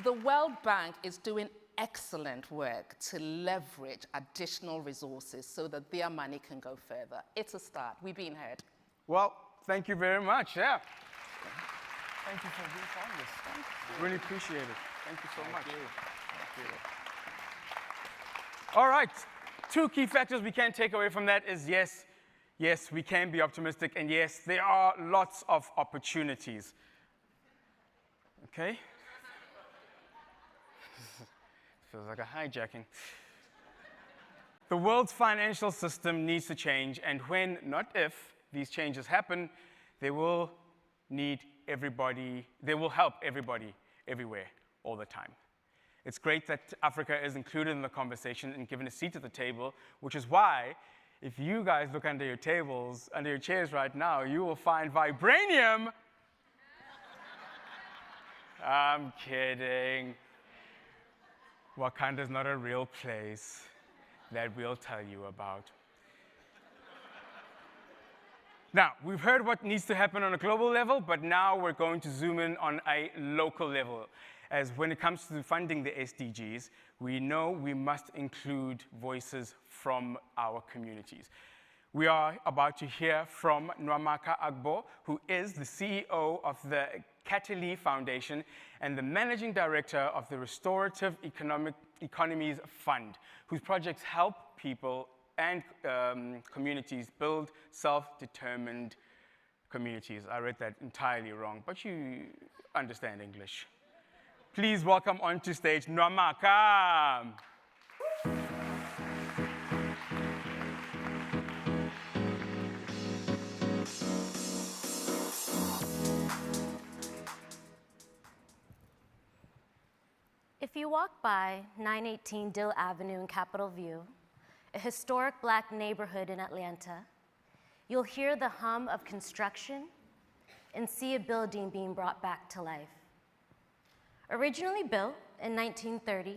the World Bank is doing excellent work to leverage additional resources so that their money can go further. It's a start. We're being heard. Well, thank you very much. Yeah. Thank you for being part of this. Really appreciate it. Thank you so much. Thank you. All right. 2 key factors we can take away from that is yes, we can be optimistic, and yes, there are lots of opportunities. Okay? Feels like a hijacking. The world's financial system needs to change, and when, not if, these changes happen, they will need everybody, they will help everybody, everywhere, all the time. It's great that Africa is included in the conversation and given a seat at the table, which is why, if you guys look under your tables, under your chairs right now, you will find vibranium. I'm kidding. Wakanda's not a real place that we'll tell you about. Now, we've heard what needs to happen on a global level, but now we're going to zoom in on a local level. As when it comes to funding the SDGs, we know we must include voices from our communities. We are about to hear from Nwamaka Agbo, who is the CEO of the Katili Foundation and the Managing Director of the Restorative Economies Fund, whose projects help people and communities build self-determined communities. I read that entirely wrong, but you understand English. Please welcome onto stage Nwamaka. If you walk by 918 Dill Avenue in Capitol View, a historic Black neighborhood in Atlanta, you'll hear the hum of construction and see a building being brought back to life. Originally built in 1930,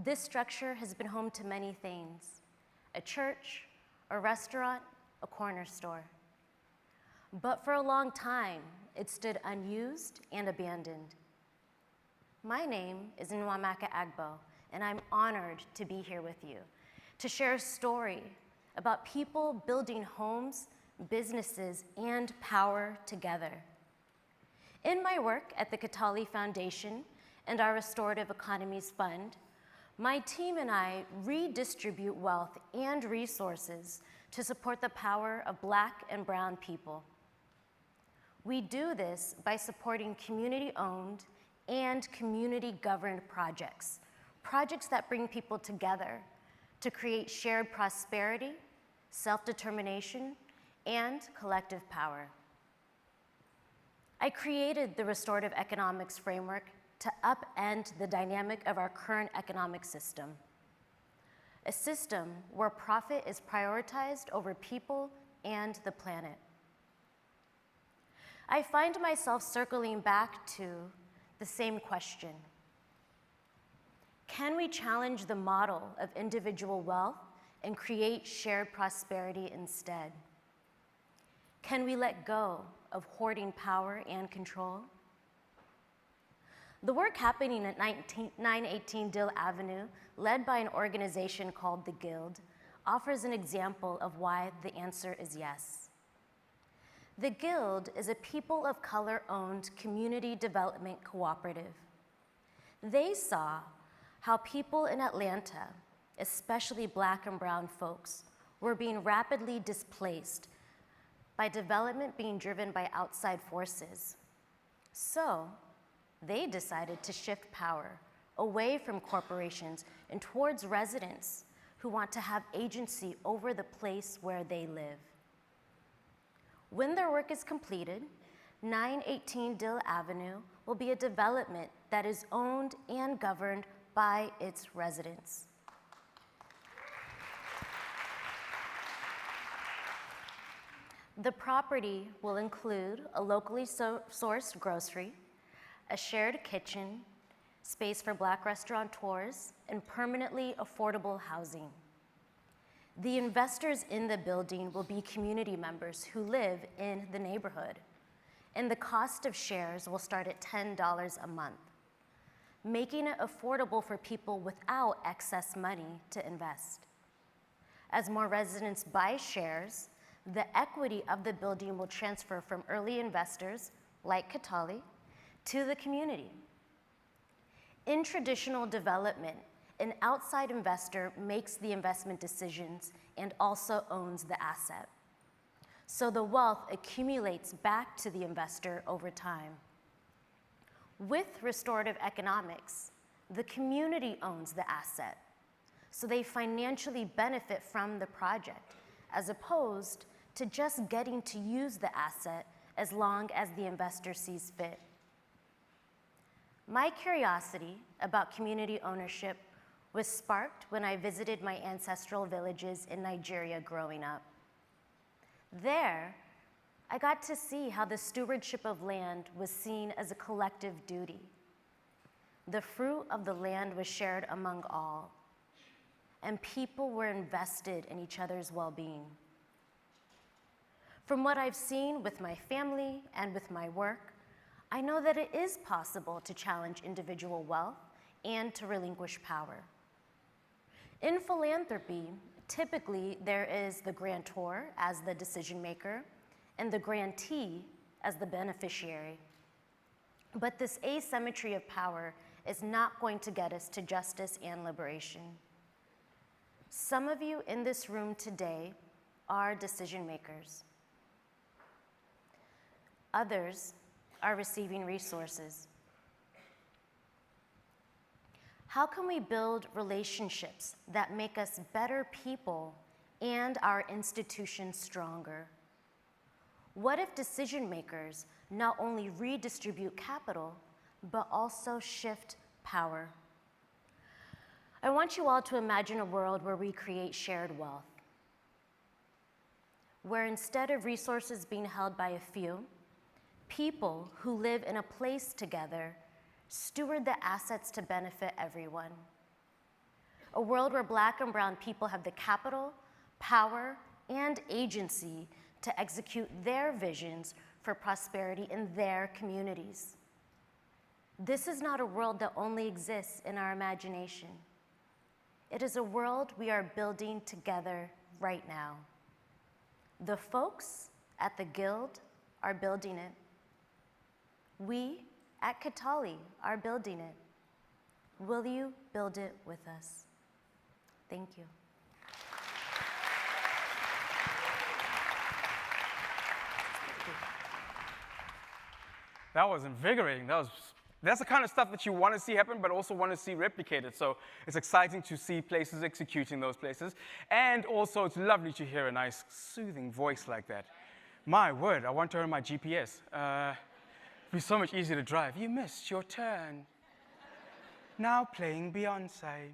this structure has been home to many things: a church, a restaurant, a corner store. But for a long time, it stood unused and abandoned. My name is Nwamaka Agbo, and I'm honored to be here with you to share a story about people building homes, businesses, and power together. In my work at the Katili Foundation and our Restorative Economies Fund, my team and I redistribute wealth and resources to support the power of Black and brown people. We do this by supporting community-owned and community-governed projects that bring people together to create shared prosperity, self-determination, and collective power. I created the restorative economics framework to upend the dynamic of our current economic system, a system where profit is prioritized over people and the planet. I find myself circling back to the same question. Can we challenge the model of individual wealth and create shared prosperity instead? Can we let go of hoarding power and control? The work happening at 918 Dill Avenue, led by an organization called the Guild, offers an example of why the answer is yes. The Guild is a people of color-owned community development cooperative. They saw how people in Atlanta, especially Black and brown folks, were being rapidly displaced by development being driven by outside forces. So they decided to shift power away from corporations and towards residents who want to have agency over the place where they live. When their work is completed, 918 Dill Avenue will be a development that is owned and governed by its residents. The property will include a locally sourced grocery, a shared kitchen, space for Black restaurateurs, and permanently affordable housing. The investors in the building will be community members who live in the neighborhood, and the cost of shares will start at $10 a month, making it affordable for people without excess money to invest. As more residents buy shares, the equity of the building will transfer from early investors, like Katali, to the community. In traditional development, an outside investor makes the investment decisions and also owns the asset. So the wealth accumulates back to the investor over time. With restorative economics, the community owns the asset, so they financially benefit from the project, as opposed to just getting to use the asset as long as the investor sees fit. My curiosity about community ownership was sparked when I visited my ancestral villages in Nigeria growing up. There, I got to see how the stewardship of land was seen as a collective duty. The fruit of the land was shared among all, and people were invested in each other's well-being. From what I've seen with my family and with my work, I know that it is possible to challenge individual wealth and to relinquish power. In philanthropy, typically there is the grantor as the decision maker and the grantee as the beneficiary. But this asymmetry of power is not going to get us to justice and liberation. Some of you in this room today are decision makers. Others are receiving resources. How can we build relationships that make us better people and our institutions stronger? What if decision makers not only redistribute capital, but also shift power? I want you all to imagine a world where we create shared wealth, where instead of resources being held by a few, people who live in a place together steward the assets to benefit everyone. A world where Black and brown people have the capital, power, and agency to execute their visions for prosperity in their communities. This is not a world that only exists in our imagination. It is a world we are building together right now. The folks at the Guild are building it. We at Katali are building it. Will you build it with us? Thank you. That was invigorating. That's the kind of stuff that you want to see happen, but also want to see replicated. So it's exciting to see places executing those places. And also, it's lovely to hear a nice, soothing voice like that. My word, I want to turn my GPS. It'd be so much easier to drive. You missed your turn. Now playing Beyonce.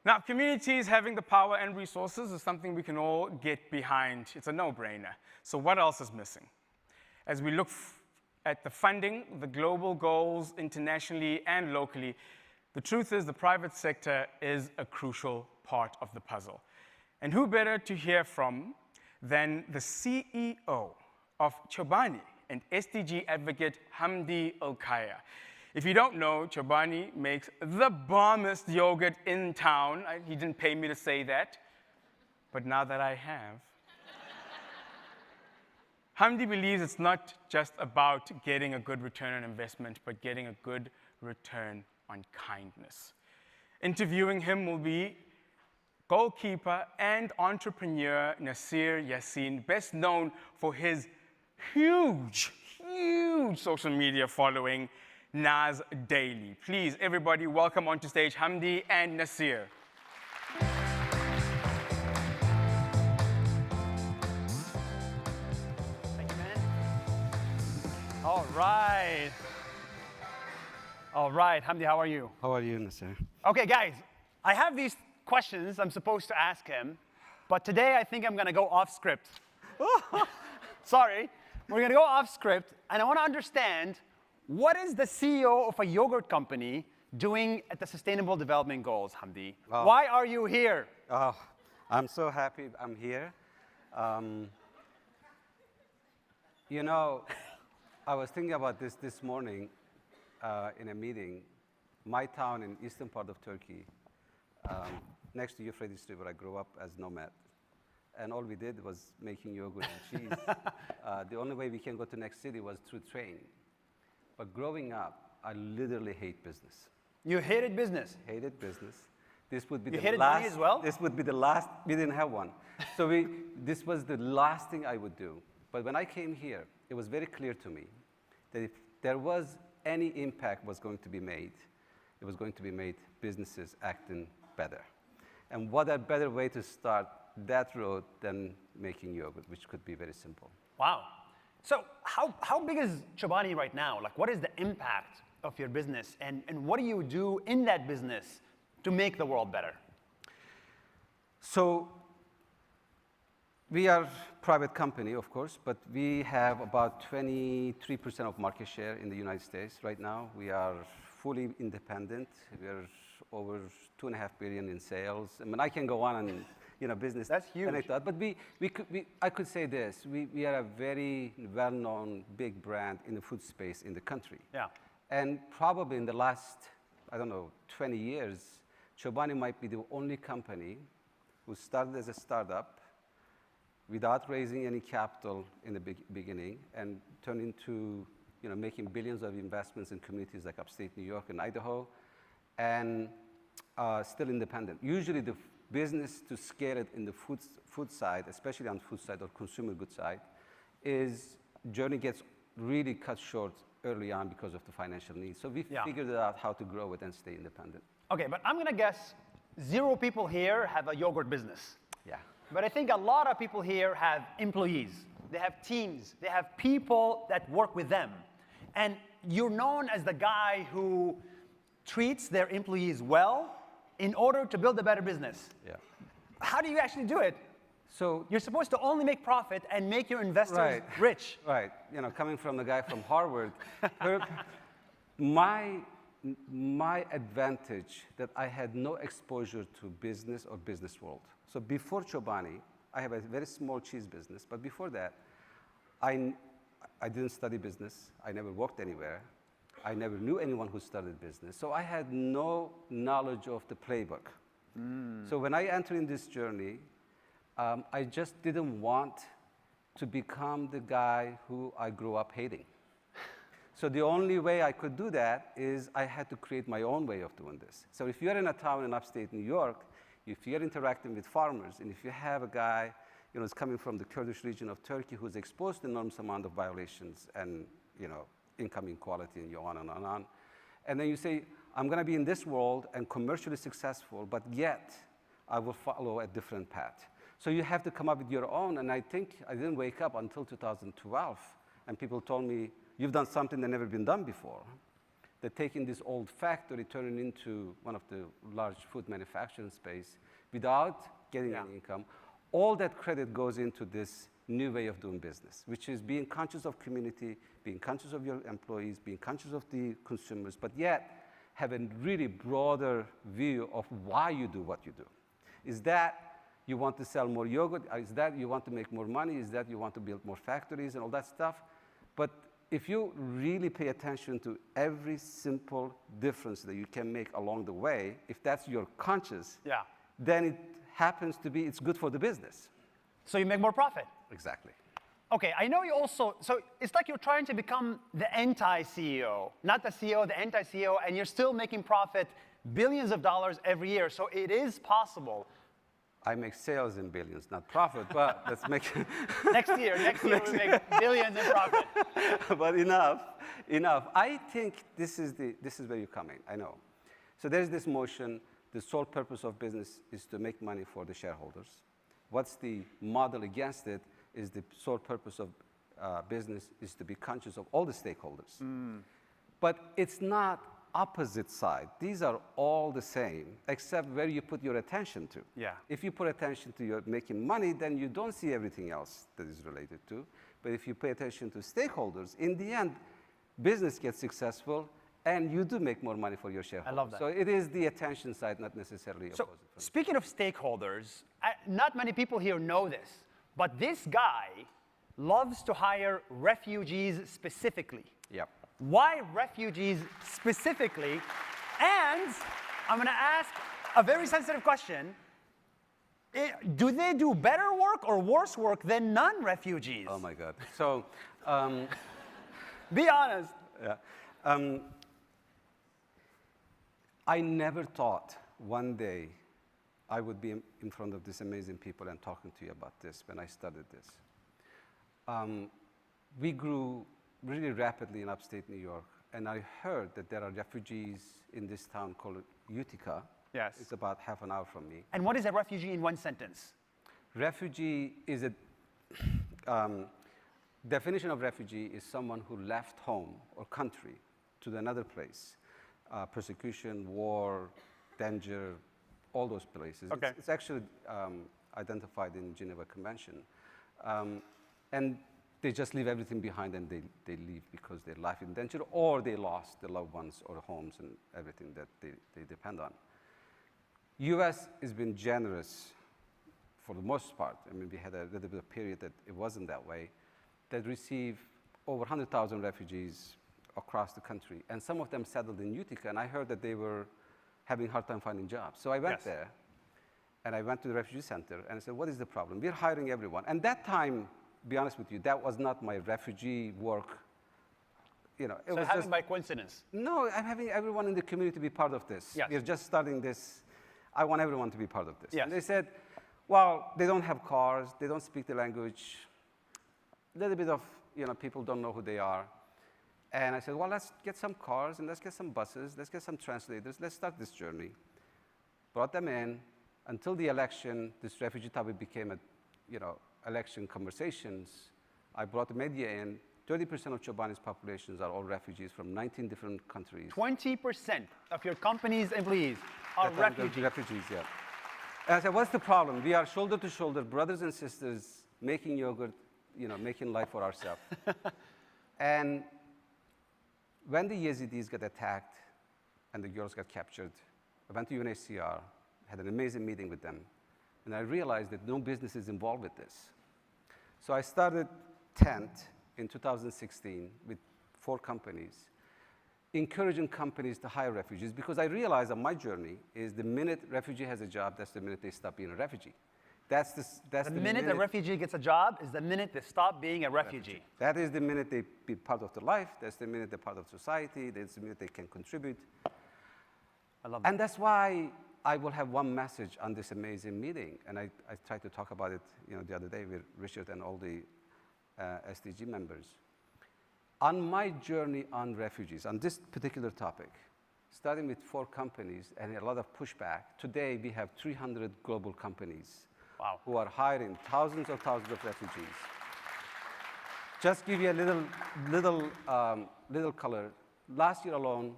Now, communities having the power and resources is something we can all get behind. It's a no-brainer. So what else is missing? As we look at the funding, the global goals internationally and locally, the truth is the private sector is a crucial part of the puzzle. And who better to hear from than the CEO of Chobani and SDG advocate Hamdi Al-Kaya. If you don't know, Chobani makes the bombest yogurt in town. He didn't pay me to say that, but now that I have. Hamdi believes it's not just about getting a good return on investment, but getting a good return on kindness. Interviewing him will be goalkeeper and entrepreneur Nasir Yassin, best known for his huge social media following, Nas Daily. Please, everybody, welcome onto stage Hamdi and Nasir. All right. All right, Hamdi, how are you? How are you, Nasir? Okay, guys, I have these questions I'm supposed to ask him, but today I think I'm gonna go off script. Sorry, we're gonna go off script, and I wanna understand what is the CEO of a yogurt company doing at the Sustainable Development Goals, Hamdi? Why are you here? Oh, I'm so happy I'm here. You know, I was thinking about this morning in a meeting. My town in eastern part of Turkey, next to Euphrates River, I grew up as nomad. And all we did was making yogurt and cheese. The only way we can go to next city was through train. But growing up, I literally hate business. You hated business? Hated business. This would be you the hated last. Money as well? This would be the last. We didn't have one, so this was the last thing I would do. But when I came here, it was very clear to me that if there was any impact was going to be made, it was going to be made businesses acting better. And what a better way to start that road than making yogurt, which could be very simple. Wow. So how big is Chobani right now? Like, what is the impact of your business, and what do you do in that business to make the world better? So we are a private company, of course, but we have about 23% of market share in the United States right now. We are fully independent. We are over $2.5 billion in sales. I mean, I can go on and business. That's huge. But I could say this: we are a very well-known big brand in the food space in the country. Yeah. And probably in the last, 20 years, Chobani might be the only company who started as a startup without raising any capital in the beginning and turned into making billions of investments in communities like upstate New York and Idaho, and still independent. Usually the business to scale it in the food side, especially on food side or consumer goods side, journey gets really cut short early on because of the financial needs. So we figured out how to grow it and stay independent. Okay, but I'm gonna guess 0 people here have a yogurt business. Yeah. But I think a lot of people here have employees. They have teams. They have people that work with them. And you're known as the guy who treats their employees well in order to build a better business. Yeah. How do you actually do it? So you're supposed to only make profit and make your investors rich. Right. Coming from the guy from Harvard, my advantage that I had no exposure to business or business world. So before Chobani, I have a very small cheese business, but before that, I didn't study business. I never worked anywhere. I never knew anyone who started business. So I had no knowledge of the playbook. So when I entered in this journey, I just didn't want to become the guy who I grew up hating. So the only way I could do that is I had to create my own way of doing this. So if you're in a town in upstate New York, if you're interacting with farmers, and if you have a guy who's coming from the Kurdish region of Turkey who's exposed to enormous amount of violations and income inequality and on and on and on, and then you say, I'm going to be in this world and commercially successful, but yet I will follow a different path. So you have to come up with your own, and I think I didn't wake up until 2012, and people told me, you've done something that never been done before. They're taking this old factory, turning it into one of the large food manufacturing space without getting any income. All that credit goes into this new way of doing business, which is being conscious of community, being conscious of your employees, being conscious of the consumers, but yet have a really broader view of why you do what you do. Is that you want to sell more yogurt? Is that you want to make more money? Is that you want to build more factories and all that stuff? But if you really pay attention to every simple difference that you can make along the way, if that's your conscious, then it happens to be, it's good for the business. So you make more profit. Exactly. Okay, I know you also, so it's like you're trying to become the anti-CEO, not the CEO, the anti-CEO, and you're still making profit billions of dollars every year. So it is possible. I make sales in billions, not profit, but let's make next year we make billions in profit. But enough. I think this is where you're coming, I know. So there's this motion, the sole purpose of business is to make money for the shareholders. What's the model against it is the sole purpose of business is to be conscious of all the stakeholders. But it's not opposite side. These are all the same, except where you put your attention to. Yeah. If you put attention to your making money, then you don't see everything else that is related to. But if you pay attention to stakeholders, in the end, business gets successful And you do make more money for your shareholders. I love that. So it is the attention side, not necessarily So opposite. speaking of stakeholders, not many people here know this, but this guy loves to hire refugees specifically. Yep. Why refugees specifically? And I'm going to ask a very sensitive question. Do they do better work or worse work than non-refugees? Oh my God. So, be honest. Yeah. I never thought one day I would be in front of these amazing people and talking to you about this when I started this. We grew really rapidly in upstate New York, and I heard that there are refugees in this town called Utica. Yes. It's about half an hour from me. And what is a refugee in one sentence? Refugee is a definition of refugee is someone who left home or country to another place. Persecution, war, danger, all those places. Okay. It's actually identified in Geneva Convention. And they just leave everything behind and they leave because their life in danger or they lost their loved ones or homes and everything that they depend on. US has been generous for the most part. I mean, we had a little bit of period that it wasn't that way, that received over 100,000 refugees across the country. And some of them settled in Utica, and I heard that they were having a hard time finding jobs. So I went there, and I went to the refugee center, and I said, what is the problem? We're hiring everyone. And that time, to be honest with you, that was not my refugee work. You know, it so was happened just, by coincidence? No, I'm having everyone in the community be part of this. Yes. We're just starting this. I want everyone to be part of this. Yes. And they said, well, they don't have cars, they don't speak the language. A little bit of, people don't know who they are. And I said, well, let's get some cars and let's get some buses, let's get some translators, let's start this journey. Brought them in. Until the election, this refugee topic became election conversations. I brought the media in. 30% of Chobani's populations are all refugees from 19 different countries. 20% of your company's employees are refugees. Refugees, yeah. And I said, what's the problem? We are shoulder to shoulder, brothers and sisters, making yogurt, making life for ourselves. And when the Yazidis got attacked and the girls got captured, I went to UNHCR, had an amazing meeting with them, and I realized that no business is involved with this. So I started Tent in 2016 with 4 companies, encouraging companies to hire refugees, because I realized on my journey is the minute refugee has a job, that's the minute they stop being a refugee. That's the minute a refugee gets a job is the minute they stop being a refugee. That is the minute they be part of their life. That's the minute they're part of society. That's the minute they can contribute. I love that. And that's why I will have one message on this amazing meeting. And I tried to talk about it the other day with Richard and all the SDG members. On my journey on refugees, on this particular topic, starting with 4 companies and a lot of pushback, today we have 300 global companies who are hiring thousands of refugees. Just give you a little color. Last year alone,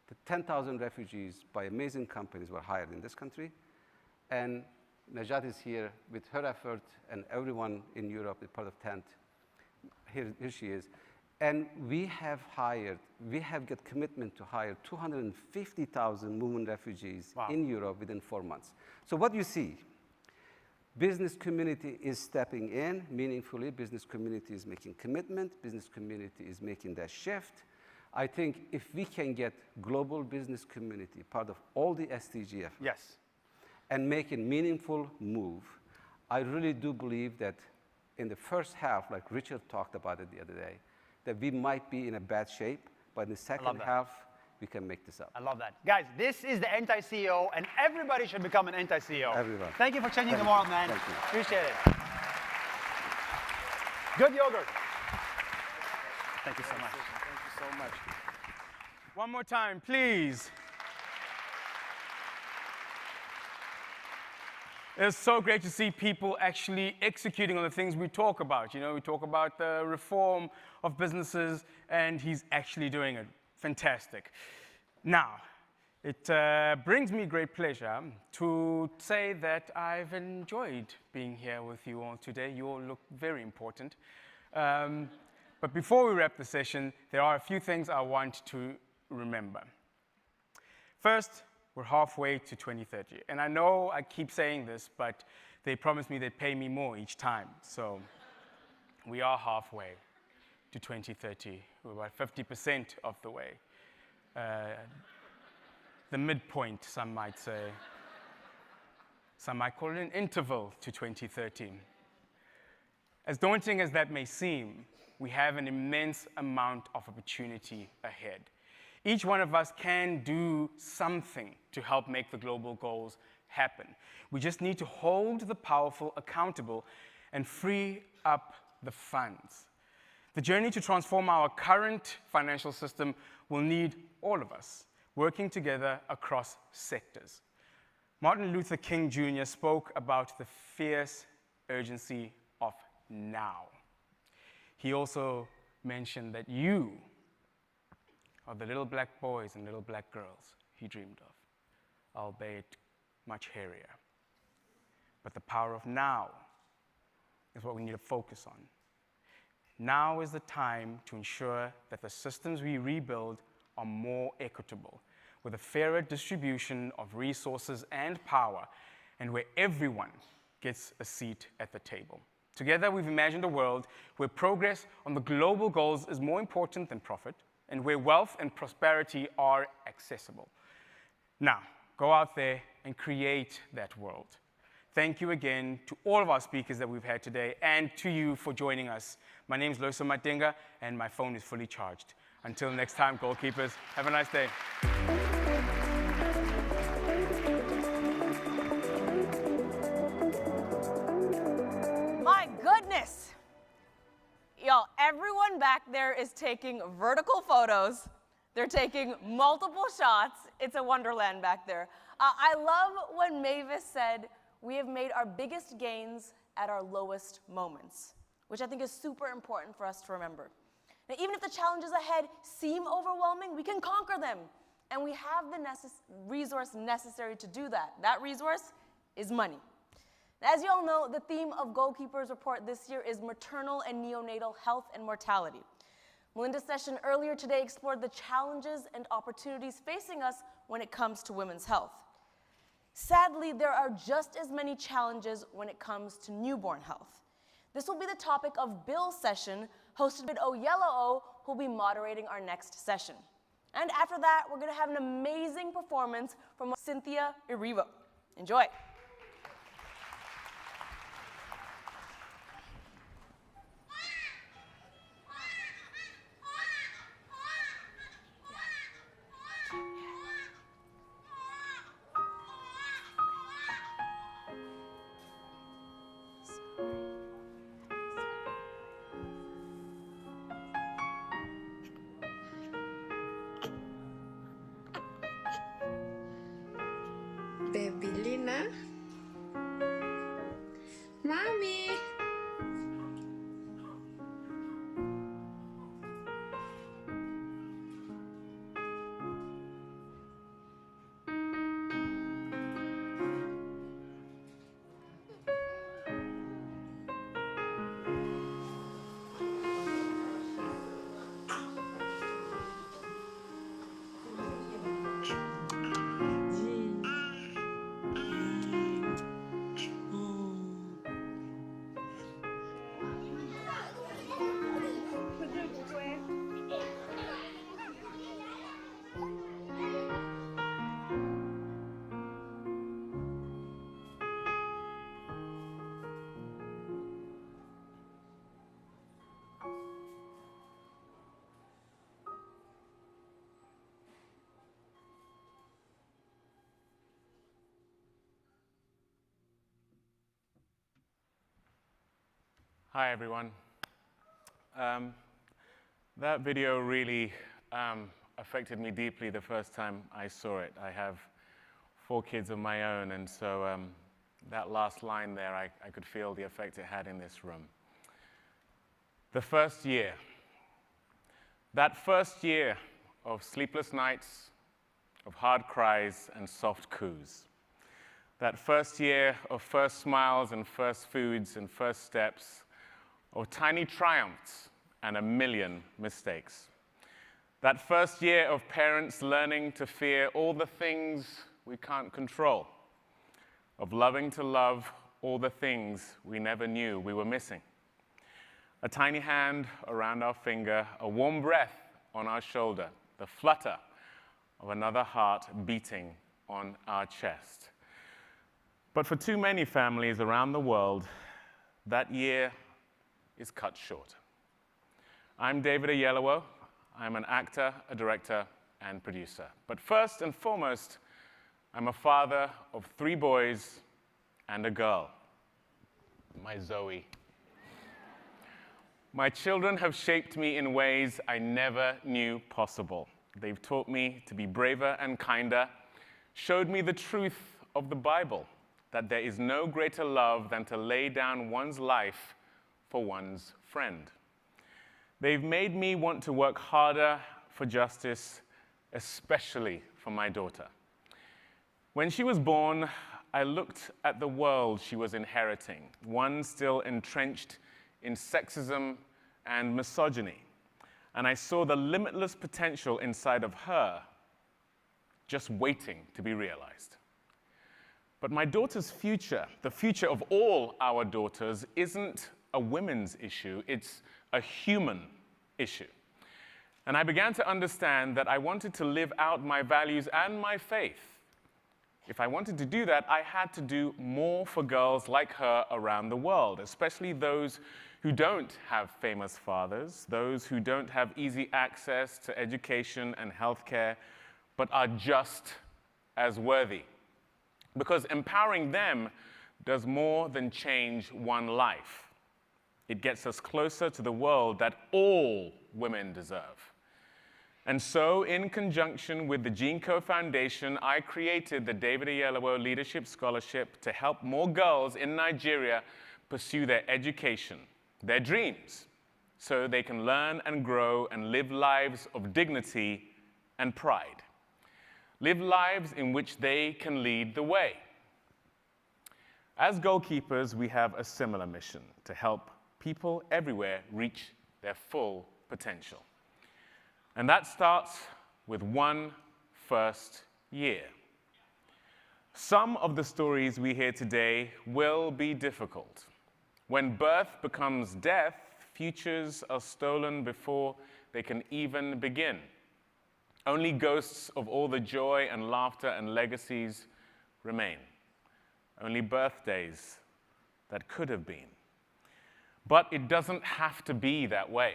the 10,000 refugees by amazing companies were hired in this country. And Najat is here with her effort, and everyone in Europe is part of Tent. Here she is. And we have got commitment to hire 250,000 movement refugees in Europe within 4 months. So what you see, business community is stepping in meaningfully. Business community is making commitment. Business community is making that shift. I think if we can get global business community part of all the SDG efforts and make a meaningful move, I really do believe that in the first half, like Richard talked about it the other day, that we might be in a bad shape, but in the second half, we can make this up. I love that. Guys, this is the anti-CEO, and everybody should become an anti-CEO. Everyone. Thank you for changing the world, man. Appreciate it. Good yogurt. Thank you so much. Thank you so much. One more time, please. It's so great to see people actually executing on the things we talk about. We talk about the reform of businesses, and he's actually doing it. Fantastic. Now, it brings me great pleasure to say that I've enjoyed being here with you all today. You all look very important. But before we wrap the session, there are a few things I want to remember. First, we're halfway to 2030. And I know I keep saying this, but they promised me they'd pay me more each time. So we are halfway to 2030. We're about 50% of the way. The midpoint, some might say. Some might call it an interval to 2030. As daunting as that may seem, we have an immense amount of opportunity ahead. Each one of us can do something to help make the global goals happen. We just need to hold the powerful accountable and free up the funds. The journey to transform our current financial system will need all of us working together across sectors. Martin Luther King Jr. spoke about the fierce urgency of now. He also mentioned that you are the little black boys and little black girls he dreamed of, albeit much hairier. But the power of now is what we need to focus on. Now is the time to ensure that the systems we rebuild are more equitable, with a fairer distribution of resources and power, and where everyone gets a seat at the table. Together, we've imagined a world where progress on the global goals is more important than profit, and where wealth and prosperity are accessible. Now, go out there and create that world. Thank you again to all of our speakers that we've had today, and to you for joining us. My name is Loso Matenga, and my phone is fully charged. Until next time, goalkeepers, have a nice day. My goodness. Yo, everyone back there is taking vertical photos. They're taking multiple shots. It's a wonderland back there. I love when Mavis said, we have made our biggest gains at our lowest moments, which I think is super important for us to remember. Now, even if the challenges ahead seem overwhelming, we can conquer them. And we have the resource necessary to do that. That resource is money. As you all know, the theme of Goalkeepers report this year is maternal and neonatal health and mortality. Melinda's session earlier today explored the challenges and opportunities facing us when it comes to women's health. Sadly, there are just as many challenges when it comes to newborn health. This will be the topic of Bill's session, hosted by Oyello, who will be moderating our next session. And after that, we're going to have an amazing performance from Cynthia Irivo. Enjoy. Baby Lina. Mommy. Hi, everyone. That video really affected me deeply the first time I saw it. I have 4 kids of my own, and so that last line there, I could feel the effect it had in this room. The first year. That first year of sleepless nights, of hard cries and soft coos. That first year of first smiles and first foods and first steps, of tiny triumphs and a million mistakes. That first year of parents learning to fear all the things we can't control, of loving to love all the things we never knew we were missing. A tiny hand around our finger, a warm breath on our shoulder, the flutter of another heart beating on our chest. But for too many families around the world, that year is cut short. I'm David Oyelowo. I'm an actor, a director, and producer. But first and foremost, I'm a father of 3 boys and a girl, my Zoe. My children have shaped me in ways I never knew possible. They've taught me to be braver and kinder, showed me the truth of the Bible, that there is no greater love than to lay down one's life for one's friend. They've made me want to work harder for justice, especially for my daughter. When she was born, I looked at the world she was inheriting, one still entrenched in sexism and misogyny, and I saw the limitless potential inside of her just waiting to be realized. But my daughter's future, the future of all our daughters, isn't a women's issue, it's a human issue. And I began to understand that I wanted to live out my values and my faith. If I wanted to do that, I had to do more for girls like her around the world, especially those who don't have famous fathers, those who don't have easy access to education and healthcare, but are just as worthy. Because empowering them does more than change one life. It gets us closer to the world that all women deserve. And so, in conjunction with the GeneCo Foundation, I created the David Oyelowo Leadership Scholarship to help more girls in Nigeria pursue their education, their dreams, so they can learn and grow and live lives of dignity and pride. Live lives in which they can lead the way. As goalkeepers, we have a similar mission to help people everywhere reach their full potential. And that starts with one first year. Some of the stories we hear today will be difficult. When birth becomes death, futures are stolen before they can even begin. Only ghosts of all the joy and laughter and legacies remain. Only birthdays that could have been. But it doesn't have to be that way.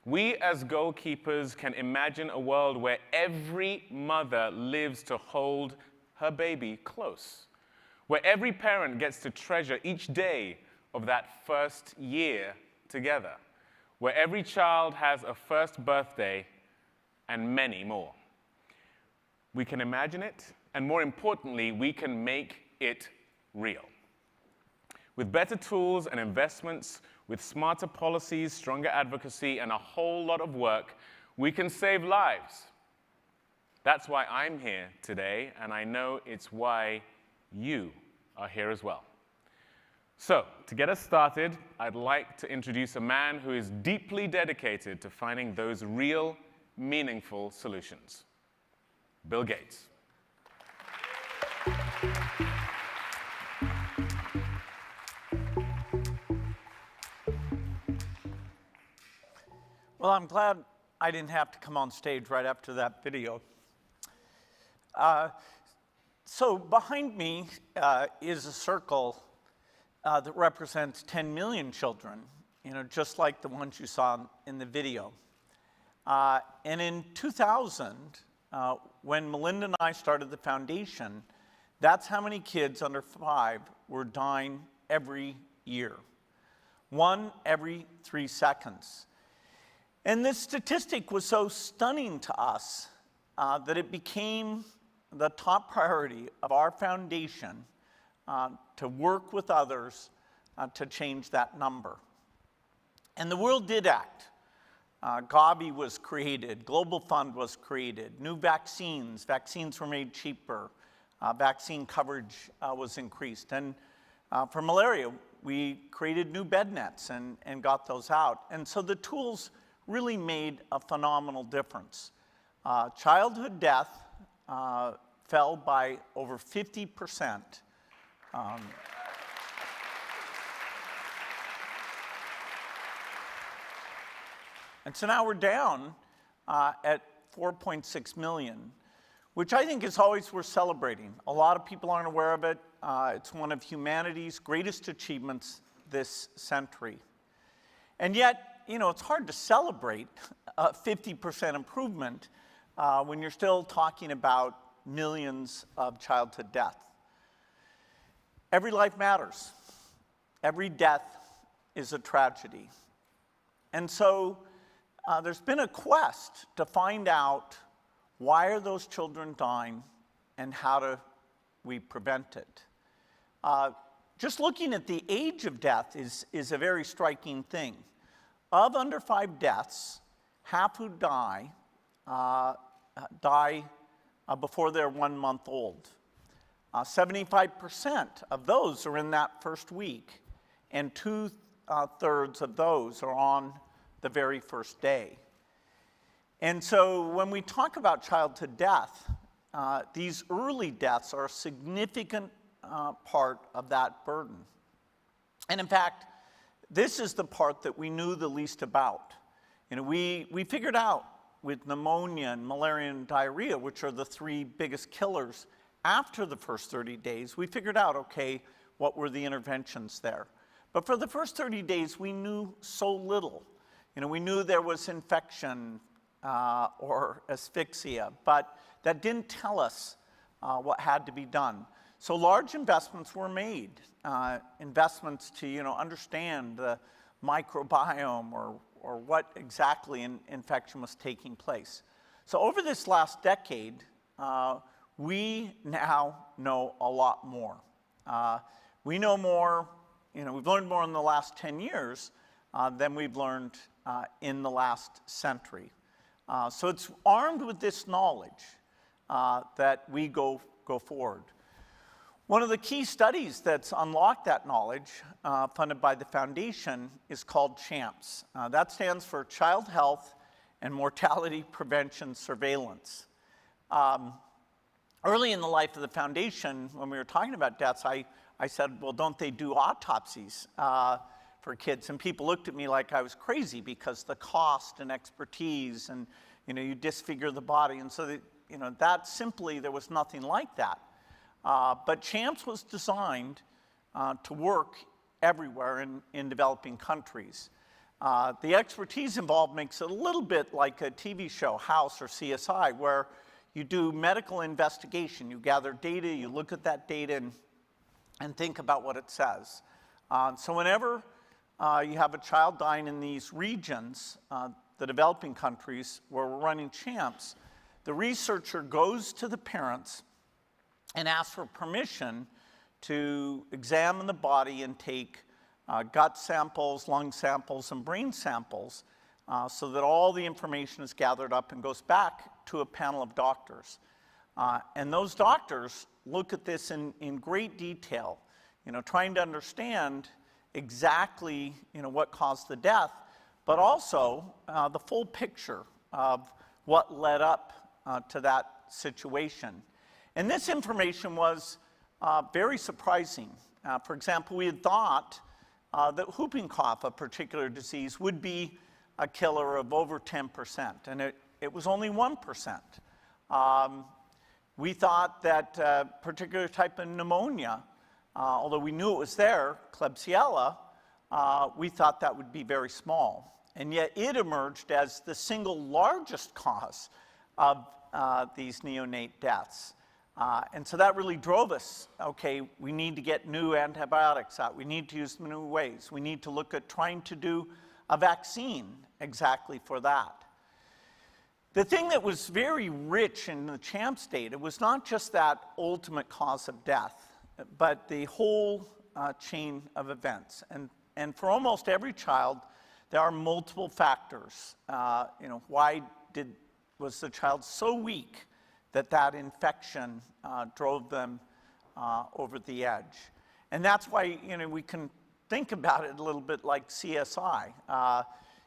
We as goalkeepers can imagine a world where every mother lives to hold her baby close, where every parent gets to treasure each day of that first year together, where every child has a first birthday and many more. We can imagine it, and more importantly, we can make it real. With better tools and investments, with smarter policies, stronger advocacy, and a whole lot of work, we can save lives. That's why I'm here today, and I know it's why you are here as well. So, to get us started, I'd like to introduce a man who is deeply dedicated to finding those real, meaningful solutions. Bill Gates. Well, I'm glad I didn't have to come on stage right after that video. So behind me is a circle that represents 10 million children, just like the ones you saw in the video. And in 2000, when Melinda and I started the foundation, that's how many kids under 5 were dying every year. 1 every 3 seconds. And this statistic was so stunning to us that it became the top priority of our foundation to work with others to change that number. And the world did act. Gavi was created, Global Fund was created, new vaccines were made cheaper, vaccine coverage was increased. And for malaria, we created new bed nets and got those out. And so the tools really made a phenomenal difference. Childhood death fell by over 50%. And so now we're down at 4.6 million, which I think is always worth celebrating. A lot of people aren't aware of it. It's one of humanity's greatest achievements this century. And yet, you know, it's hard to celebrate a 50% improvement when you're still talking about millions of childhood death. Every life matters. Every death is a tragedy. And so there's been a quest to find out why are those children dying and how do we prevent it. Just looking at the age of death is a very striking thing. Of under 5 deaths, half who die before they're 1 month old. 75% of those are in that first week, and 2/3 of those are on the very first day. And so when we talk about childhood death, these early deaths are a significant part of that burden. And in fact, this is the part that we knew the least about. You know, we figured out with pneumonia and malaria and diarrhea, which are the 3 biggest killers after the first 30 days, we figured out, okay, what were the interventions there. But for the first 30 days, we knew so little. You know, we knew there was infection or asphyxia, but that didn't tell us what had to be done. So large investments were made, investments to, you know, understand the microbiome or what exactly infection was taking place. So over this last decade, we now know a lot more. We know more, you know, we've learned more in the last 10 years than we've learned in the last century. So it's armed with this knowledge that we go forward. One of the key studies that's unlocked that knowledge, funded by the foundation, is called CHAMPS. That stands for Child Health and Mortality Prevention Surveillance. Early in the life of the foundation, when we were talking about deaths, I said, well, don't they do autopsies for kids? And people looked at me like I was crazy because the cost and expertise and, you know, you disfigure the body. And so, you know, that simply, there was nothing like that. But CHAMPS was designed to work everywhere in developing countries. The expertise involved makes it a little bit like a TV show, House or CSI, where you do medical investigation. You gather data, you look at that data and think about what it says. So whenever you have a child dying in these regions, the developing countries where we're running CHAMPS, the researcher goes to the parents and asks for permission to examine the body and take gut samples, lung samples, and brain samples so that all the information is gathered up and goes back to a panel of doctors. And those doctors look at this in great detail, you know, trying to understand exactly, you know, what caused the death, but also the full picture of what led up to that situation. And this information was very surprising. For example, we had thought that whooping cough, a particular disease, would be a killer of over 10%, and it was only 1%. We thought that a particular type of pneumonia, although we knew it was there, Klebsiella, we thought that would be very small. And yet it emerged as the single largest cause of these neonate deaths. And so that really drove us, okay, we need to get new antibiotics out. We need to use them in new ways. We need to look at trying to do a vaccine exactly for that. The thing that was very rich in the CHAMPS data was not just that ultimate cause of death, but the whole chain of events. And for almost every child, there are multiple factors. You know, why was the child so weak that infection drove them over the edge? And that's why, you know, we can think about it a little bit like CSI.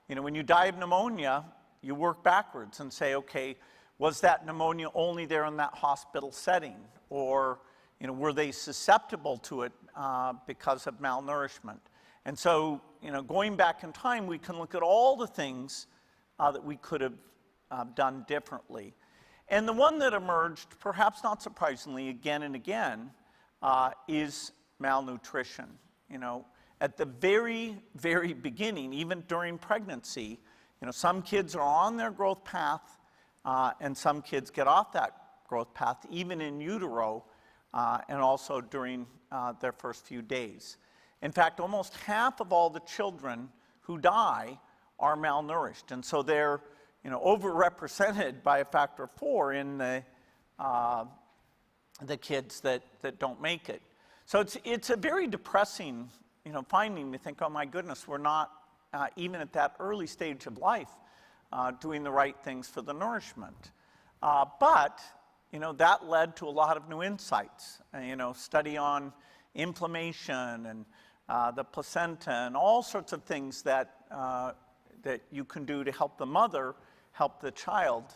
when you die of pneumonia, you work backwards and say, okay, was that pneumonia only there in that hospital setting? Or, were they susceptible to it because of malnourishment? And so, going back in time, we can look at all the things that we could have done differently. And the one that emerged, perhaps not surprisingly, again and again, is malnutrition. At the very, very beginning, even during pregnancy, some kids are on their growth path, and some kids get off that growth path, even in utero, and also during their first few days. In fact, almost half of all the children who die are malnourished, and so they're overrepresented by a factor of 4 in the kids that don't make it. So it's a very depressing finding. We think, oh my goodness, we're not even at that early stage of life doing the right things for the nourishment. But that led to a lot of new insights. Study on inflammation and the placenta and all sorts of things that you can do to help the mother, help the child,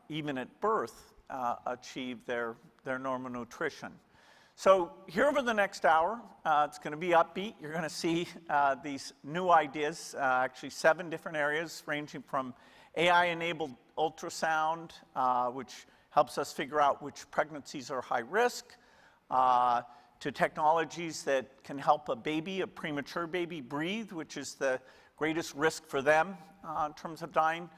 even at birth, achieve their normal nutrition. So here over the next hour, it's going to be upbeat. You're going to see these new ideas, actually 7 different areas, ranging from AI-enabled ultrasound, which helps us figure out which pregnancies are high risk, to technologies that can help a premature baby, breathe, which is the greatest risk for them in terms of dying,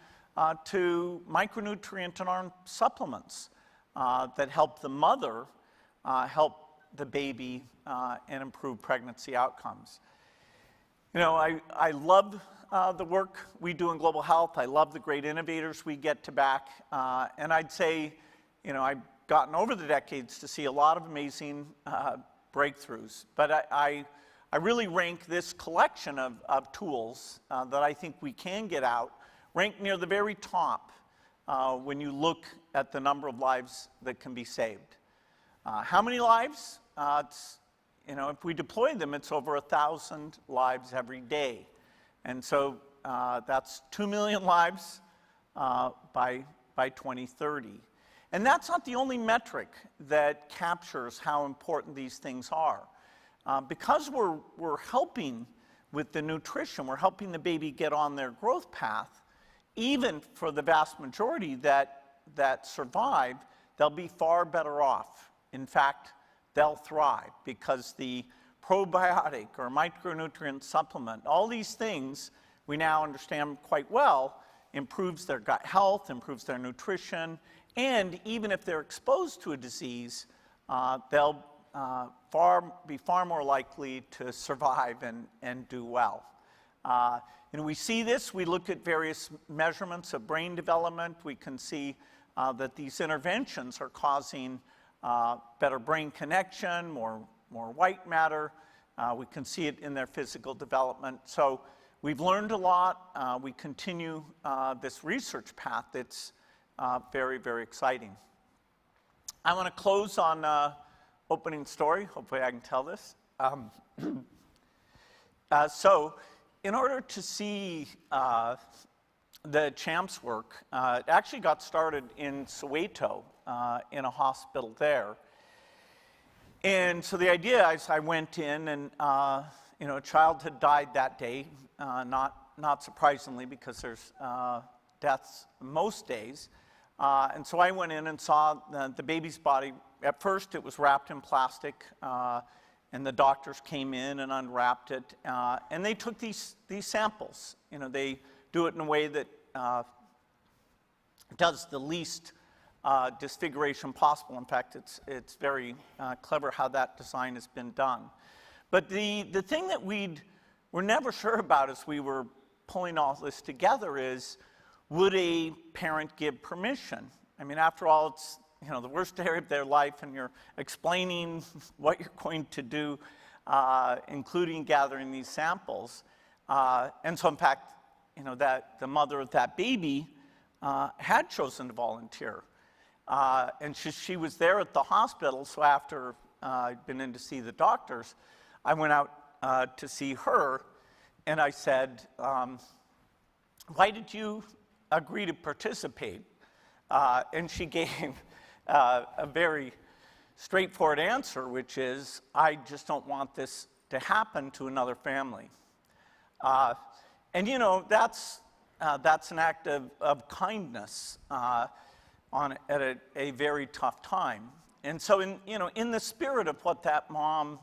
to micronutrient and arm supplements that help the mother help the baby and improve pregnancy outcomes. I love the work we do in global health. I love the great innovators we get to back. And I'd say, I've gotten over the decades to see a lot of amazing breakthroughs. But I really rank this collection of tools that I think we can get out, rank near the very top when you look at the number of lives that can be saved. How many lives? If we deploy them, it's over 1,000 lives every day. And so that's 2 million lives by 2030. And that's not the only metric that captures how important these things are. Because we're helping with the nutrition, we're helping the baby get on their growth path, even for the vast majority that survive, they'll be far better off. In fact, they'll thrive because the probiotic or micronutrient supplement, all these things we now understand quite well, improves their gut health, improves their nutrition, and even if they're exposed to a disease, they'll be far more likely to survive and do well. We see this. We look at various measurements of brain development. We can see that these interventions are causing better brain connection, more white matter. We can see it in their physical development. So we've learned a lot. We continue this research path that's very, very exciting. I want to close on opening story. Hopefully I can tell this. So in order to see the CHAMPS work, it actually got started in Soweto, in a hospital there. And so the idea is I went in and, a child had died that day, not surprisingly because there's deaths most days. And so I went in and saw the baby's body. At first it was wrapped in plastic, and the doctors came in and unwrapped it. And they took these samples. They do it in a way that does the least disfiguration possible. In fact, it's very clever how that design has been done. But the thing that we're never sure about as we were pulling all this together is, would a parent give permission? I mean, after all, it's the worst day of their life, and you're explaining what you're going to do, including gathering these samples. And so, in fact, that the mother of that baby had chosen to volunteer. And she was there at the hospital, so after I'd been in to see the doctors, I went out to see her, and I said, why did you agree to participate? And she gave a very straightforward answer, which is, I just don't want this to happen to another family. And you know, that's an act of kindness at a very tough time. And so in the spirit of what that mom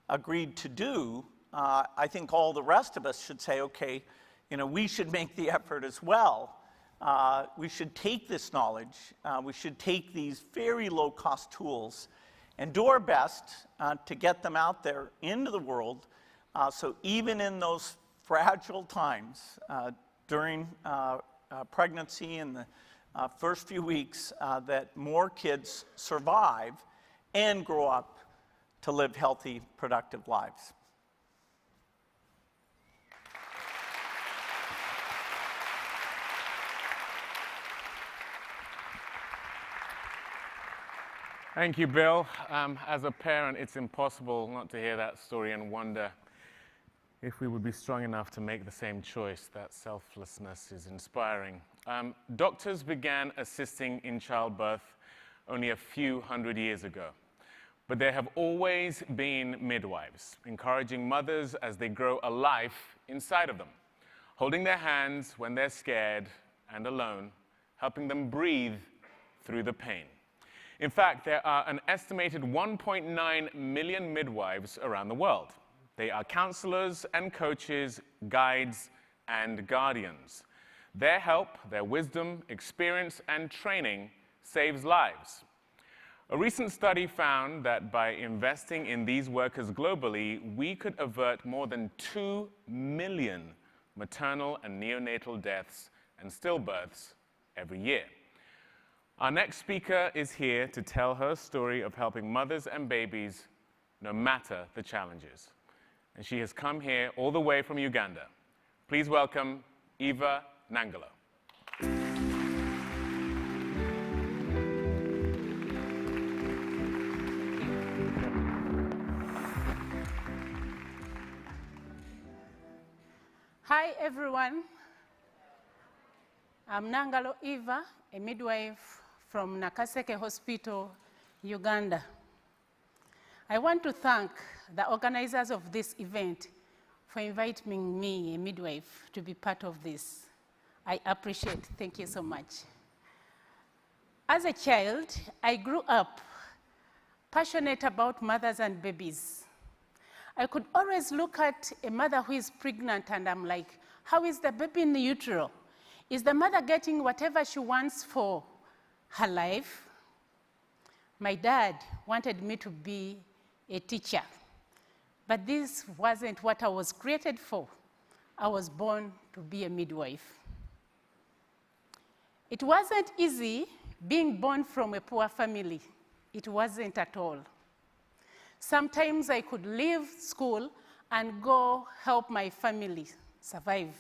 agreed to do, I think all the rest of us should say, okay, we should make the effort as well. We should take this knowledge, we should take these very low-cost tools and do our best to get them out there into the world, so even in those fragile times during pregnancy and the first few weeks, that more kids survive and grow up to live healthy, productive lives. Thank you, Bill. As a parent, it's impossible not to hear that story and wonder if we would be strong enough to make the same choice. That selflessness is inspiring. Doctors began assisting in childbirth only a few hundred years ago, but there have always been midwives, encouraging mothers as they grow a life inside of them, holding their hands when they're scared and alone, helping them breathe through the pain. In fact, there are an estimated 1.9 million midwives around the world. They are counselors and coaches, guides and guardians. Their help, their wisdom, experience, and training saves lives. A recent study found that by investing in these workers globally, we could avert more than 2 million maternal and neonatal deaths and stillbirths every year. Our next speaker is here to tell her story of helping mothers and babies no matter the challenges. And she has come here all the way from Uganda. Please welcome Eva Nangolo. Hi, everyone. I'm Nangalo Eva, a midwife from Nakaseke Hospital, Uganda. I want to thank the organizers of this event for inviting me, a midwife, to be part of this. I appreciate it. Thank you so much. As a child, I grew up passionate about mothers and babies. I could always look at a mother who is pregnant and I'm like, how is the baby in the utero? Is the mother getting whatever she wants for her life? My dad wanted me to be a teacher, but this wasn't what I was created for. I was born to be a midwife. It wasn't easy being born from a poor family. It wasn't at all. Sometimes I could leave school and go help my family survive.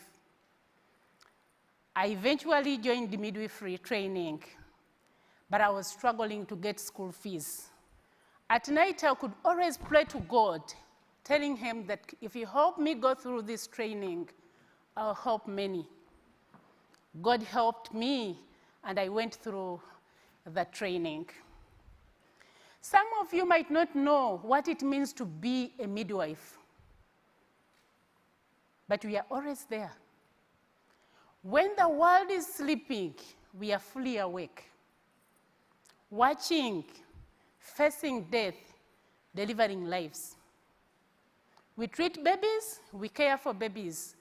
I eventually joined the midwifery training, but I was struggling to get school fees. At night, I could always pray to God, telling him that if you help me go through this training, I'll help many. God helped me, and I went through the training. Some of you might not know what it means to be a midwife, but we are always there. When the world is sleeping, we are fully awake, watching, facing death, delivering lives. We treat babies, we care for babies.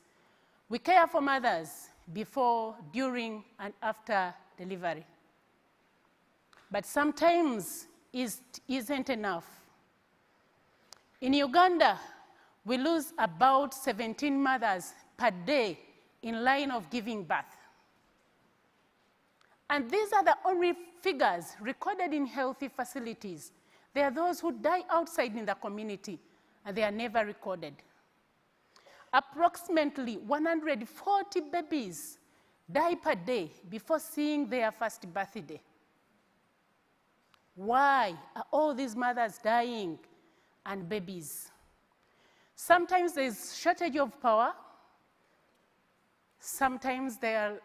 We care for mothers before, during, and after delivery. But sometimes it isn't enough. In Uganda, we lose about 17 mothers per day in line of giving birth. And these are the only figures recorded in healthy facilities. There are those who die outside in the community, and they are never recorded. Approximately 140 babies die per day before seeing their first birthday. Why are all these mothers dying and babies? Sometimes there's shortage of power, Sometimes there are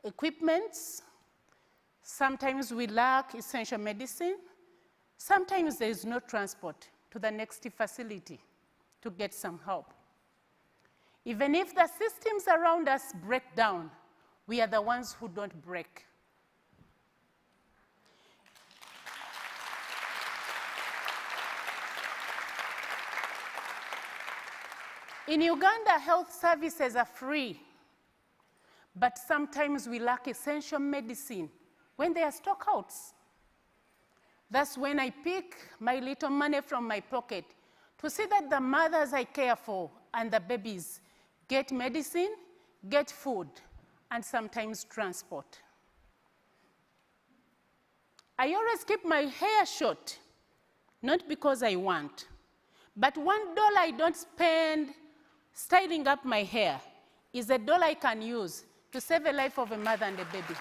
equipments. Sometimes we lack essential medicine. Sometimes there is no transport to the next facility to get some help. Even if the systems around us break down, we are the ones who don't break. In Uganda, health services are free, but sometimes we lack essential medicine when there are stockouts. That's when I pick my little money from my pocket to see that the mothers I care for and the babies get medicine, get food, and sometimes transport. I always keep my hair short, not because I want, but $1 I don't spend styling up my hair is $1 I can use to save a life of a mother and a baby.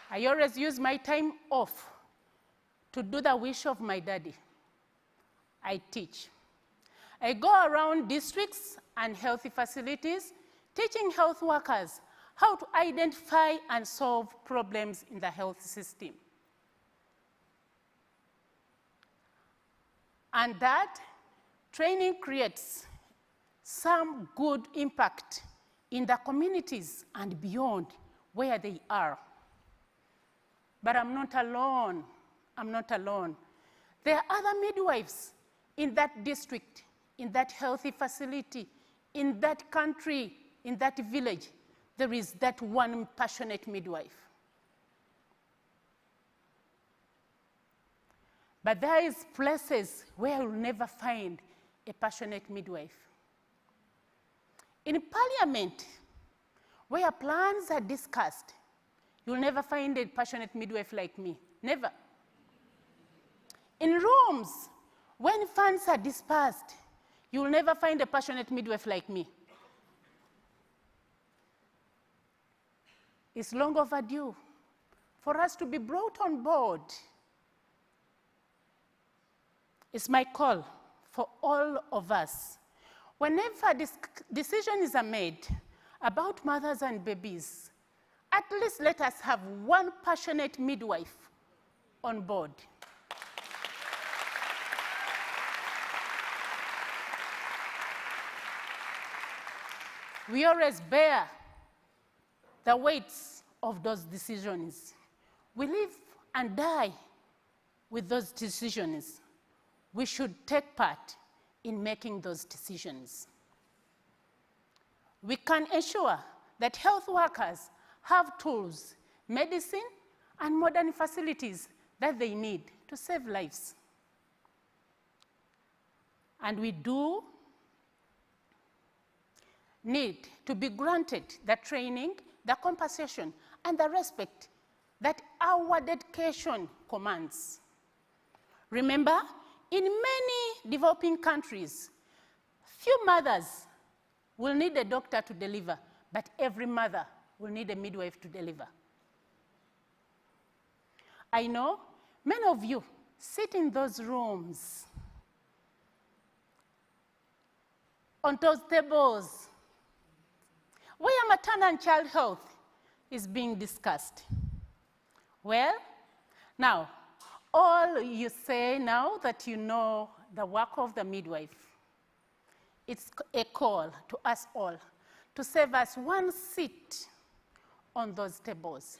I always use my time off to do the wish of my daddy. I teach. I go around districts and healthy facilities teaching health workers how to identify and solve problems in the health system. And that training creates some good impact in the communities and beyond where they are. But I'm not alone. I'm not alone. There are other midwives in that district, in that healthy facility, in that country, in that village. There is that one passionate midwife. But there is places where you'll never find a passionate midwife. In Parliament, where plans are discussed, you'll never find a passionate midwife like me, never. In rooms, when funds are dispersed, you'll never find a passionate midwife like me. It's long overdue for us to be brought on board. It's my call for all of us. Whenever decisions are made about mothers and babies, at least let us have one passionate midwife on board. We always bear the weights of those decisions. We live and die with those decisions. We should take part in making those decisions. We can ensure that health workers have tools, medicine, and modern facilities that they need to save lives. And we do need to be granted the training, the compensation, and the respect that our dedication commands. Remember, in many developing countries, few mothers will need a doctor to deliver, but every mother will need a midwife to deliver. I know many of you sit in those rooms, on those tables, where maternal and child health is being discussed. Well, now, all you say now that you know the work of the midwife, it's a call to us all to save us one seat on those tables,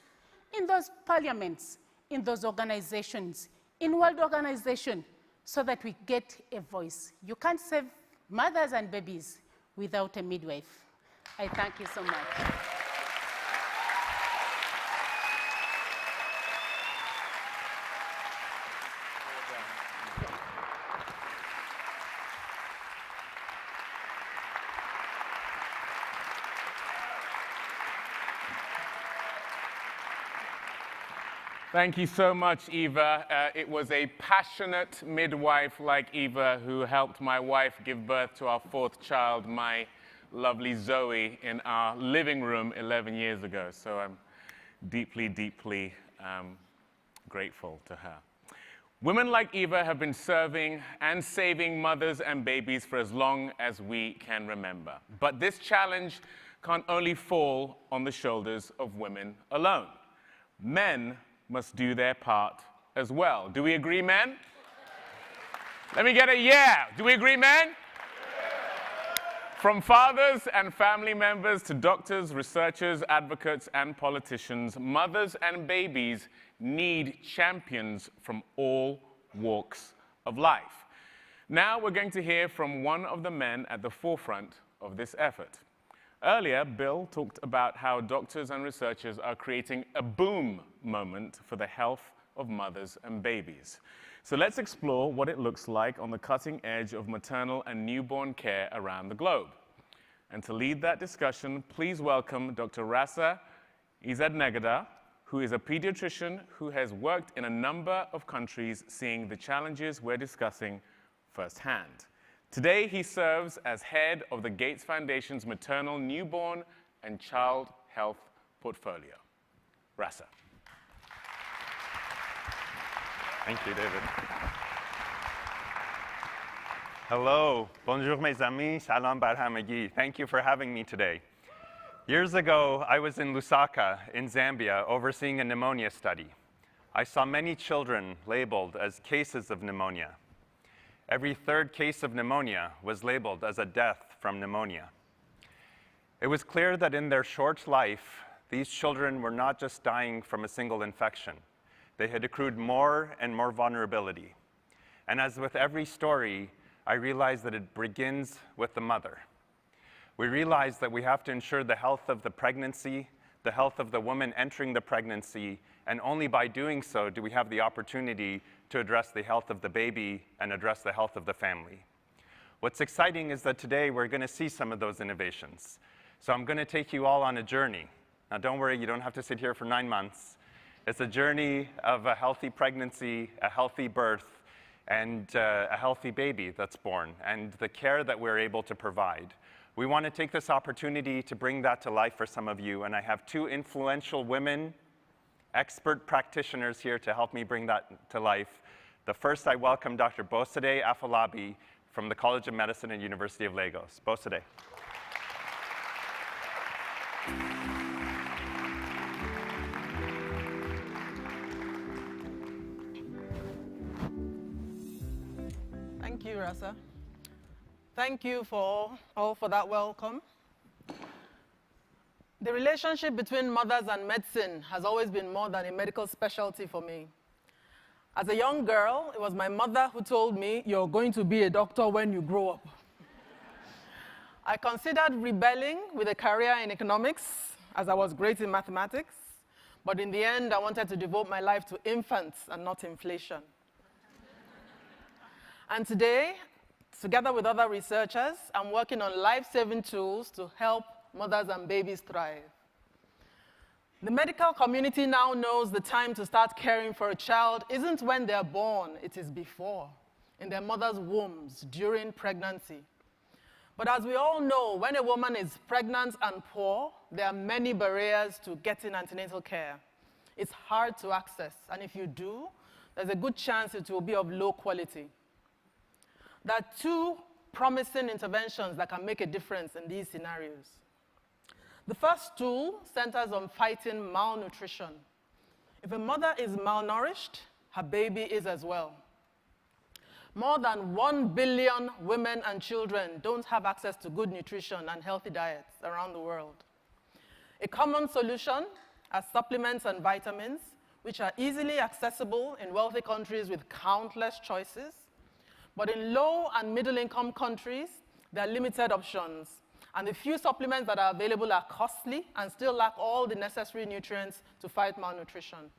in those parliaments, in those organizations, in world organizations, so that we get a voice. You can't save mothers and babies without a midwife. I thank you so much. Thank you so much, Eva. It was a passionate midwife like Eva who helped my wife give birth to our fourth child, my lovely Zoe, in our living room 11 years ago. So I'm deeply, deeply grateful to her. Women like Eva have been serving and saving mothers and babies for as long as we can remember. But this challenge can't only fall on the shoulders of women alone. Men must do their part as well. Do we agree, men? Let me get a yeah. Do we agree, men? From fathers and family members to doctors, researchers, advocates, and politicians, mothers and babies need champions from all walks of life. Now we're going to hear from one of the men at the forefront of this effort. Earlier, Bill talked about how doctors and researchers are creating a boom moment for the health of mothers and babies. So let's explore what it looks like on the cutting edge of maternal and newborn care around the globe. And to lead that discussion, please welcome Dr. Rasa Izzadnegada, who is a pediatrician who has worked in a number of countries seeing the challenges we're discussing firsthand. Today, he serves as head of the Gates Foundation's Maternal, Newborn, and Child Health Portfolio. Rasa. Thank you, David. Hello, bonjour mes amis, salam bar hamagi. Thank you for having me today. Years ago, I was in Lusaka in Zambia overseeing a pneumonia study. I saw many children labeled as cases of pneumonia. Every third case of pneumonia was labeled as a death from pneumonia. It was clear that in their short life, these children were not just dying from a single infection. They had accrued more and more vulnerability. And as with every story, I realized that it begins with the mother. We realized that we have to ensure the health of the pregnancy, the health of the woman entering the pregnancy, and only by doing so do we have the opportunity to address the health of the baby and address the health of the family. What's exciting is that today we're going to see some of those innovations. So I'm going to take you all on a journey. Now don't worry, you don't have to sit here for 9 months. It's a journey of a healthy pregnancy, a healthy birth, and a healthy baby that's born, and the care that we're able to provide. We want to take this opportunity to bring that to life for some of you, and I have two influential women, expert practitioners here to help me bring that to life. The first, I welcome Dr. Bosede Afolabi from the College of Medicine and University of Lagos. Bosede. Thank you, Rasa. Thank you all for that welcome. The relationship between mothers and medicine has always been more than a medical specialty for me. As a young girl, it was my mother who told me, "You're going to be a doctor when you grow up." I considered rebelling with a career in economics, as I was great in mathematics, but in the end, I wanted to devote my life to infants and not inflation. And today, together with other researchers, I'm working on life-saving tools to help mothers and babies thrive. The medical community now knows the time to start caring for a child isn't when they're born, it is before, in their mother's wombs, during pregnancy. But as we all know, when a woman is pregnant and poor, there are many barriers to getting antenatal care. It's hard to access, and if you do, there's a good chance it will be of low quality. There are two promising interventions that can make a difference in these scenarios. The first tool centers on fighting malnutrition. If a mother is malnourished, her baby is as well. More than 1 billion women and children don't have access to good nutrition and healthy diets around the world. A common solution are supplements and vitamins, which are easily accessible in wealthy countries with countless choices. But in low and middle-income countries, there are limited options. And the few supplements that are available are costly and still lack all the necessary nutrients to fight malnutrition.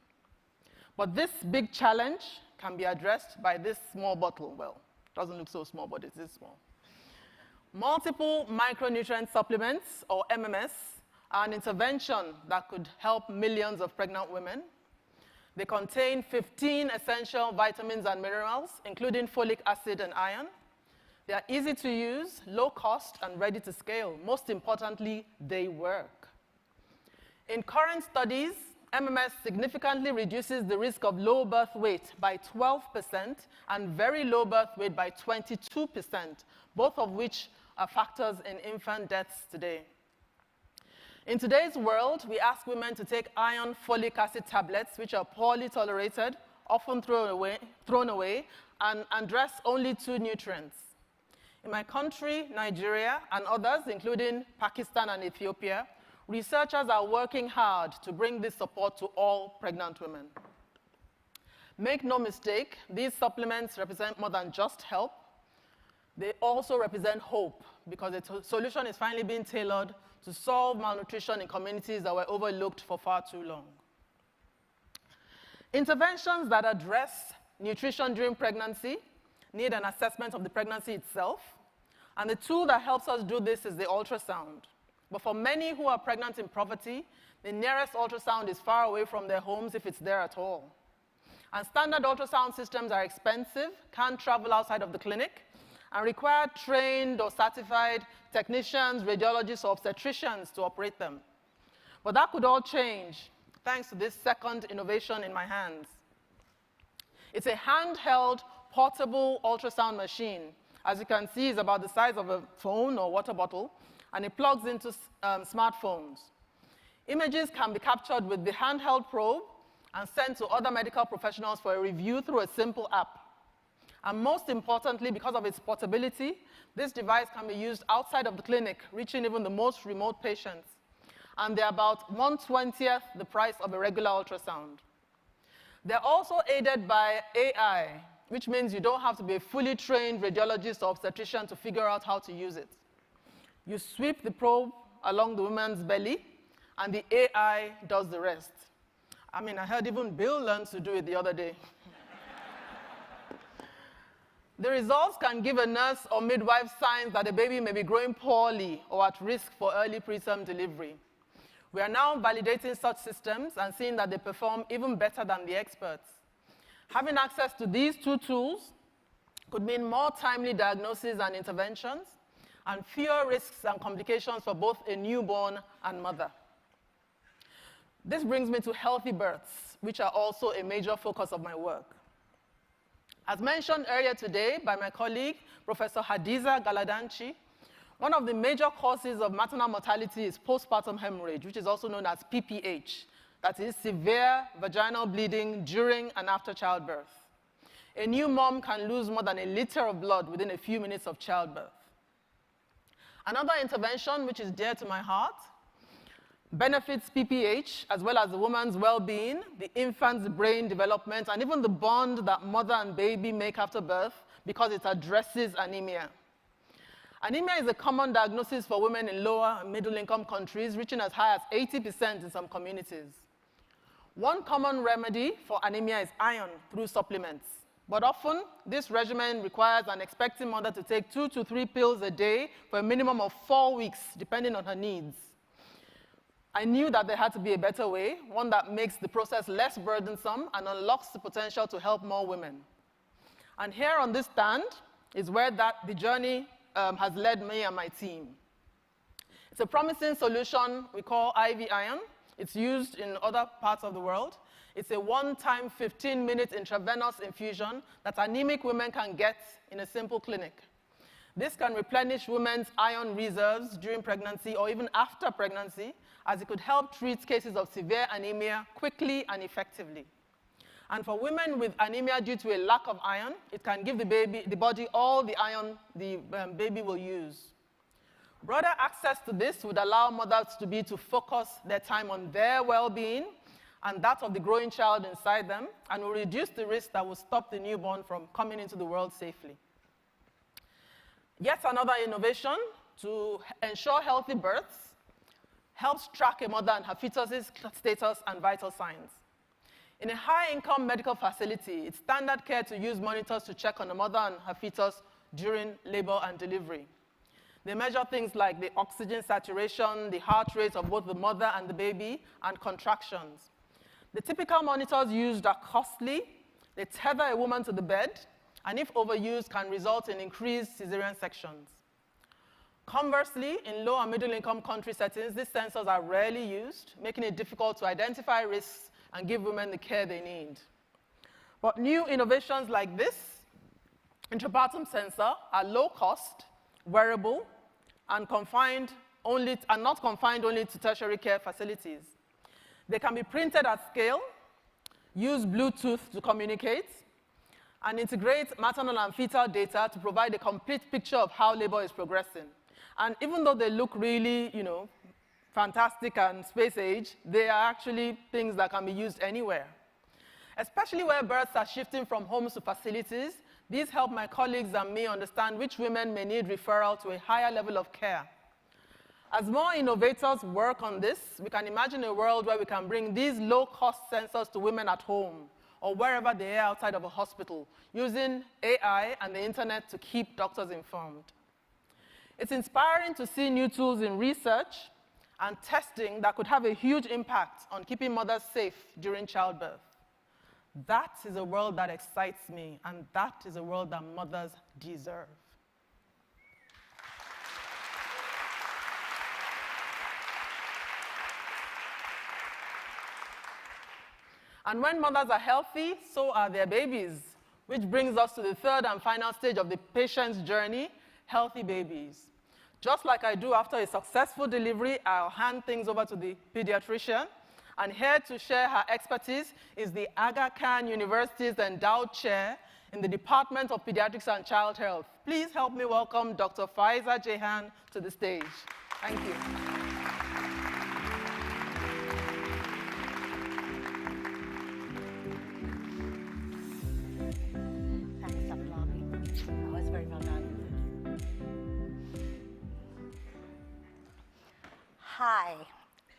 But this big challenge can be addressed by this small bottle. Well, it doesn't look so small, but it is small. Multiple micronutrient supplements, or MMS, are an intervention that could help millions of pregnant women. They contain 15 essential vitamins and minerals, including folic acid and iron. They are easy to use, low cost, and ready to scale. Most importantly, they work. In current studies, MMS significantly reduces the risk of low birth weight by 12% and very low birth weight by 22%, both of which are factors in infant deaths today. In today's world, we ask women to take iron folic acid tablets, which are poorly tolerated, often thrown away, and address only 2 nutrients. In my country, Nigeria, and others, including Pakistan and Ethiopia, researchers are working hard to bring this support to all pregnant women. Make no mistake, these supplements represent more than just help. They also represent hope, because the solution is finally being tailored to solve malnutrition in communities that were overlooked for far too long. Interventions that address nutrition during pregnancy need an assessment of the pregnancy itself, and the tool that helps us do this is the ultrasound. But for many who are pregnant in poverty, the nearest ultrasound is far away from their homes if it's there at all. And standard ultrasound systems are expensive, can't travel outside of the clinic, and require trained or certified technicians, radiologists, or obstetricians to operate them. But that could all change thanks to this second innovation in my hands. It's a handheld, portable ultrasound machine. As you can see, it's about the size of a phone or water bottle, and it plugs into smartphones. Images can be captured with the handheld probe and sent to other medical professionals for a review through a simple app. And most importantly, because of its portability, this device can be used outside of the clinic, reaching even the most remote patients. And they're about 1/20th the price of a regular ultrasound. They're also aided by AI, which means you don't have to be a fully trained radiologist or obstetrician to figure out how to use it. You sweep the probe along the woman's belly, and the AI does the rest. I mean, I heard even Bill learned to do it the other day. The results can give a nurse or midwife signs that a baby may be growing poorly or at risk for early preterm delivery. We are now validating such systems and seeing that they perform even better than the experts. Having access to these 2 tools could mean more timely diagnoses and interventions, and fewer risks and complications for both a newborn and mother. This brings me to healthy births, which are also a major focus of my work. As mentioned earlier today by my colleague, Professor Hadiza Galadanchi, one of the major causes of maternal mortality is postpartum hemorrhage, which is also known as PPH. That is severe vaginal bleeding during and after childbirth. A new mom can lose more than a liter of blood within a few minutes of childbirth. Another intervention, which is dear to my heart, benefits PPH as well as the woman's well-being, the infant's brain development, and even the bond that mother and baby make after birth, because it addresses anemia. Anemia is a common diagnosis for women in lower and middle-income countries, reaching as high as 80% in some communities. One common remedy for anemia is iron through supplements. But often, this regimen requires an expecting mother to take 2 to 3 pills a day for a minimum of 4 weeks, depending on her needs. I knew that there had to be a better way, one that makes the process less burdensome and unlocks the potential to help more women. And here on this stand is where the journey has led me and my team. It's a promising solution we call IV iron. It's used in other parts of the world. It's a one-time 15-minute intravenous infusion that anemic women can get in a simple clinic. This can replenish women's iron reserves during pregnancy or even after pregnancy, as it could help treat cases of severe anemia quickly and effectively. And for women with anemia due to a lack of iron, it can give the body all the iron the baby will use. Broader access to this would allow mothers to focus their time on their well-being and that of the growing child inside them, and will reduce the risk that will stop the newborn from coming into the world safely. Yet another innovation to ensure healthy births helps track a mother and her fetus's status and vital signs. In a high-income medical facility, it's standard care to use monitors to check on a mother and her fetus during labor and delivery. They measure things like the oxygen saturation, the heart rate of both the mother and the baby, and contractions. The typical monitors used are costly. They tether a woman to the bed, and if overused, can result in increased cesarean sections. Conversely, in low and middle income country settings, these sensors are rarely used, making it difficult to identify risks and give women the care they need. But new innovations like this intrapartum sensor are low cost, wearable, and not confined only to tertiary care facilities. They can be printed at scale, use Bluetooth to communicate, and integrate maternal and fetal data to provide a complete picture of how labor is progressing. And even though they look really, fantastic and space age, they are actually things that can be used anywhere. Especially where births are shifting from homes to facilities, these help my colleagues and me understand which women may need referral to a higher level of care. As more innovators work on this, we can imagine a world where we can bring these low-cost sensors to women at home or wherever they are outside of a hospital, using AI and the internet to keep doctors informed. It's inspiring to see new tools in research and testing that could have a huge impact on keeping mothers safe during childbirth. That is a world that excites me, and that is a world that mothers deserve. And when mothers are healthy, so are their babies, which brings us to the third and final stage of the patient's journey, healthy babies. Just like I do after a successful delivery, I'll hand things over to the pediatrician. And here to share her expertise is the Aga Khan University's endowed chair in the Department of Pediatrics and Child Health. Please help me welcome Dr. Faiza Jehan to the stage. Thank you. Thanks, Aflami. That was very well done. Hi,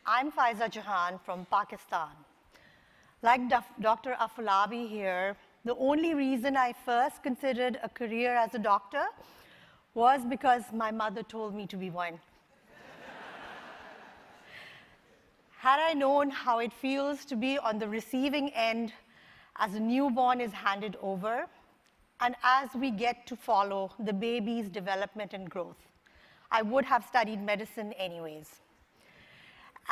I'm Faiza Jehan from Pakistan. Like Dr. Afolabi here, the only reason I first considered a career as a doctor was because my mother told me to be one. Had I known how it feels to be on the receiving end as a newborn is handed over, and as we get to follow the baby's development and growth, I would have studied medicine anyways.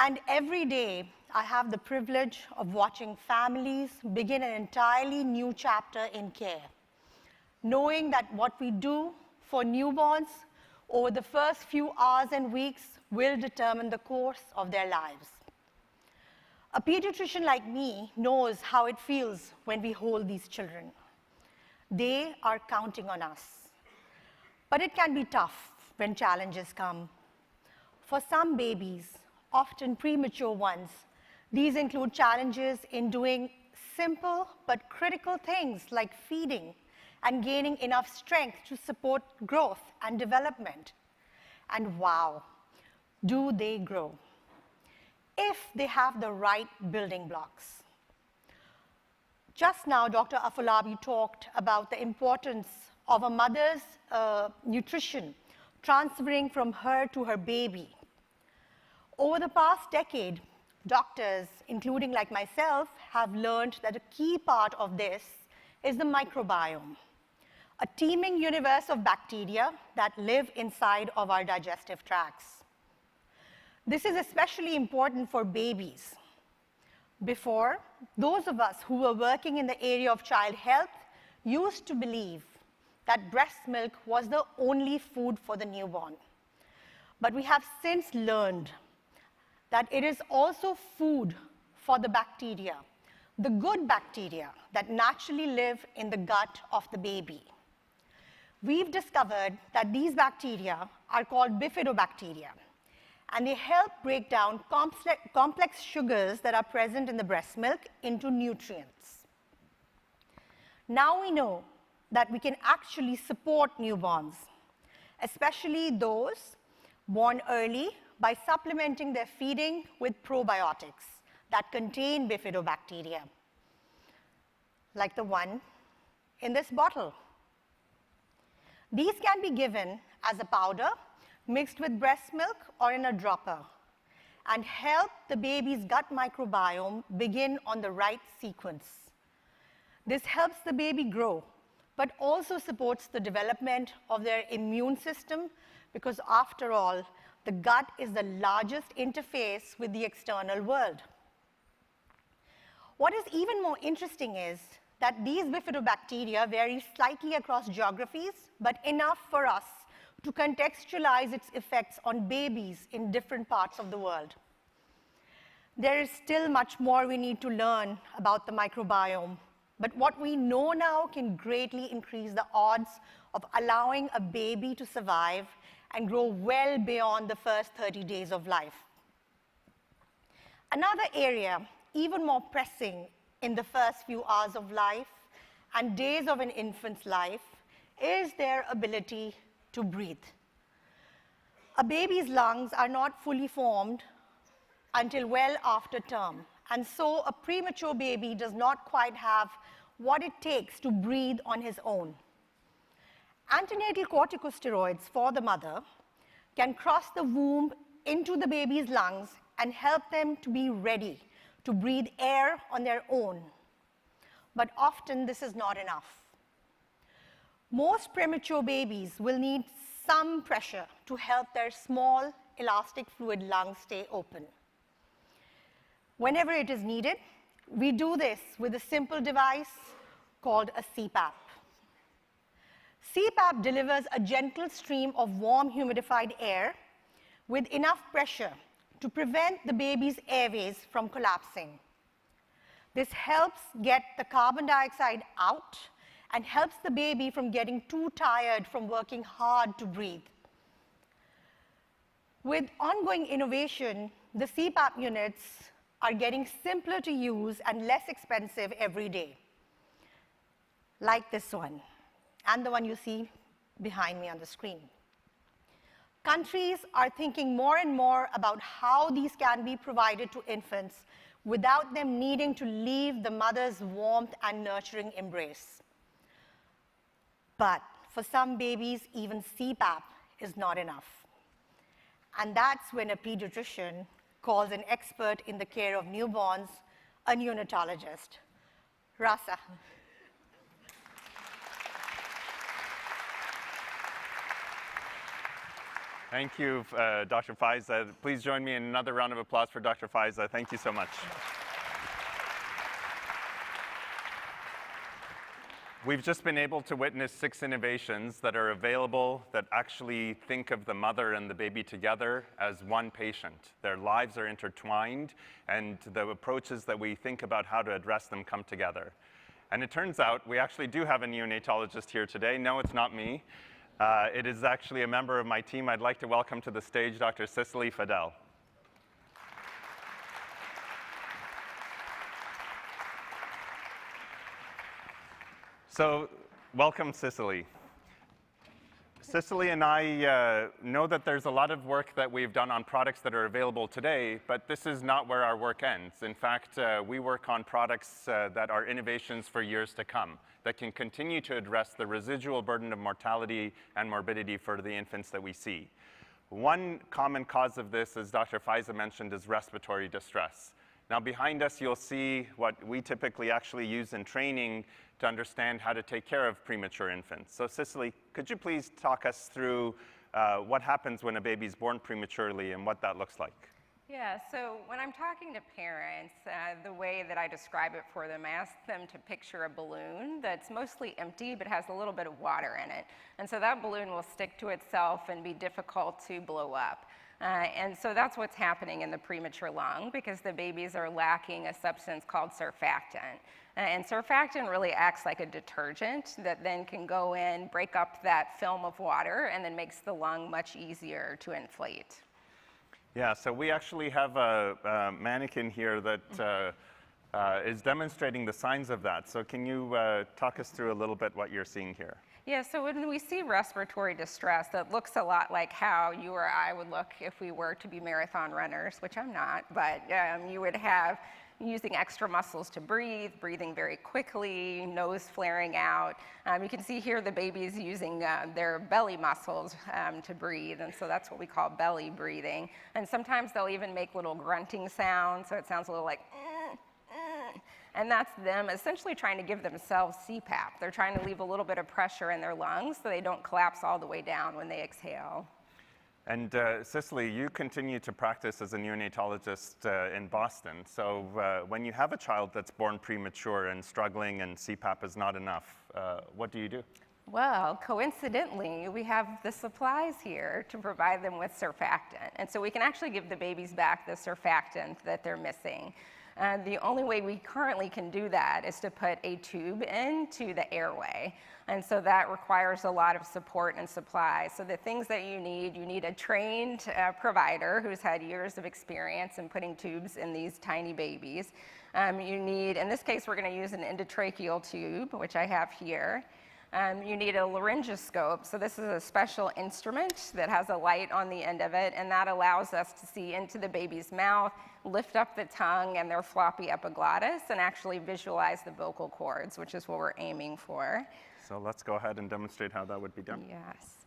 And every day, I have the privilege of watching families begin an entirely new chapter in care, knowing that what we do for newborns over the first few hours and weeks will determine the course of their lives. A pediatrician like me knows how it feels when we hold these children. They are counting on us. But it can be tough when challenges come. For some babies, often premature ones, these include challenges in doing simple but critical things like feeding and gaining enough strength to support growth and development. And wow, do they grow if they have the right building blocks. Just now, Dr. Afolabi talked about the importance of a mother's nutrition transferring from her to her baby. Over the past decade, doctors, including like myself, have learned that a key part of this is the microbiome, a teeming universe of bacteria that live inside of our digestive tracts. This is especially important for babies. Before, those of us who were working in the area of child health used to believe that breast milk was the only food for the newborn. But we have since learned that it is also food for the bacteria, the good bacteria that naturally live in the gut of the baby. We've discovered that these bacteria are called bifidobacteria, and they help break down complex sugars that are present in the breast milk into nutrients. Now we know that we can actually support newborns, especially those born early, by supplementing their feeding with probiotics that contain bifidobacteria, like the one in this bottle. These can be given as a powder, mixed with breast milk or in a dropper, and help the baby's gut microbiome begin on the right sequence. This helps the baby grow, but also supports the development of their immune system, because after all, the gut is the largest interface with the external world. What is even more interesting is that these bifidobacteria vary slightly across geographies, but enough for us to contextualize its effects on babies in different parts of the world. There is still much more we need to learn about the microbiome, but what we know now can greatly increase the odds of allowing a baby to survive and grow well beyond the first 30 days of life. Another area, even more pressing in the first few hours of life and days of an infant's life, is their ability to breathe. A baby's lungs are not fully formed until well after term, and so a premature baby does not quite have what it takes to breathe on his own. Antenatal corticosteroids for the mother can cross the womb into the baby's lungs and help them to be ready to breathe air on their own. But often this is not enough. Most premature babies will need some pressure to help their small, elastic fluid lungs stay open. Whenever it is needed, we do this with a simple device called a CPAP. CPAP delivers a gentle stream of warm, humidified air with enough pressure to prevent the baby's airways from collapsing. This helps get the carbon dioxide out and helps the baby from getting too tired from working hard to breathe. With ongoing innovation, the CPAP units are getting simpler to use and less expensive every day, like this one, and the one you see behind me on the screen. Countries are thinking more and more about how these can be provided to infants without them needing to leave the mother's warmth and nurturing embrace. But for some babies, even CPAP is not enough. And that's when a pediatrician calls an expert in the care of newborns, a neonatologist. Rasa. Thank you, Dr. Faiza. Please join me in another round of applause for Dr. Faiza. Thank you so much. We've just been able to witness 6 innovations that are available that actually think of the mother and the baby together as one patient. Their lives are intertwined, and the approaches that we think about how to address them come together. And it turns out we actually do have a neonatologist here today. No, it's not me. It is actually a member of my team. I'd like to welcome to the stage Dr. Cicely Fadel. So, welcome, Cicely. Cicely and I know that there's a lot of work that we've done on products that are available today, but this is not where our work ends. In fact, we work on products that are innovations for years to come, that can continue to address the residual burden of mortality and morbidity for the infants that we see. One common cause of this, as Dr. Faiza mentioned, is respiratory distress. Now, behind us, you'll see what we typically actually use in training to understand how to take care of premature infants. So, Cicely, could you please talk us through what happens when a baby's born prematurely and what that looks like? Yeah, so when I'm talking to parents, the way that I describe it for them, I ask them to picture a balloon that's mostly empty but has a little bit of water in it. And so that balloon will stick to itself and be difficult to blow up. And so that's what's happening in the premature lung because the babies are lacking a substance called surfactant. And surfactant really acts like a detergent that then can go in, break up that film of water, and then makes the lung much easier to inflate. Yeah, so we actually have a mannequin here that is demonstrating the signs of that. So can you talk us through a little bit what you're seeing here? Yeah, so when we see respiratory distress, that looks a lot like how you or I would look if we were to be marathon runners, which I'm not, but you would have using extra muscles to breathe, breathing very quickly, nose flaring out. You can see here the baby's using their belly muscles to breathe, and so that's what we call belly breathing. And sometimes they'll even make little grunting sounds, so it sounds a little like, and that's them essentially trying to give themselves CPAP. They're trying to leave a little bit of pressure in their lungs so they don't collapse all the way down when they exhale. And Cicely, you continue to practice as a neonatologist in Boston. So when you have a child that's born premature and struggling and CPAP is not enough, what do you do? Well, coincidentally, we have the supplies here to provide them with surfactant. And so we can actually give the babies back the surfactant that they're missing. The only way we currently can do that is to put a tube into the airway. And so that requires a lot of support and supplies. So the things that you need a trained provider who's had years of experience in putting tubes in these tiny babies. You need, in this case, we're going to use an endotracheal tube, which I have here. You need a laryngoscope. So this is a special instrument that has a light on the end of it, and that allows us to see into the baby's mouth, lift up the tongue and their floppy epiglottis, and actually visualize the vocal cords, which is what we're aiming for. So let's go ahead and demonstrate how that would be done. Yes.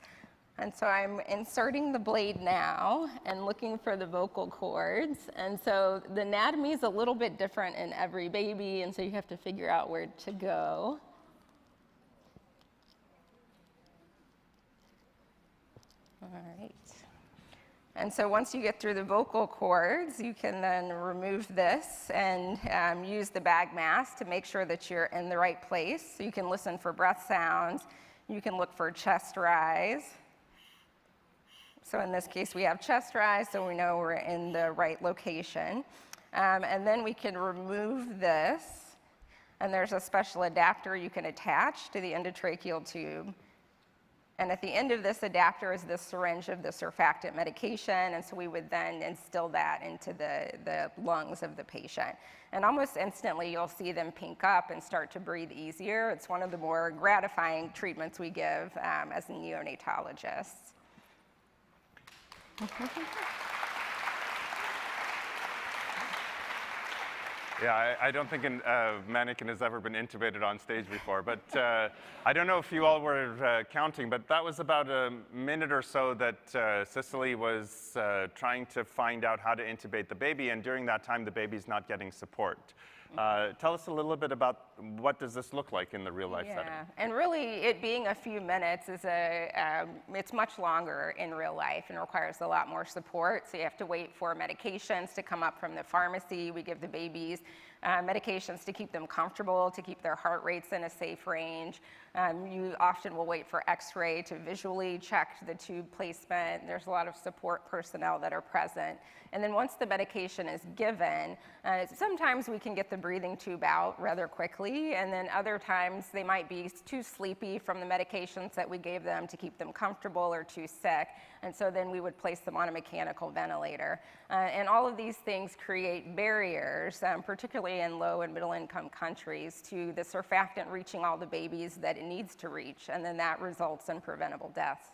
And so I'm inserting the blade now and looking for the vocal cords. And so the anatomy is a little bit different in every baby, and so you have to figure out where to go. All right. And so once you get through the vocal cords, you can then remove this and use the bag mask to make sure that you're in the right place. So you can listen for breath sounds. You can look for chest rise. So in this case, we have chest rise, so we know we're in the right location. And then we can remove this, and there's a special adapter you can attach to the endotracheal tube. And at the end of this adapter is the syringe of the surfactant medication, and so we would then instill that into the lungs of the patient. And almost instantly, you'll see them pink up and start to breathe easier. It's one of the more gratifying treatments we give as neonatologists. Yeah, I don't think a mannequin has ever been intubated on stage before, but I don't know if you all were counting, but that was about a minute or so that Cicely was trying to find out how to intubate the baby, and during that time, the baby's not getting support. Tell us a little bit about what does this look like in the real life setting? And really, it being a few minutes is it's much longer in real life and requires a lot more support. So you have to wait for medications to come up from the pharmacy. We give the babies medications to keep them comfortable, to keep their heart rates in a safe range. You often will wait for x-ray to visually check the tube placement. There's a lot of support personnel that are present. And then once the medication is given, sometimes we can get the breathing tube out rather quickly, and then other times they might be too sleepy from the medications that we gave them to keep them comfortable or too sick, and so then we would place them on a mechanical ventilator. And all of these things create barriers, particularly in low and middle income countries, to the surfactant reaching all the babies that it needs to reach, and then that results in preventable deaths.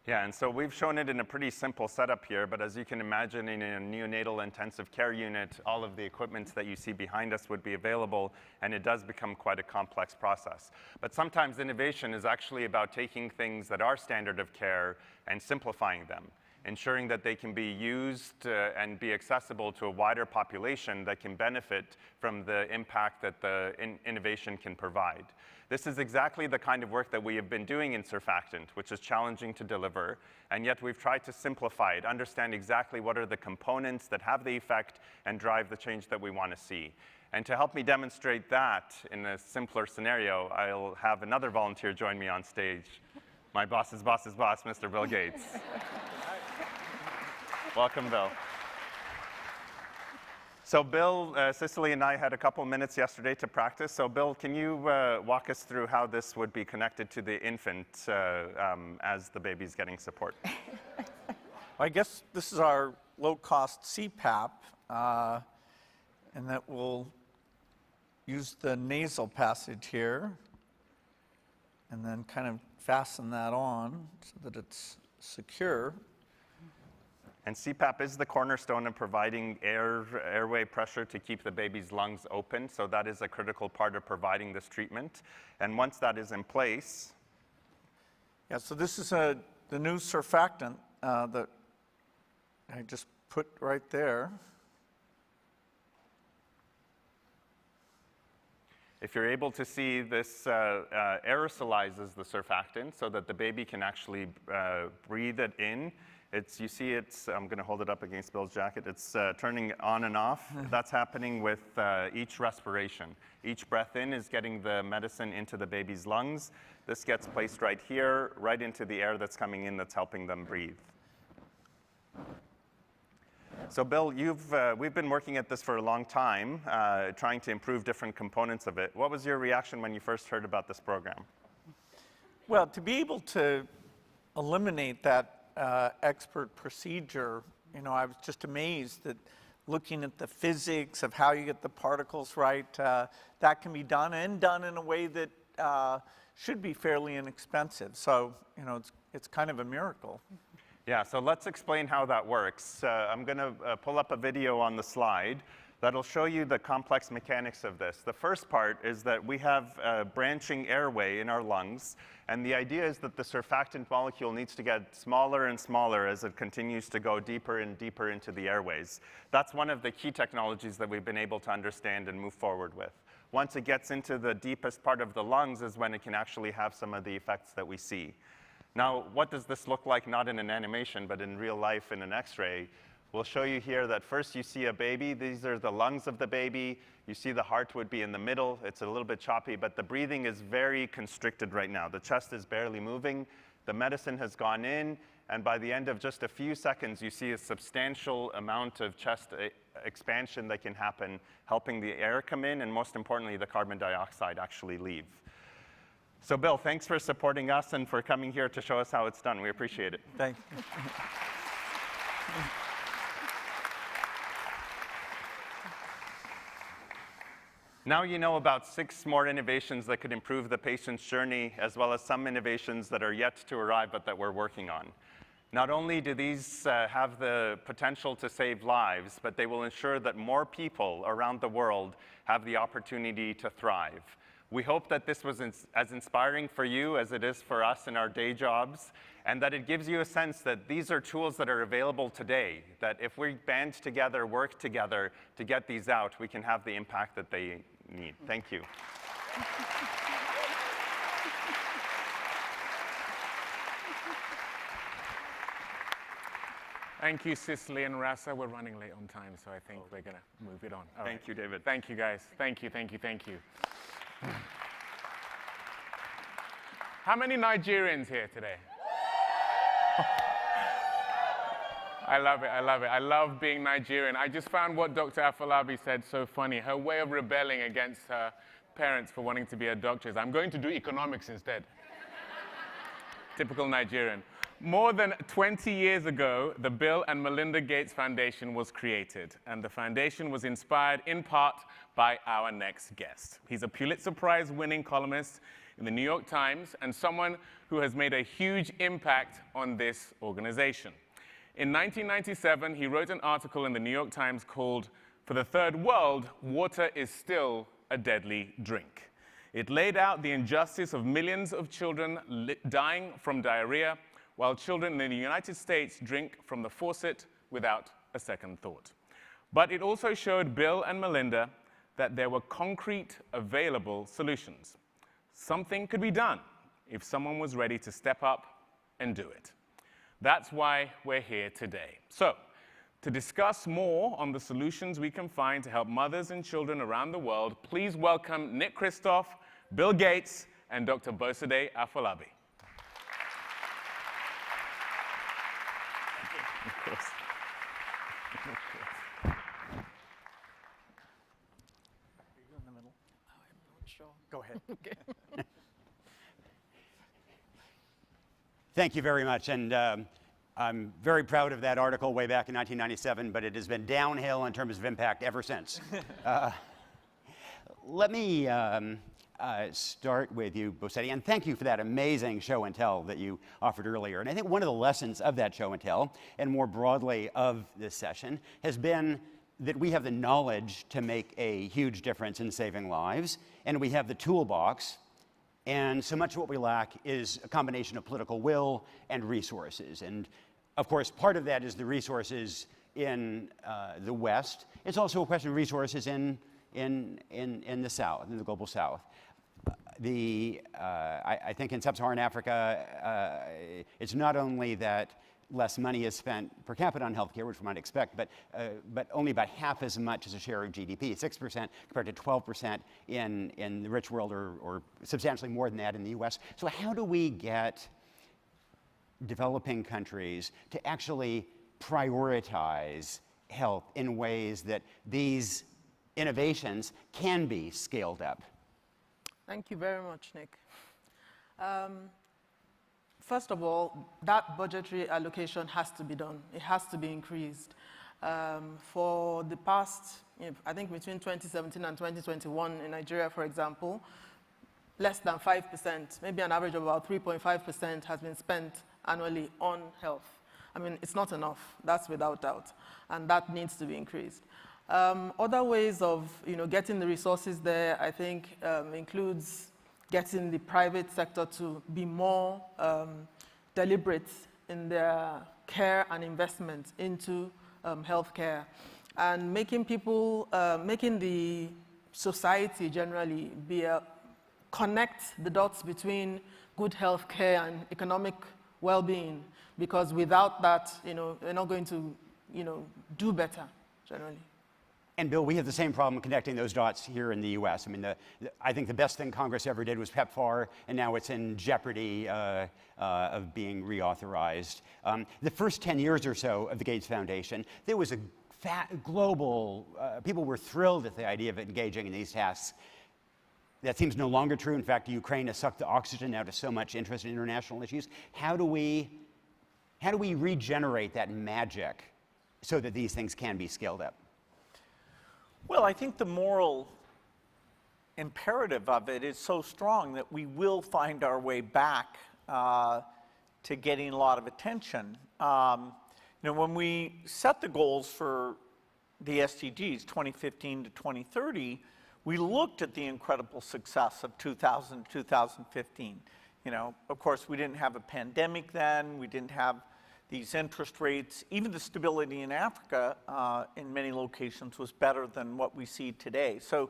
Yeah, and so we've shown it in a pretty simple setup here, but as you can imagine, in a neonatal intensive care unit, all of the equipment that you see behind us would be available, and it does become quite a complex process. But sometimes innovation is actually about taking things that are standard of care and simplifying them, ensuring that they can be used and be accessible to a wider population that can benefit from the impact that the innovation can provide. This is exactly the kind of work that we have been doing in surfactant, which is challenging to deliver, and yet we've tried to simplify it, understand exactly what are the components that have the effect and drive the change that we want to see. And to help me demonstrate that in a simpler scenario, I'll have another volunteer join me on stage, my boss's boss's boss, Mr. Bill Gates. Welcome, Bill. So Bill, Cicely and I had a couple minutes yesterday to practice. So Bill, can you walk us through how this would be connected to the infant as the baby's getting support? I guess this is our low-cost CPAP, and that will use the nasal passage here, and then kind of fasten that on so that it's secure. And CPAP is the cornerstone of providing airway pressure to keep the baby's lungs open, so that is a critical part of providing this treatment. And once that is in place... Yeah, so this is the new surfactant that I just put right there. If you're able to see, this aerosolizes the surfactant so that the baby can actually breathe it in You see I'm going to hold it up against Bill's jacket. It's turning on and off. That's happening with each respiration. Each breath in is getting the medicine into the baby's lungs. This gets placed right here, right into the air that's coming in that's helping them breathe. So Bill, we've been working at this for a long time, trying to improve different components of it. What was your reaction when you first heard about this program? Well, to be able to eliminate that expert procedure, I was just amazed that looking at the physics of how you get the particles right, that can be done and done in a way that should be fairly inexpensive. So, it's kind of a miracle. Yeah, so let's explain how that works. I'm going to pull up a video on the slide that'll show you the complex mechanics of this. The first part is that we have a branching airway in our lungs, and the idea is that the surfactant molecule needs to get smaller and smaller as it continues to go deeper and deeper into the airways. That's one of the key technologies that we've been able to understand and move forward with. Once it gets into the deepest part of the lungs is when it can actually have some of the effects that we see. Now, what does this look like, not in an animation, but in real life in an X-ray? We'll show you here that first you see a baby. These are the lungs of the baby. You see the heart would be in the middle. It's a little bit choppy, but the breathing is very constricted right now. The chest is barely moving. The medicine has gone in, and by the end of just a few seconds, you see a substantial amount of chest expansion that can happen, helping the air come in, and most importantly, the carbon dioxide actually leave. So Bill, thanks for supporting us and for coming here to show us how it's done. We appreciate it. Thank you. Now you know about 6 more innovations that could improve the patient's journey, as well as some innovations that are yet to arrive but that we're working on. Not only do these have the potential to save lives, but they will ensure that more people around the world have the opportunity to thrive. We hope that this was as inspiring for you as it is for us in our day jobs, and that it gives you a sense that these are tools that are available today, that if we band together, work together to get these out, we can have the impact that they need. Thank you. Thank you, Cicely and Rasa. We're running late on time, so I think we're going to move it on. All right. Thank you, David. Thank you, guys. Thank you, thank you, thank you. How many Nigerians here today? I love it, I love it. I love being Nigerian. I just found what Dr. Afolabi said so funny. Her way of rebelling against her parents for wanting to be a doctor is, I'm going to do economics instead. Typical Nigerian. More than 20 years ago, the Bill and Melinda Gates Foundation was created, and the foundation was inspired in part by our next guest. He's a Pulitzer Prize-winning columnist in the New York Times and someone who has made a huge impact on this organization. In 1997, he wrote an article in the New York Times called, "For the Third World, Water is Still a Deadly Drink." It laid out the injustice of millions of children dying from diarrhea, while children in the United States drink from the faucet without a second thought. But it also showed Bill and Melinda that there were concrete, available solutions. Something could be done if someone was ready to step up and do it. That's why we're here today. So, to discuss more on the solutions we can find to help mothers and children around the world, please welcome Nick Kristof, Bill Gates, and Dr. Bosede Afolabi. Of course. In the middle? I'm not sure. Go ahead. Okay. Thank you very much. And I'm very proud of that article way back in 1997, but it has been downhill in terms of impact ever since. Let me start with you, Bosede, and thank you for that amazing show and tell that you offered earlier. And I think one of the lessons of that show and tell, and more broadly of this session, has been that we have the knowledge to make a huge difference in saving lives, and we have the toolbox, and so much of what we lack is a combination of political will and resources. And of course, part of that is the resources in the West. It's also a question of resources in the South, in the global South. I think in sub-Saharan Africa, it's not only that less money is spent per capita on healthcare, which we might expect, but only about half as much as a share of GDP, 6% compared to 12% in the rich world, or substantially more than that in the US. So how do we get developing countries to actually prioritize health in ways that these innovations can be scaled up? Thank you very much, Nick. First of all, that budgetary allocation has to be done. It has to be increased. For the past, I think between 2017 and 2021 in Nigeria, for example, less than 5%, maybe an average of about 3.5% has been spent annually on health. I mean, it's not enough, that's without doubt, and that needs to be increased. Other ways of getting the resources there, I think, includes getting the private sector to be more deliberate in their care and investment into healthcare, and making people, making the society generally connect the dots between good healthcare and economic well-being, because without that, they're not going to, do better generally. And Bill, we have the same problem connecting those dots here in the US. I mean, I think the best thing Congress ever did was PEPFAR, and now it's in jeopardy of being reauthorized. The first 10 years or so of the Gates Foundation, there was a global, people were thrilled at the idea of engaging in these tasks. That seems no longer true. In fact, Ukraine has sucked the oxygen out of so much interest in international issues. How do we regenerate that magic so that these things can be scaled up? Well, I think the moral imperative of it is so strong that we will find our way back to getting a lot of attention. When we set the goals for the SDGs, 2015 to 2030, we looked at the incredible success of 2000 to 2015. Of course, we didn't have a pandemic then. We didn't have these interest rates. Even the stability in Africa in many locations was better than what we see today. So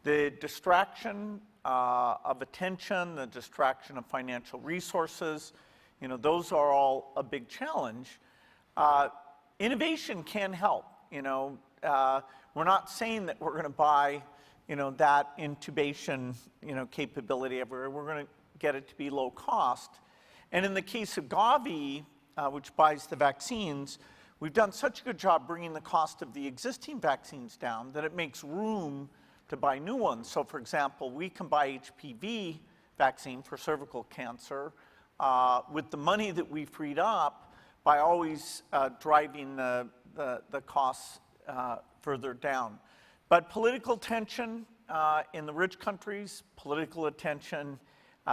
the distraction of attention, the distraction of financial resources, those are all a big challenge. Innovation can help. We're not saying that we're going to buy that intubation capability everywhere. We're going to get it to be low cost. And in the case of Gavi, which buys the vaccines, we've done such a good job bringing the cost of the existing vaccines down that it makes room to buy new ones. So for example, we can buy HPV vaccine for cervical cancer with the money that we freed up by always driving the costs further down. But political tension in the rich countries, political attention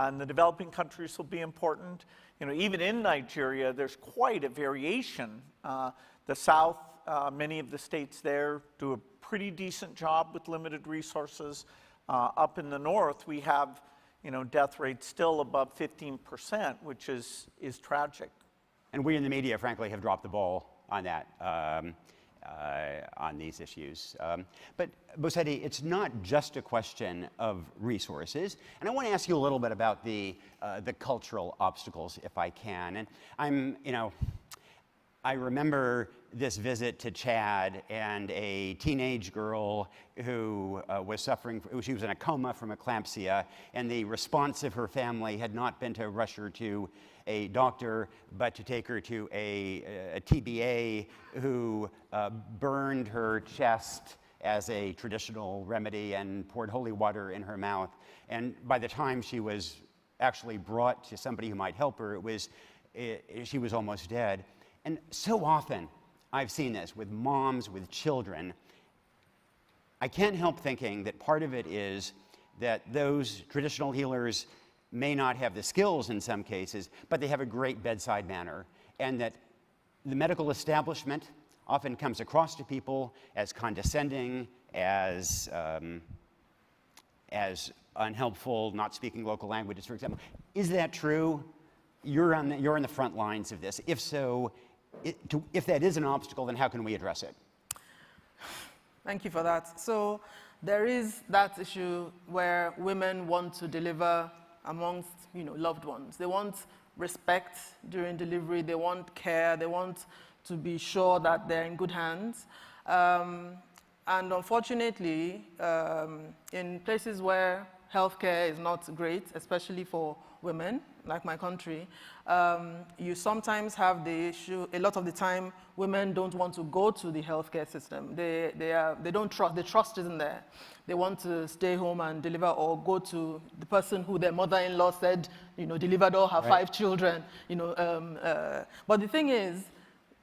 in the developing countries will be important. Even in Nigeria, there's quite a variation. The South, many of the states there do a pretty decent job with limited resources. Up in the North, we have, death rates still above 15%, which is tragic. And we in the media, frankly, have dropped the ball on that, on these issues. But Bosetti, it's not just a question of resources. And I want to ask you a little bit about the cultural obstacles, if I can. And I remember this visit to Chad and a teenage girl who was suffering, she was in a coma from eclampsia, and the response of her family had not been to rush her to a doctor, but to take her to a TBA who burned her chest as a traditional remedy and poured holy water in her mouth. And by the time she was actually brought to somebody who might help her, she was almost dead. And so often I've seen this with moms, with children. I can't help thinking that part of it is that those traditional healers may not have the skills in some cases, but they have a great bedside manner, and that the medical establishment often comes across to people as condescending, as unhelpful, not speaking local languages, for example. Is that true? You're on the front lines of this. If so, if that is an obstacle, then how can we address it? Thank you for that. So there is that issue where women want to deliver amongst loved ones. They want respect during delivery. They want care. They want to be sure that they're in good hands. And unfortunately, in places where healthcare is not great, especially for women, like my country, you sometimes have the issue, a lot of the time, women don't want to go to the healthcare system. They don't trust, the trust isn't there. They want to stay home and deliver or go to the person who their mother-in-law said, delivered all her 5 children, But the thing is,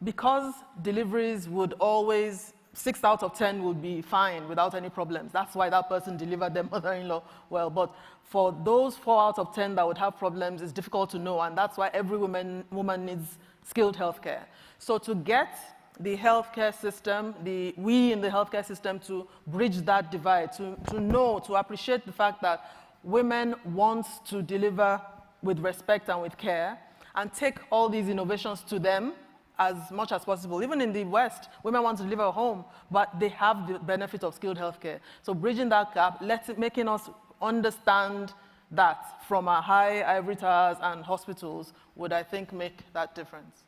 because deliveries would always, 6 out of 10 would be fine without any problems. That's why that person delivered their mother-in-law well. But for those 4 out of 10 that would have problems, it's difficult to know, and that's why every woman needs skilled healthcare. So to get the healthcare system, we in the healthcare system to bridge that divide, to appreciate the fact that women want to deliver with respect and with care, and take all these innovations to them as much as possible. Even in the West, women want to deliver at home, but they have the benefit of skilled healthcare. So bridging that gap, making us understand that from our high ivory towers and hospitals would, I think, make that difference.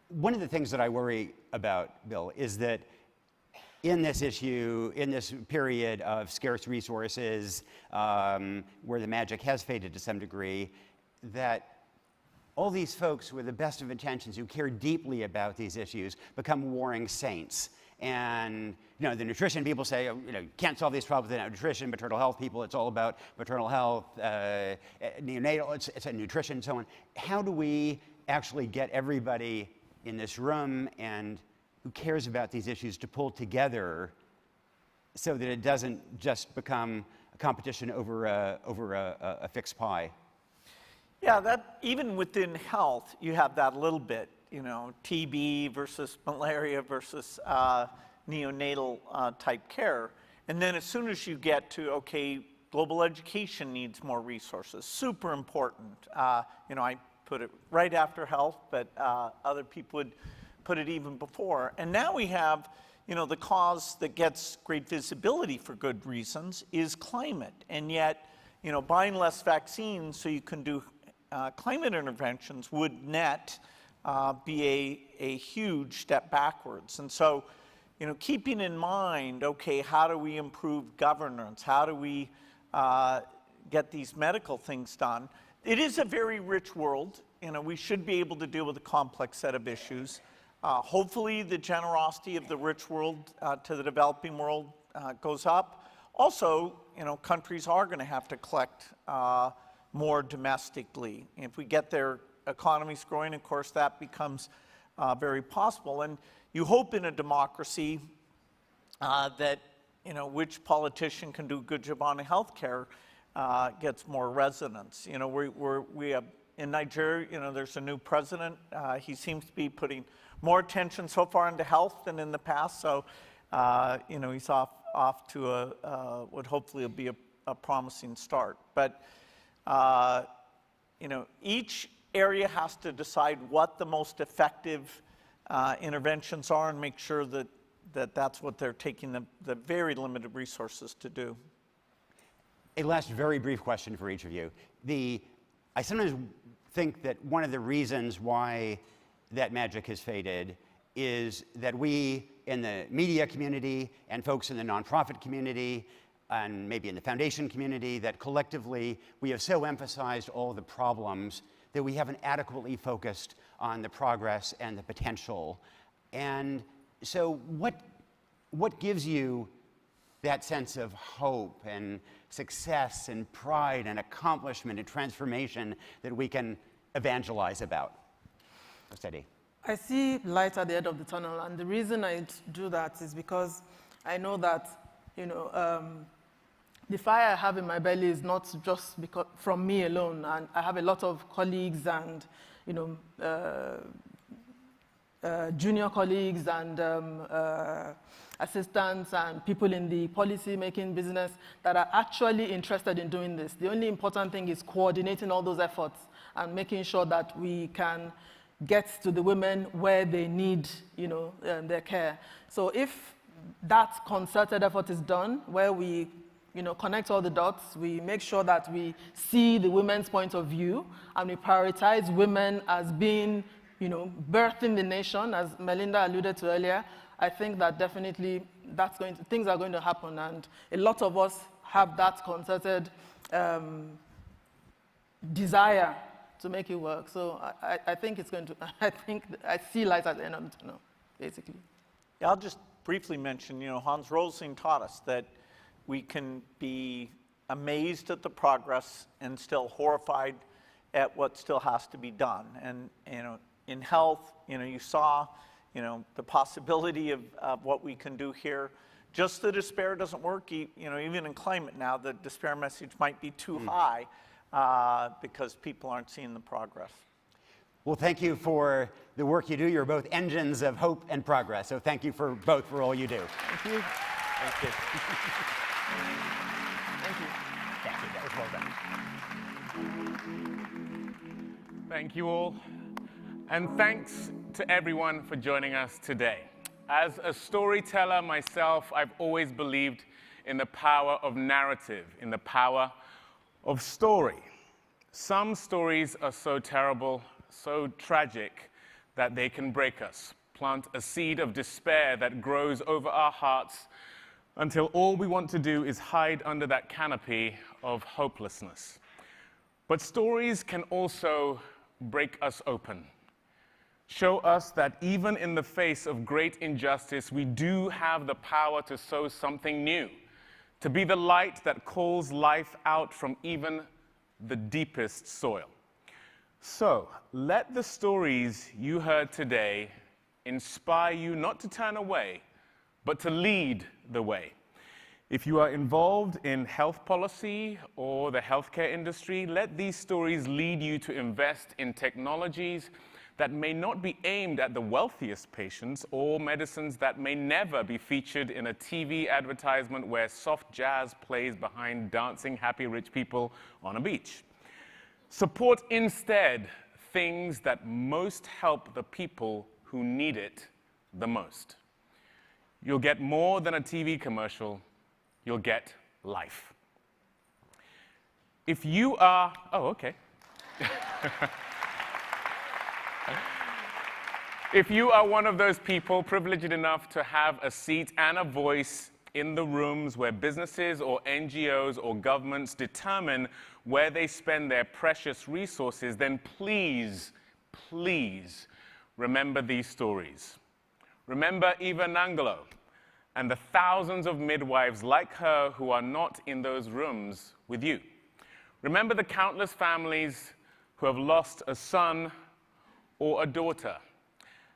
One of the things that I worry about, Bill, is that in this issue, in this period of scarce resources, where the magic has faded to some degree, that all these folks with the best of intentions who care deeply about these issues become warring saints. And the nutrition people say, can't solve these problems without nutrition. Maternal health people, it's all about maternal health. Neonatal, it's a nutrition, and so on. How do we actually get everybody in this room and who cares about these issues to pull together so that it doesn't just become a competition over a fixed pie? Yeah, that even within health, you have that a little bit, TB versus malaria versus neonatal type care. And then as soon as you get to, okay, global education needs more resources, super important. I put it right after health, but other people would put it even before. And now we have, the cause that gets great visibility for good reasons is climate. And yet, buying less vaccines so you can do climate interventions would net be a huge step backwards. And so, keeping in mind, okay, how do we improve governance? How do we get these medical things done? It is a very rich world. We should be able to deal with a complex set of issues. Hopefully, the generosity of the rich world to the developing world goes up. Also, countries are going to have to collect more domestically. If we get their economies growing, of course, that becomes very possible. And you hope in a democracy that, which politician can do a good job on healthcare gets more resonance. We have, in Nigeria, there's a new president. He seems to be putting more attention so far into health than in the past. So, he's off to what hopefully will be a promising start. But each area has to decide what the most effective interventions are and make sure that that's what they're taking the very limited resources to do. A last very brief question for each of you. I sometimes think that one of the reasons why that magic has faded is that we in the media community and folks in the nonprofit community and maybe in the foundation community, that collectively we have so emphasized all the problems that we haven't adequately focused on the progress and the potential. And so what gives you that sense of hope and success and pride and accomplishment and transformation that we can evangelize about? Steady. I see light at the end of the tunnel, and the reason I do that is because I know that, the fire I have in my belly is not just from me alone, and I have a lot of colleagues and, junior colleagues and assistants and people in the policy-making business that are actually interested in doing this. The only important thing is coordinating all those efforts and making sure that we can get to the women where they need, their care. So if that concerted effort is done, where we connect all the dots. We make sure that we see the women's point of view, and we prioritize women as being, birthing the nation, as Melinda alluded to earlier. I think that definitely things are going to happen, and a lot of us have that concerted desire to make it work. So I think it's going to, I see light at the end of the tunnel, basically. Yeah, I'll just briefly mention, Hans Rosling taught us that we can be amazed at the progress and still horrified at what still has to be done. And, in health, you saw, the possibility of what we can do here. Just the despair doesn't work, even in climate now, the despair message might be too high because people aren't seeing the progress. Well, thank you for the work you do. You're both engines of hope and progress. So thank you for both for all you do. Thank you. Thank you. Thank you. Thank you. That was well done. Thank you all. And thanks to everyone for joining us today. As a storyteller myself, I've always believed in the power of narrative, in the power of story. Some stories are so terrible, so tragic, that they can break us, plant a seed of despair that grows over our hearts until all we want to do is hide under that canopy of hopelessness. But stories can also break us open, show us that even in the face of great injustice, we do have the power to sow something new, to be the light that calls life out from even the deepest soil. So, let the stories you heard today inspire you not to turn away, but to lead the way. If you are involved in health policy or the healthcare industry, let these stories lead you to invest in technologies that may not be aimed at the wealthiest patients, or medicines that may never be featured in a TV advertisement where soft jazz plays behind dancing happy rich people on a beach. Support instead things that most help the people who need it the most. You'll get more than a TV commercial, you'll get life. If you are, oh, okay. If you are one of those people privileged enough to have a seat and a voice in the rooms where businesses or NGOs or governments determine where they spend their precious resources, then please, please remember these stories. Remember Eva Nangolo and the thousands of midwives like her who are not in those rooms with you. Remember the countless families who have lost a son or a daughter,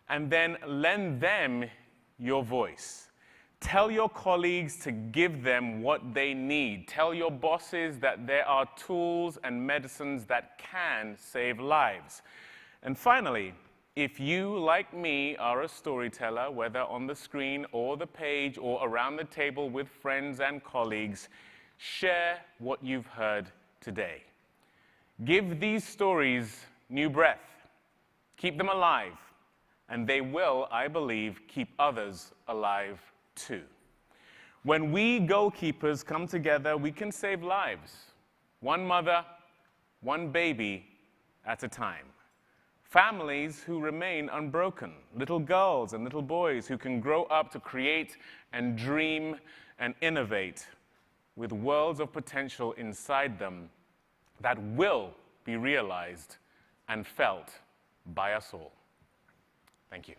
and then lend them your voice. Tell your colleagues to give them what they need. Tell your bosses that there are tools and medicines that can save lives. And finally, if you, like me, are a storyteller, whether on the screen or the page or around the table with friends and colleagues, share what you've heard today. Give these stories new breath. Keep them alive. And they will, I believe, keep others alive too. When we goalkeepers come together, we can save lives. One mother, one baby at a time. Families who remain unbroken. Little girls and little boys who can grow up to create and dream and innovate with worlds of potential inside them that will be realized and felt by us all. Thank you.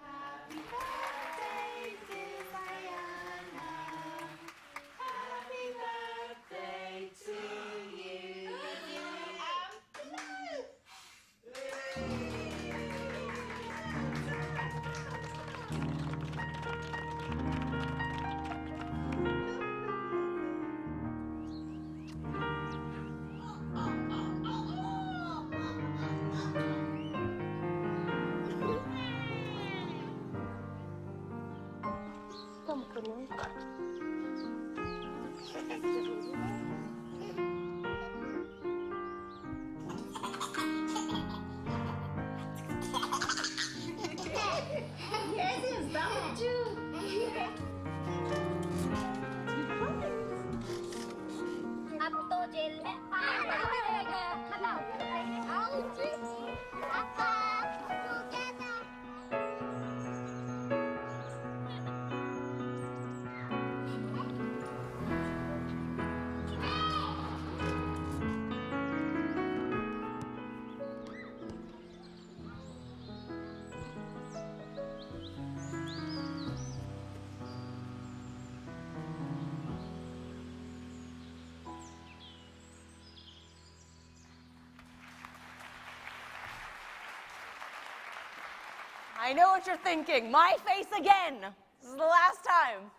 I know what you're thinking. My face again. This is the last time.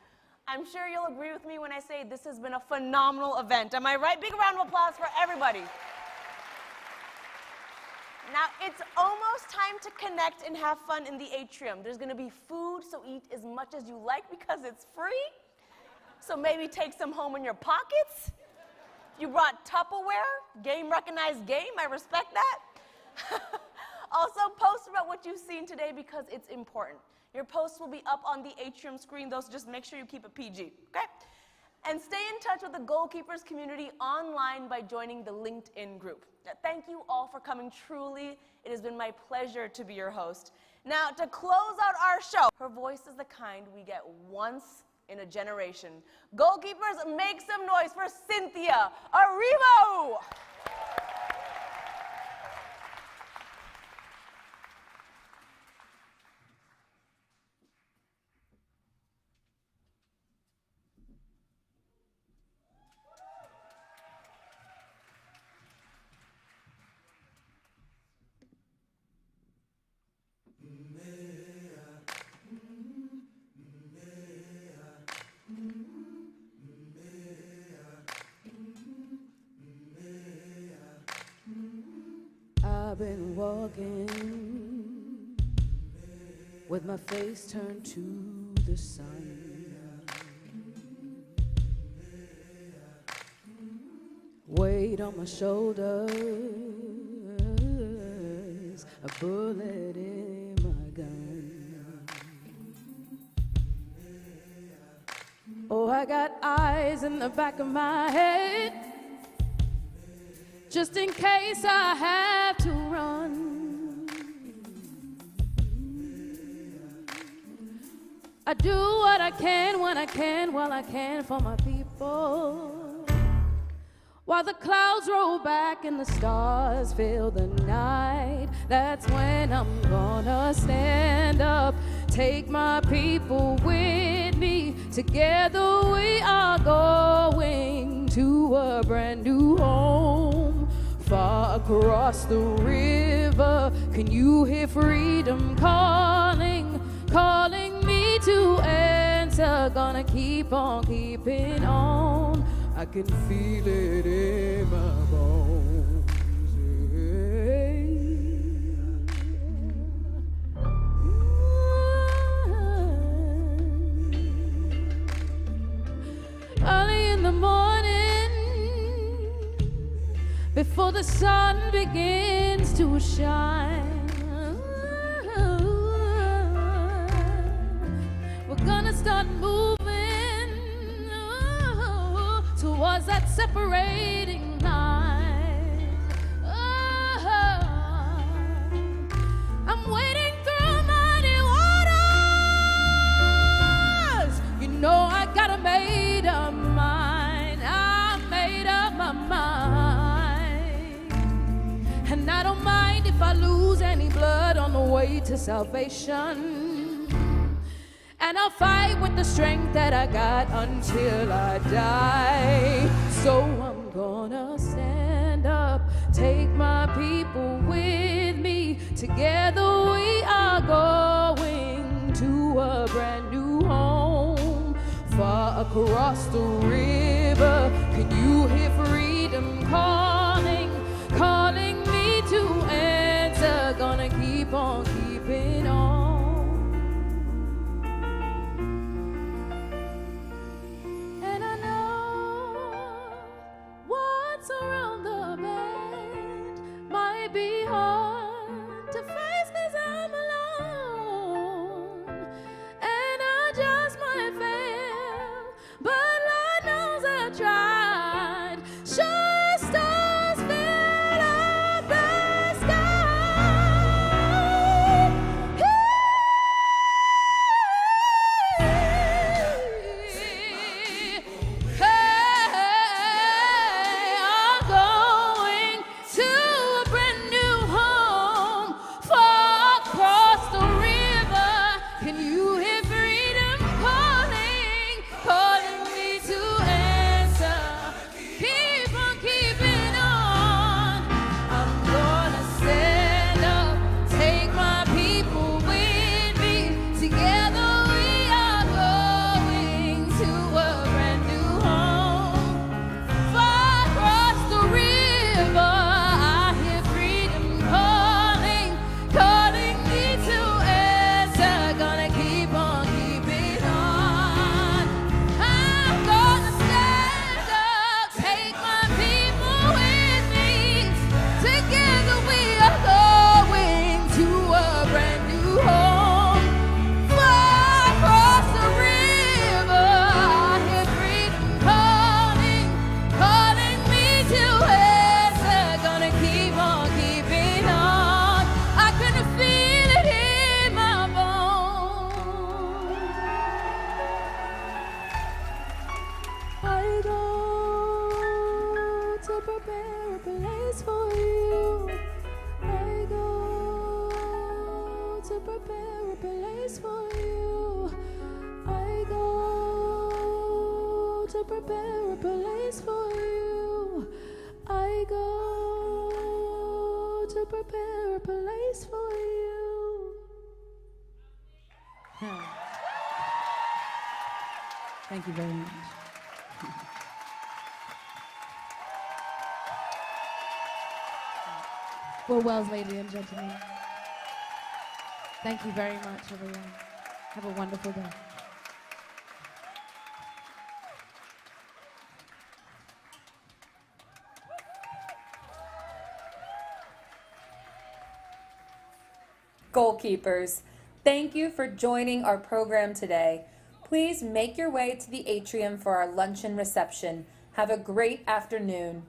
I'm sure you'll agree with me when I say this has been a phenomenal event. Am I right? Big round of applause for everybody. Now, it's almost time to connect and have fun in the atrium. There's going to be food, so eat as much as you like because it's free. So maybe take some home in your pockets. If you brought Tupperware, game-recognized game, I respect that. Also, post about what you've seen today because it's important. Your posts will be up on the atrium screen, though, so just make sure you keep it PG, okay? And stay in touch with the Goalkeepers community online by joining the LinkedIn group. Now, thank you all for coming. Truly, it has been my pleasure to be your host. Now, to close out our show, her voice is the kind we get once in a generation. Goalkeepers, make some noise for Cynthia Arrivo! I've been walking with my face turned to the sun, weight on my shoulders, a bullet in my gun. Oh, I got eyes in the back of my head, just in case I have to run. I do what I can when I can, while I can for my people. While the clouds roll back and the stars fill the night, that's when I'm gonna stand up, take my people with me. Together we are going to a brand new home, far across the river. Can you hear freedom calling, calling me to answer? Gonna keep on keeping on. I can feel it in my bones. Early in the morning, before the sun begins to shine, we're gonna start moving towards that separating line. I'm wading through muddy waters. You know I got a made up mind. I made up my mind, and I don't mind if I lose any blood on the way to salvation. And I'll fight with the strength that I got until I die. So I'm gonna stand up, take my people with me. Together we are going to a brand new home, far across the river. Can you hear freedom calling, calling me to answer? Gonna keep on keeping on. Around the bend might be hard to face 'cause I'm alone, and I just might fail, but Lord knows I tried. Sure, stars fill up the sky. I'm going to a brand new home. prepare a place for you. I go to prepare a place for you. I go to prepare a place for you. Thank you very much. Well, Wells, ladies and gentlemen. Thank you very much, everyone. Have a wonderful day. Goalkeepers, thank you for joining our program today. Please make your way to the atrium for our luncheon reception. Have a great afternoon.